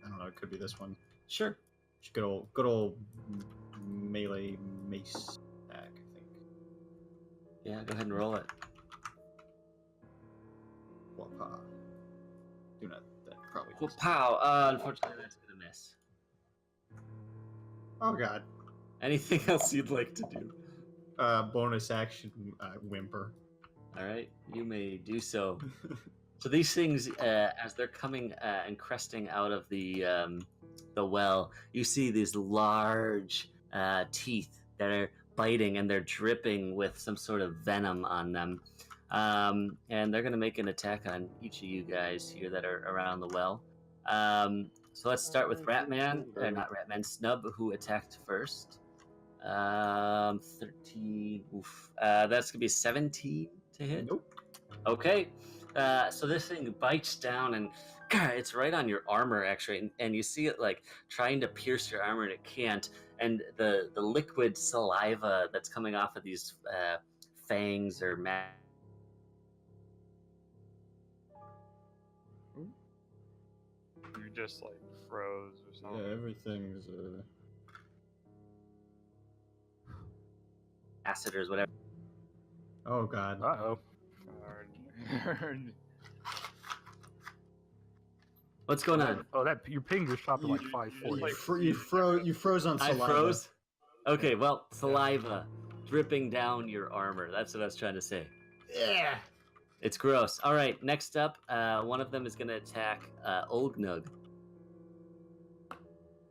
I don't know. It could be this one. Sure. Just good old melee mace attack, I think. Yeah. Go ahead and roll it. Wapa. Do not. That probably. Well, pow. Unfortunately, that's gonna miss. Oh god. Anything else you'd like to do? Bonus action whimper. All right, you may do so. So these things, as they're coming and cresting out of the well, you see these large teeth that are biting, and they're dripping with some sort of venom on them. And they're going to make an attack on each of you guys here that are around the well. So let's start with Ratman, or not Ratman, Snub, who attacked first. 13. Oof. That's gonna be 17 to hit. Nope. Okay. So this thing bites down and it's right on your armor actually, and you see it like trying to pierce your armor and it can't. And the liquid saliva that's coming off of these fangs or just like froze or something? Yeah, everything's. Acid or whatever. Oh God. Uh-oh. Darn. What's going on? Oh, that you pinged your shop at like You- 540. You froze on I saliva. froze. Okay, well, saliva dripping down your armor. That's what I was trying to say. Yeah. It's gross. All right, next up, one of them is going to attack Olgnug.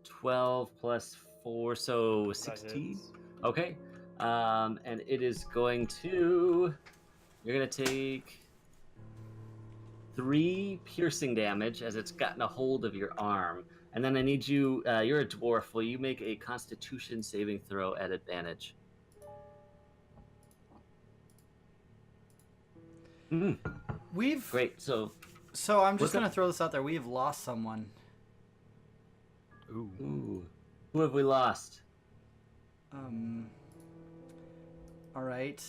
12 plus 4, so 16. Okay. And it is going to... You're going to take 3 piercing damage as it's gotten a hold of your arm. And then I need you... you're a dwarf. Will you make a Constitution saving throw at advantage? We've Great. So I'm What's just that? gonna throw this out there. We have lost someone. Ooh. Ooh. Who have we lost? All right.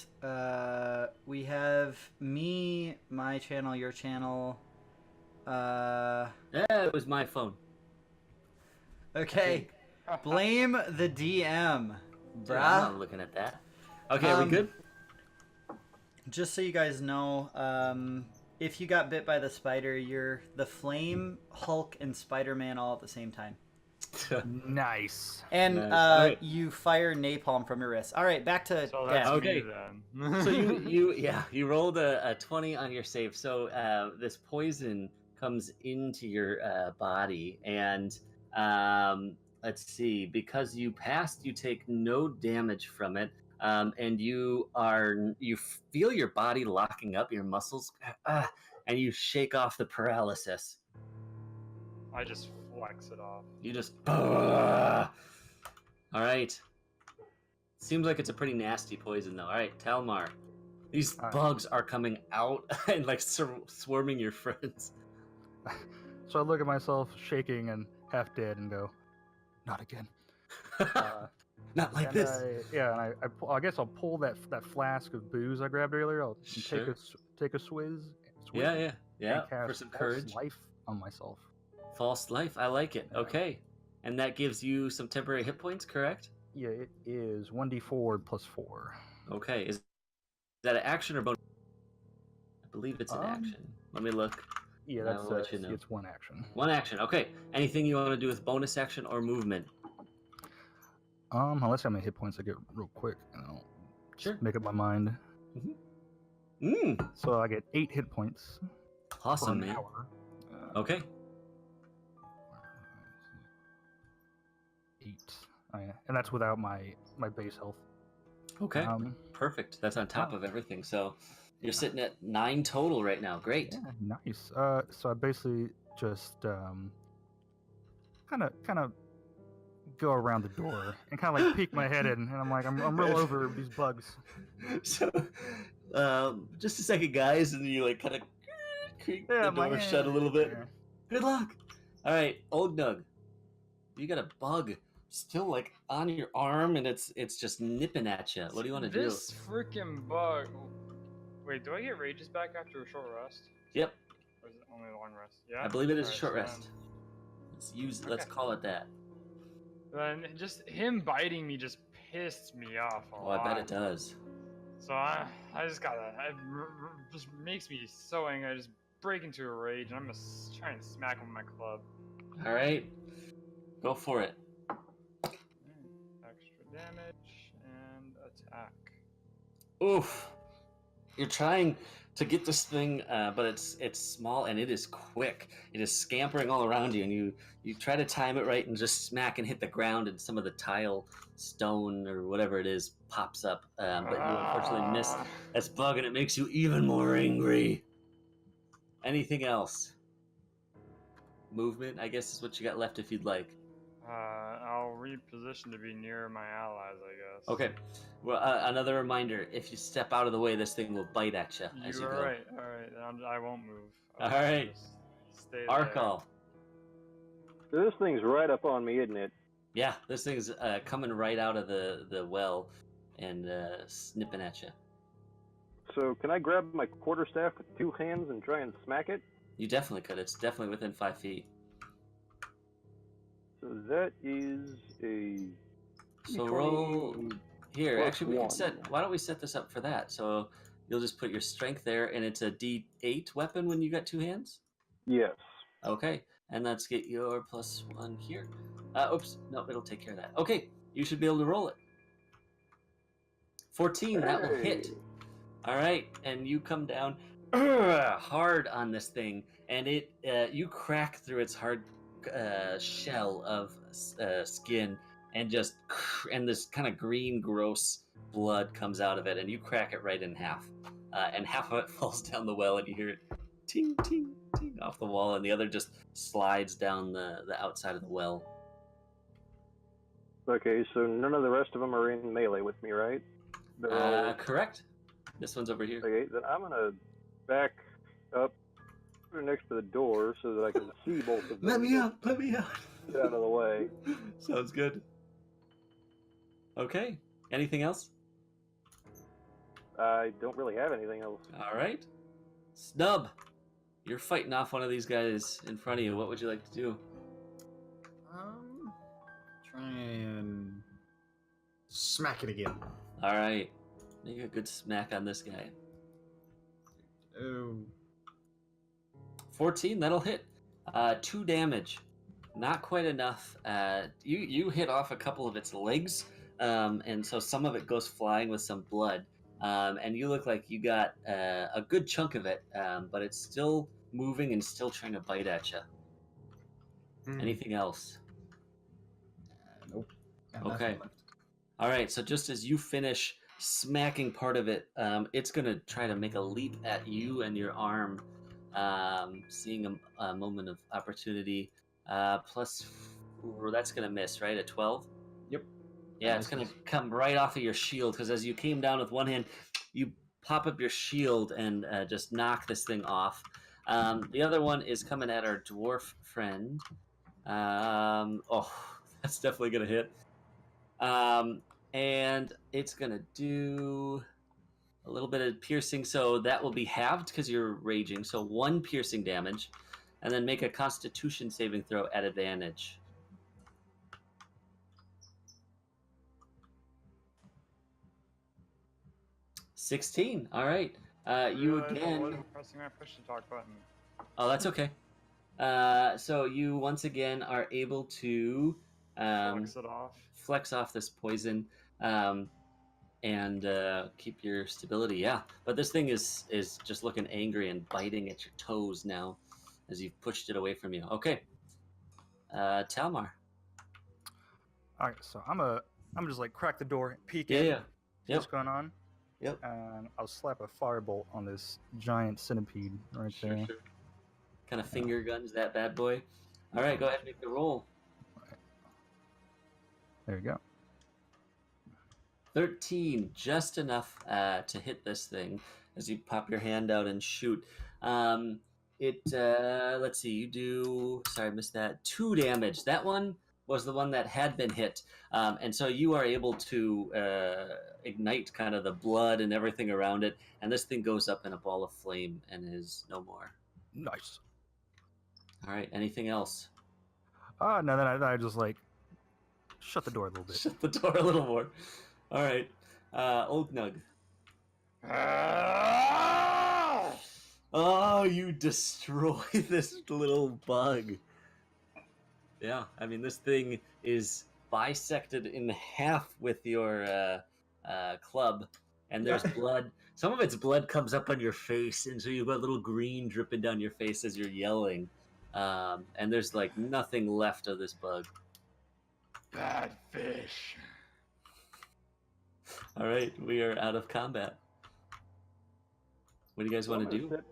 We have me, my channel, your channel. It was my phone. Okay. Blame the DM, Dude, I'm bruh. not looking at that. Okay, are we good? Just so you guys know, if you got bit by the spider, you're the Flame, Hulk, and Spider-Man all at the same time. Nice. And Nice. Alright. you fire napalm from your wrist. All right, back to So Dad. that's Okay. me then. So you rolled a 20 on your save. So this poison comes into your body, and let's see, because you passed, you take no damage from it, and you feel your body locking up, your muscles, and you shake off the paralysis. I just flex it off. You just all right. Seems like it's a pretty nasty poison, though. All right, Talmar. These bugs are coming out and like swarming your friends. So I look at myself shaking and half dead and go, not again. Not like And this. I guess I'll pull that flask of booze I grabbed earlier. I'll Sure. take a swizz. Yeah. And cast For some false courage. life on myself. False life. I like it. Okay. And that gives you some temporary hit points, correct? Yeah, it is 1d4 plus 4. Okay. Is that an action or bonus? I believe it's an Um, action. Let me look. Yeah, I that's will let you know. it's one action. One action. Okay. Anything you want to do with bonus action or movement? Unless I have any hit points, I get real quick, and I'll Sure. make up my mind. So I get 8 hit points Awesome, for an man. hour. Okay. 8. Oh, yeah. And that's without my base health. Okay. Perfect. That's on top of everything. So you're sitting at 9 total right now. Great. Yeah, nice. So I basically just kind of go around the door and kind of like peek my head in, and I'm like, I'm real over these bugs. So, just a second, guys, and you like kind of creak the I'm door like, shut a little bit. yeah. Good luck. All right, Old Nug, you got a bug still like on your arm, and it's just nipping at you. What do you want to do? This freaking bug. Wait, do I get rages back after a short rest? Yep, Or is it only a long rest? Yeah. I believe it is a Alright, short so rest. Let's Okay. call it that. Then just him biting me just pissed me off a Oh, lot. I bet it does. So I just gotta. It just makes me so angry. I just break into a rage, and I'm gonna try and smack him with my club. All right, go for it. Extra damage and attack. Oof. You're trying to get this thing, but it's small and it is quick. It is scampering all around you, and you try to time it right and just smack and hit the ground, and some of the tile, stone, or whatever it is pops up. But you unfortunately miss this bug, and it makes you even more angry. Anything else? Movement, I guess, is what you got left if you'd like. I'll reposition to be near my allies, I guess. Okay. Well, another reminder: if you step out of the way, this thing will bite at you as you You're go. right. All right. I won't move. All right. Just stay there. Arkal. So this thing's right up on me, isn't it? Yeah, this thing's coming right out of the well and snipping at you. So can I grab my quarterstaff with 2 hands and try and smack it? You definitely could. It's definitely within 5 feet. So that is a So D20 roll here. plus Actually, we one. could set. Why don't we set this up for that? So you'll just put your strength there, and it's a D8 weapon when you got two hands. Yes. Okay, and let's get your +1 here. Oops, no, it'll take care of that. Okay, you should be able to roll it. 14, that will hit. Hey. All right, and you come down hard on this thing, and you crack through its hard shell of skin, and this kind of green, gross blood comes out of it, and you crack it right in half, and half of it falls down the well, and you hear it ting, ting, ting off the wall, and the other just slides down the outside of the well. Okay, so none of the rest of them are in melee with me, right? They're all... Correct. This one's over here. Okay, then I'm gonna back up, put it next to the door so that I can see both of them. Let me out! Let me out! Get out of the way. Sounds good. Okay. Anything else? I don't really have anything else. All right. Snub, you're fighting off one of these guys in front of you. What would you like to do? Try and smack it again. All right. Make a good smack on this guy. Oh. 14, that'll hit. 2 damage. Not quite enough. You hit off a couple of its legs, and so some of it goes flying with some blood. And you look like you got a good chunk of it, but it's still moving and still trying to bite at you. Anything else? Nope. Got Okay. nothing left. All right, so just as you finish smacking part of it, it's going to try to make a leap at you and your arm, seeing a moment of opportunity. Plus, that's going to miss, right? A 12? Yep. Yeah, it's going to come right off of your shield, because as you came down with one hand, you pop up your shield and just knock this thing off. The other one is coming at our dwarf friend. Oh, that's definitely going to hit. And it's going to do a little bit of piercing, so that will be halved because you're raging. So 1 piercing damage, and then make a Constitution saving throw at advantage. $16. All right. You I again. wasn't pressing my push to talk button. Oh, that's okay. So you once again are able to flex off this poison, and keep your stability. Yeah, but this thing is just looking angry and biting at your toes now, as you've pushed it away from you. Okay, Talmar. All right, so I'm just like crack the door, peek Yeah, in, yeah. see what's going on. Yep. And I'll slap a firebolt on this giant centipede right there. Sure. Kind of finger guns that bad boy. All right, go ahead and make the roll. There you go. 13, just enough to hit this thing as you pop your hand out and shoot. Let's see, you do, sorry, I missed that, 2 damage. That one was the one that had been hit. And so you are able to ignite kind of the blood and everything around it, and this thing goes up in a ball of flame and is no more. Nice. All right, anything else? No, then I just like shut the door a little bit. Shut the door a little more. All right, Old Nug. Oh, you destroy this little bug. Yeah, I mean, this thing is bisected in half with your club, and there's blood. Some of its blood comes up on your face, and so you've got little green dripping down your face as you're yelling. And there's like nothing left of this bug. Bad fish. All right, we are out of combat. What do you guys want to do? Step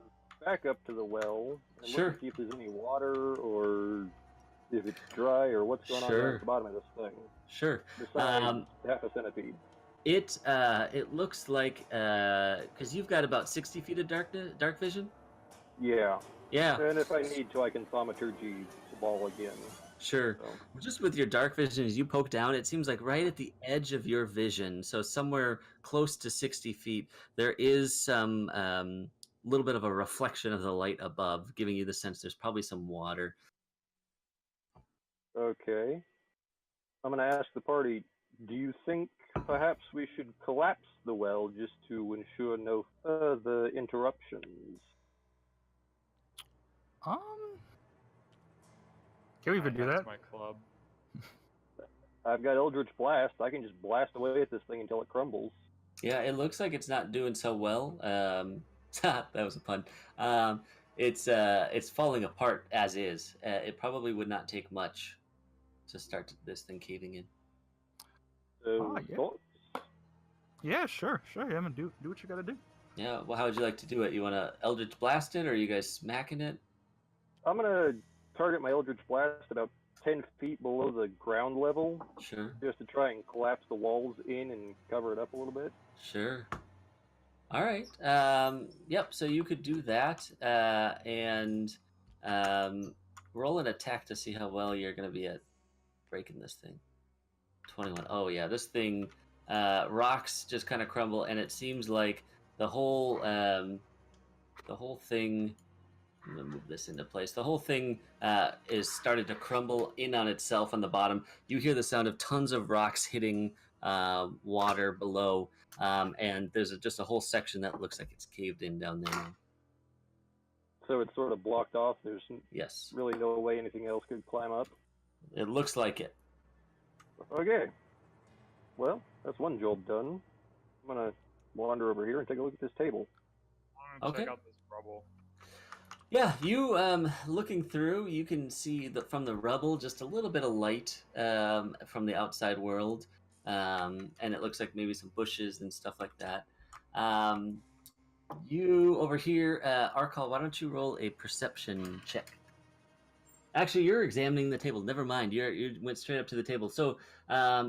back up to the well and Sure. look to see if there's any water or if it's dry or what's going on Sure. down at the bottom of this thing. Sure. Besides half a centipede. It looks like because you've got about 60 feet of dark vision. Yeah. Yeah. And if I need to, I can thaumaturgy the ball again. Sure. So. Just with your dark vision, as you poke down, it seems like right at the edge of your vision, so somewhere close to 60 feet, there is some little bit of a reflection of the light above, giving you the sense there's probably some water. Okay. I'm going to ask the party, do you think perhaps we should collapse the well just to ensure no further interruptions? Can we even do That's that? my club. I've got Eldritch Blast. I can just blast away at this thing until it crumbles. Yeah, it looks like it's not doing so well. That was a pun. It's falling apart as is. It probably would not take much to start this thing caving in. So, yeah. thoughts? Yeah, sure. Yeah, man, do what you gotta do. Yeah. Well, how would you like to do it? You want to Eldritch Blast it, or are you guys smacking it? I'm going to target my Eldritch Blast about 10 feet below the ground level, Sure. just to try and collapse the walls in and cover it up a little bit. Sure. All right. Yep. So you could do that, and roll an attack to see how well you're going to be at breaking this thing. 21. Oh yeah, this thing, rocks just kind of crumble, and it seems like the whole thing. I'm gonna move this into place. The whole thing is started to crumble in on itself on the bottom. You hear the sound of tons of rocks hitting water below, and there's just a whole section that looks like it's caved in down there now. So it's sort of blocked off. There's Yes, really no way anything else could climb up. it looks like it. Okay. Well, that's one job done. I'm going to wander over here and take a look at this table. I want to check out this rubble. Yeah, you looking through, you can see from the rubble just a little bit of light from the outside world, and it looks like maybe some bushes and stuff like that. You over here, Arkal, why don't you roll a perception check? Actually, you're examining the table. Never mind. You went straight up to the table. So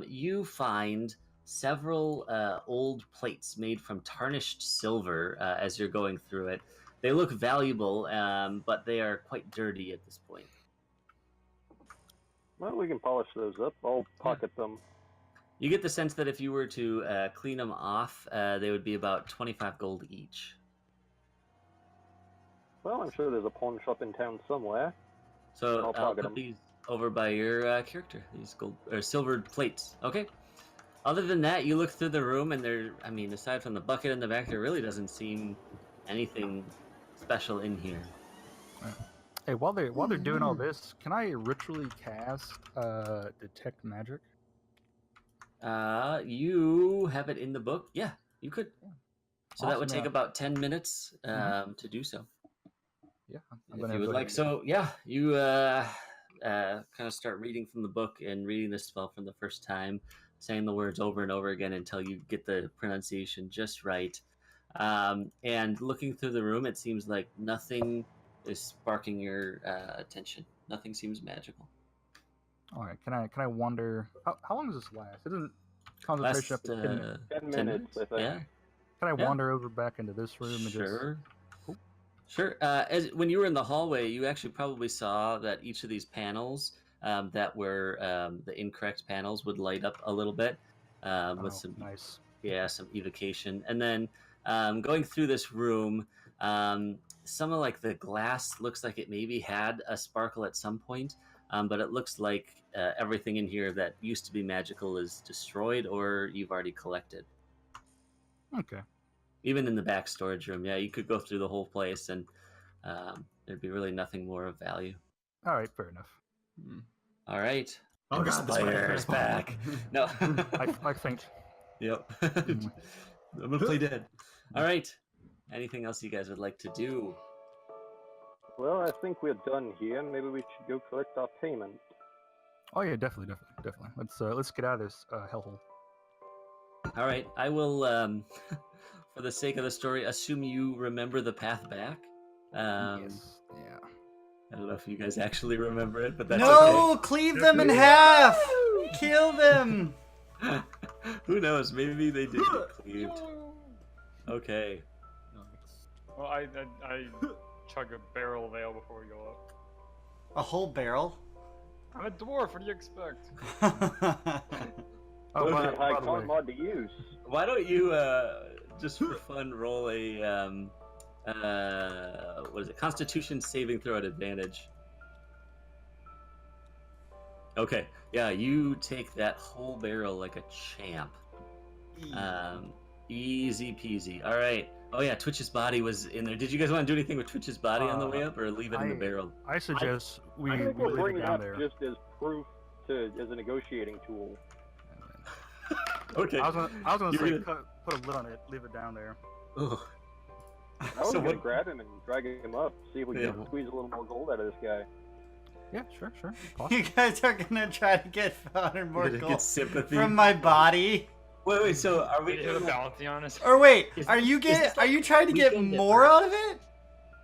you find several old plates made from tarnished silver as you're going through it. They look valuable, but they are quite dirty at this point. Well, we can polish those up. I'll pocket them. You get the sense that if you were to clean them off, they would be about 25 gold each. Well, I'm sure there's a pawn shop in town somewhere. So I'll I'll pocket put them. these over by your character. These gold or silvered plates. Okay. Other than that, you look through the room, and aside from the bucket in the back, there really doesn't seem anything special in here. Hey, while they're doing all this, can I ritually cast detect magic? You have it in the book. Yeah, you could. So that would Awesome, take yeah. about 10 minutes to do so. Yeah, If you would like. So yeah, you kind of start reading from the book and reading the spell from the first time, saying the words over and over again until you get the pronunciation just right. And looking through the room, it seems like nothing is sparking your attention. Nothing seems magical. All right, can I wonder how long does this last? It doesn't concentration up to 10 minutes. 10 minutes, I think. Yeah. Can I yeah. wander over back into this room and Sure. just? Sure. When you were in the hallway, you actually probably saw that each of these panels that were the incorrect panels would light up a little bit with some nice. Yeah, some evocation. And then going through this room, some of like the glass looks like it maybe had a sparkle at some point, but it looks like everything in here that used to be magical is destroyed or you've already collected. Okay. Even in the back storage room, yeah, you could go through the whole place and there'd be really nothing more of value. All right, fair enough. All right. Oh god, the spider is back. No. I think. Yep. I'm gonna play dead. All right. Anything else you guys would like to do? Well, I think we're done here. Maybe we should go collect our payment. Oh yeah, definitely. Let's get out of this hellhole. All right. I will, for the sake of the story, assume you remember the path back. Yes. Yeah. I don't know if you guys actually remember it, but that's No, cleave them in half. Kill them. okay. Who knows? Maybe they did get cleaved. Okay. Well, I chug a barrel of ale before we go up. A whole barrel? I'm a dwarf. What do you expect? Oh, Okay. by I the way, can't mod to use. Why don't you, just for fun, roll a, what is it? Constitution saving throw at advantage. Okay, yeah, you take that whole barrel like a champ. Easy peasy. All right. Oh yeah, Twitch's body was in there. Did you guys want to do anything with Twitch's body on the way up, or leave it in the barrel? I suggest we I think we'll leave bring it it down up there. just as proof as a negotiating tool. Okay. I was gonna You're say gonna- put a lid on it, leave it down there. Ugh. I was So gonna what- grab him and drag him up, see if we Yeah. can squeeze a little more gold out of this guy. Yeah, sure. You guys are gonna try to get 500 more You're gonna gold get sympathy. from my body. Wait. So are we? Did you have a bounty on us? Or wait, Is- are you this like trying to get Weekend at more out of it?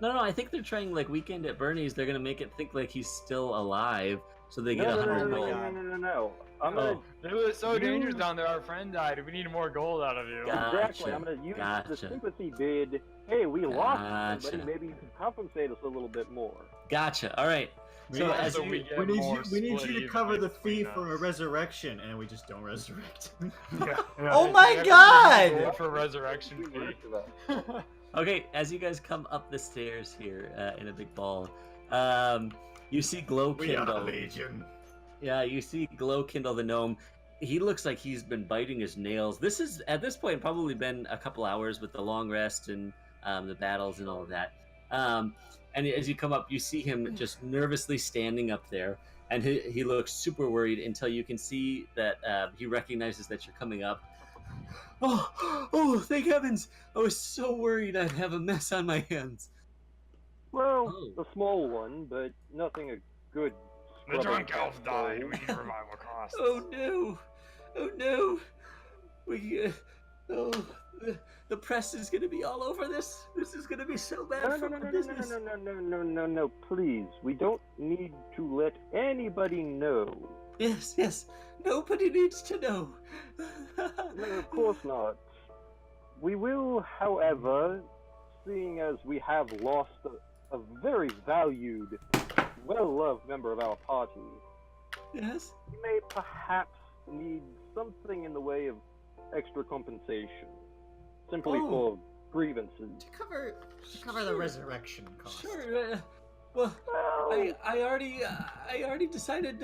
No. I think they're trying like Weekend at Bernie's. They're gonna make it think like he's still alive, so they get No, 100 no, gold. no. I'm gonna It was so You- dangerous down there. Our friend died. We need more gold out of you. Yeah. exactly. Gotcha, I'm gonna use gotcha. the sympathy bid. Hey, we lost Gotcha. somebody. Maybe you can compensate us a little bit more. Gotcha. All right. So Yeah, as so you, we get We need more you. We need split you to even cover the between fee for a us. resurrection, and we just don't resurrect. Yeah. Oh my Yeah, god! gold for resurrection fee. okay, as you guys come up the stairs here in a big ball, you see Glow Kindle. legion. Yeah, you see Glow Kindle the gnome. He looks like he's been biting his nails. This is at this point probably been a couple hours with the long rest and the battles and all of that. And as you come up, you see him just nervously standing up there, and he looks super worried until you can see that he recognizes that you're coming up. Oh, thank heavens! I was so worried I'd have a mess on my hands. Well, Oh. a small one, but nothing a good. The drunk scrubbing elf can died. solve. We need revival costs. Oh no! The press is gonna be all over this. This is gonna be so bad No, for no, my no, business. no, please. We don't need to let anybody know. Yes. Nobody needs to know. No, of course not. We will, however, seeing as we have lost a very valued, well-loved member of our party, Yes. we may perhaps need something in the way of extra compensation. Simply Oh. for grievances. To cover the resurrection cost. Sure. Well, Well, I already decided.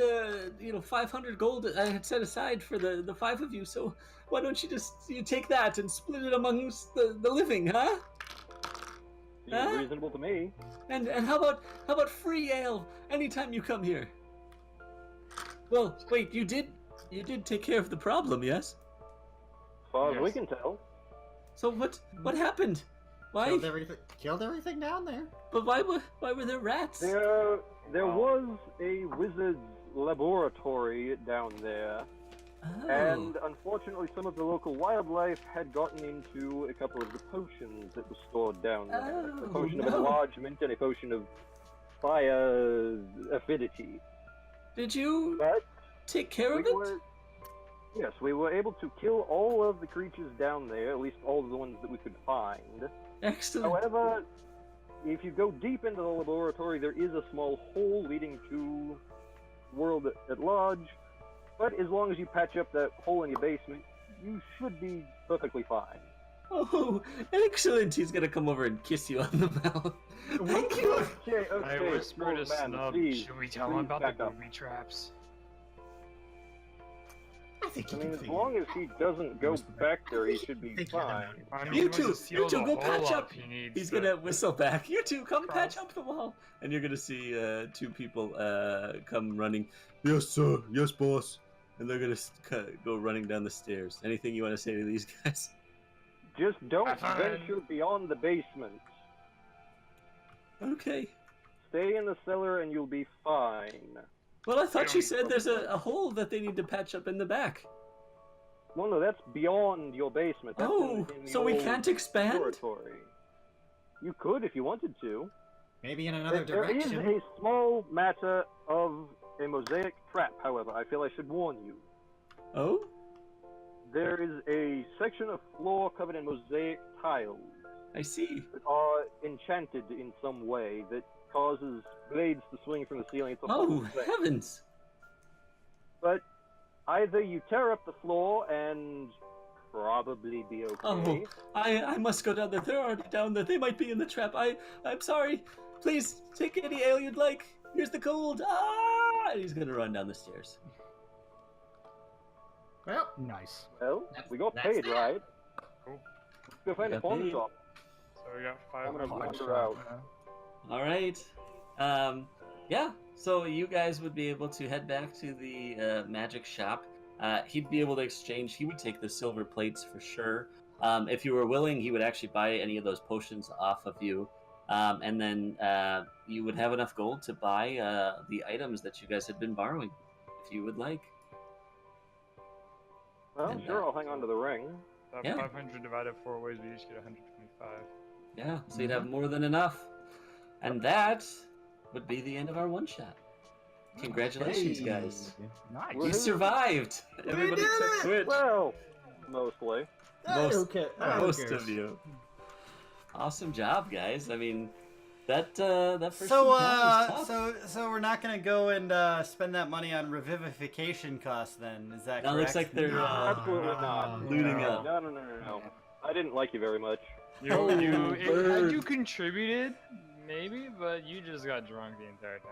500 gold I had set aside for the five of you. So why don't you take that and split it amongst the living, huh? seems huh? reasonable to me. And how about free ale anytime you come here? Well, wait, you did take care of the problem, yes? As far as we Yes. can tell. So what happened? Why? Killed everything down there. But why were there rats? There Wow. was a wizard's laboratory down there, Oh. and unfortunately some of the local wildlife had gotten into a couple of the potions that were stored down there. Oh, A potion of no. enlargement and a potion of fire affinity. Did you But take care of we it? were... Yes, we were able to kill all of the creatures down there, at least all of the ones that we could find. Excellent. However, if you go deep into the laboratory, there is a small hole leading to world at large. But as long as you patch up that hole in your basement, you should be perfectly fine. Oh, excellent! He's gonna come over and kiss you on the mouth. Thank you. Okay, I whispered to old man, Snub, please, should we tell him please about back the up. booby traps? I think I you mean, can as long as he doesn't go back there, he should be Think you're fine. I mean, You he wants two- to seal you two the go hole patch up. He needs He's to- gonna whistle back. You two come Cross. patch up the wall, and you're gonna see two people come running. Yes, sir. Yes, boss. And they're gonna go running down the stairs. Anything you want to say to these guys? Just don't Have fun. venture beyond the basement. Okay. Stay in the cellar and you'll be fine. Well, I thought you don't- said there's a hole that they need to patch up in the back. Well, no, that's beyond your basement. That's Oh, in so the we old can't expand? laboratory. You could if you wanted to. maybe in another There is direction. a small matter of a mosaic trap, however. I feel I should warn you. Oh? There is a section of floor covered in mosaic tiles I see. that are enchanted in some way that causes blades to swing from the ceiling. It's a whole Oh, thing. heavens. But either you tear up the floor and probably be okay. Oh, I must go down there. They're already down there. They might be in the trap. I'm sorry. Please, take any ale you'd like. Here's the gold. Ah! And he's gonna run down the stairs. Well, Nice. Well, we got That's paid, that. right? Cool. Go find a Got pawn paid. shop. So we got I'm gonna 500. wander out. All right. Yeah. So you guys would be able to head back to the magic shop. He'd be able to exchange. He would take the silver plates for sure. If you were willing, he would actually buy any of those potions off of you, and then you would have enough gold to buy the items that you guys had been borrowing, if you would like. Well, And, sure, I'll hang on to the ring. That Yeah. 500 divided 4 ways, we each get 125. Yeah. So you'd have more than enough, and that would be the end of our one shot. Congratulations, hey. guys! Nice. You survived. Everybody did except it! Twitch. Well, mostly. Most- okay. Most of you. Awesome job, guys. I mean, that first So, encounter was tough. so we're not gonna go and spend that money on revivification costs then? Is that Now it correct? looks like they're Absolutely not. looting No. up. No. I didn't like you very much. You, burn. had you contributed, maybe, but you just got drunk the entire time.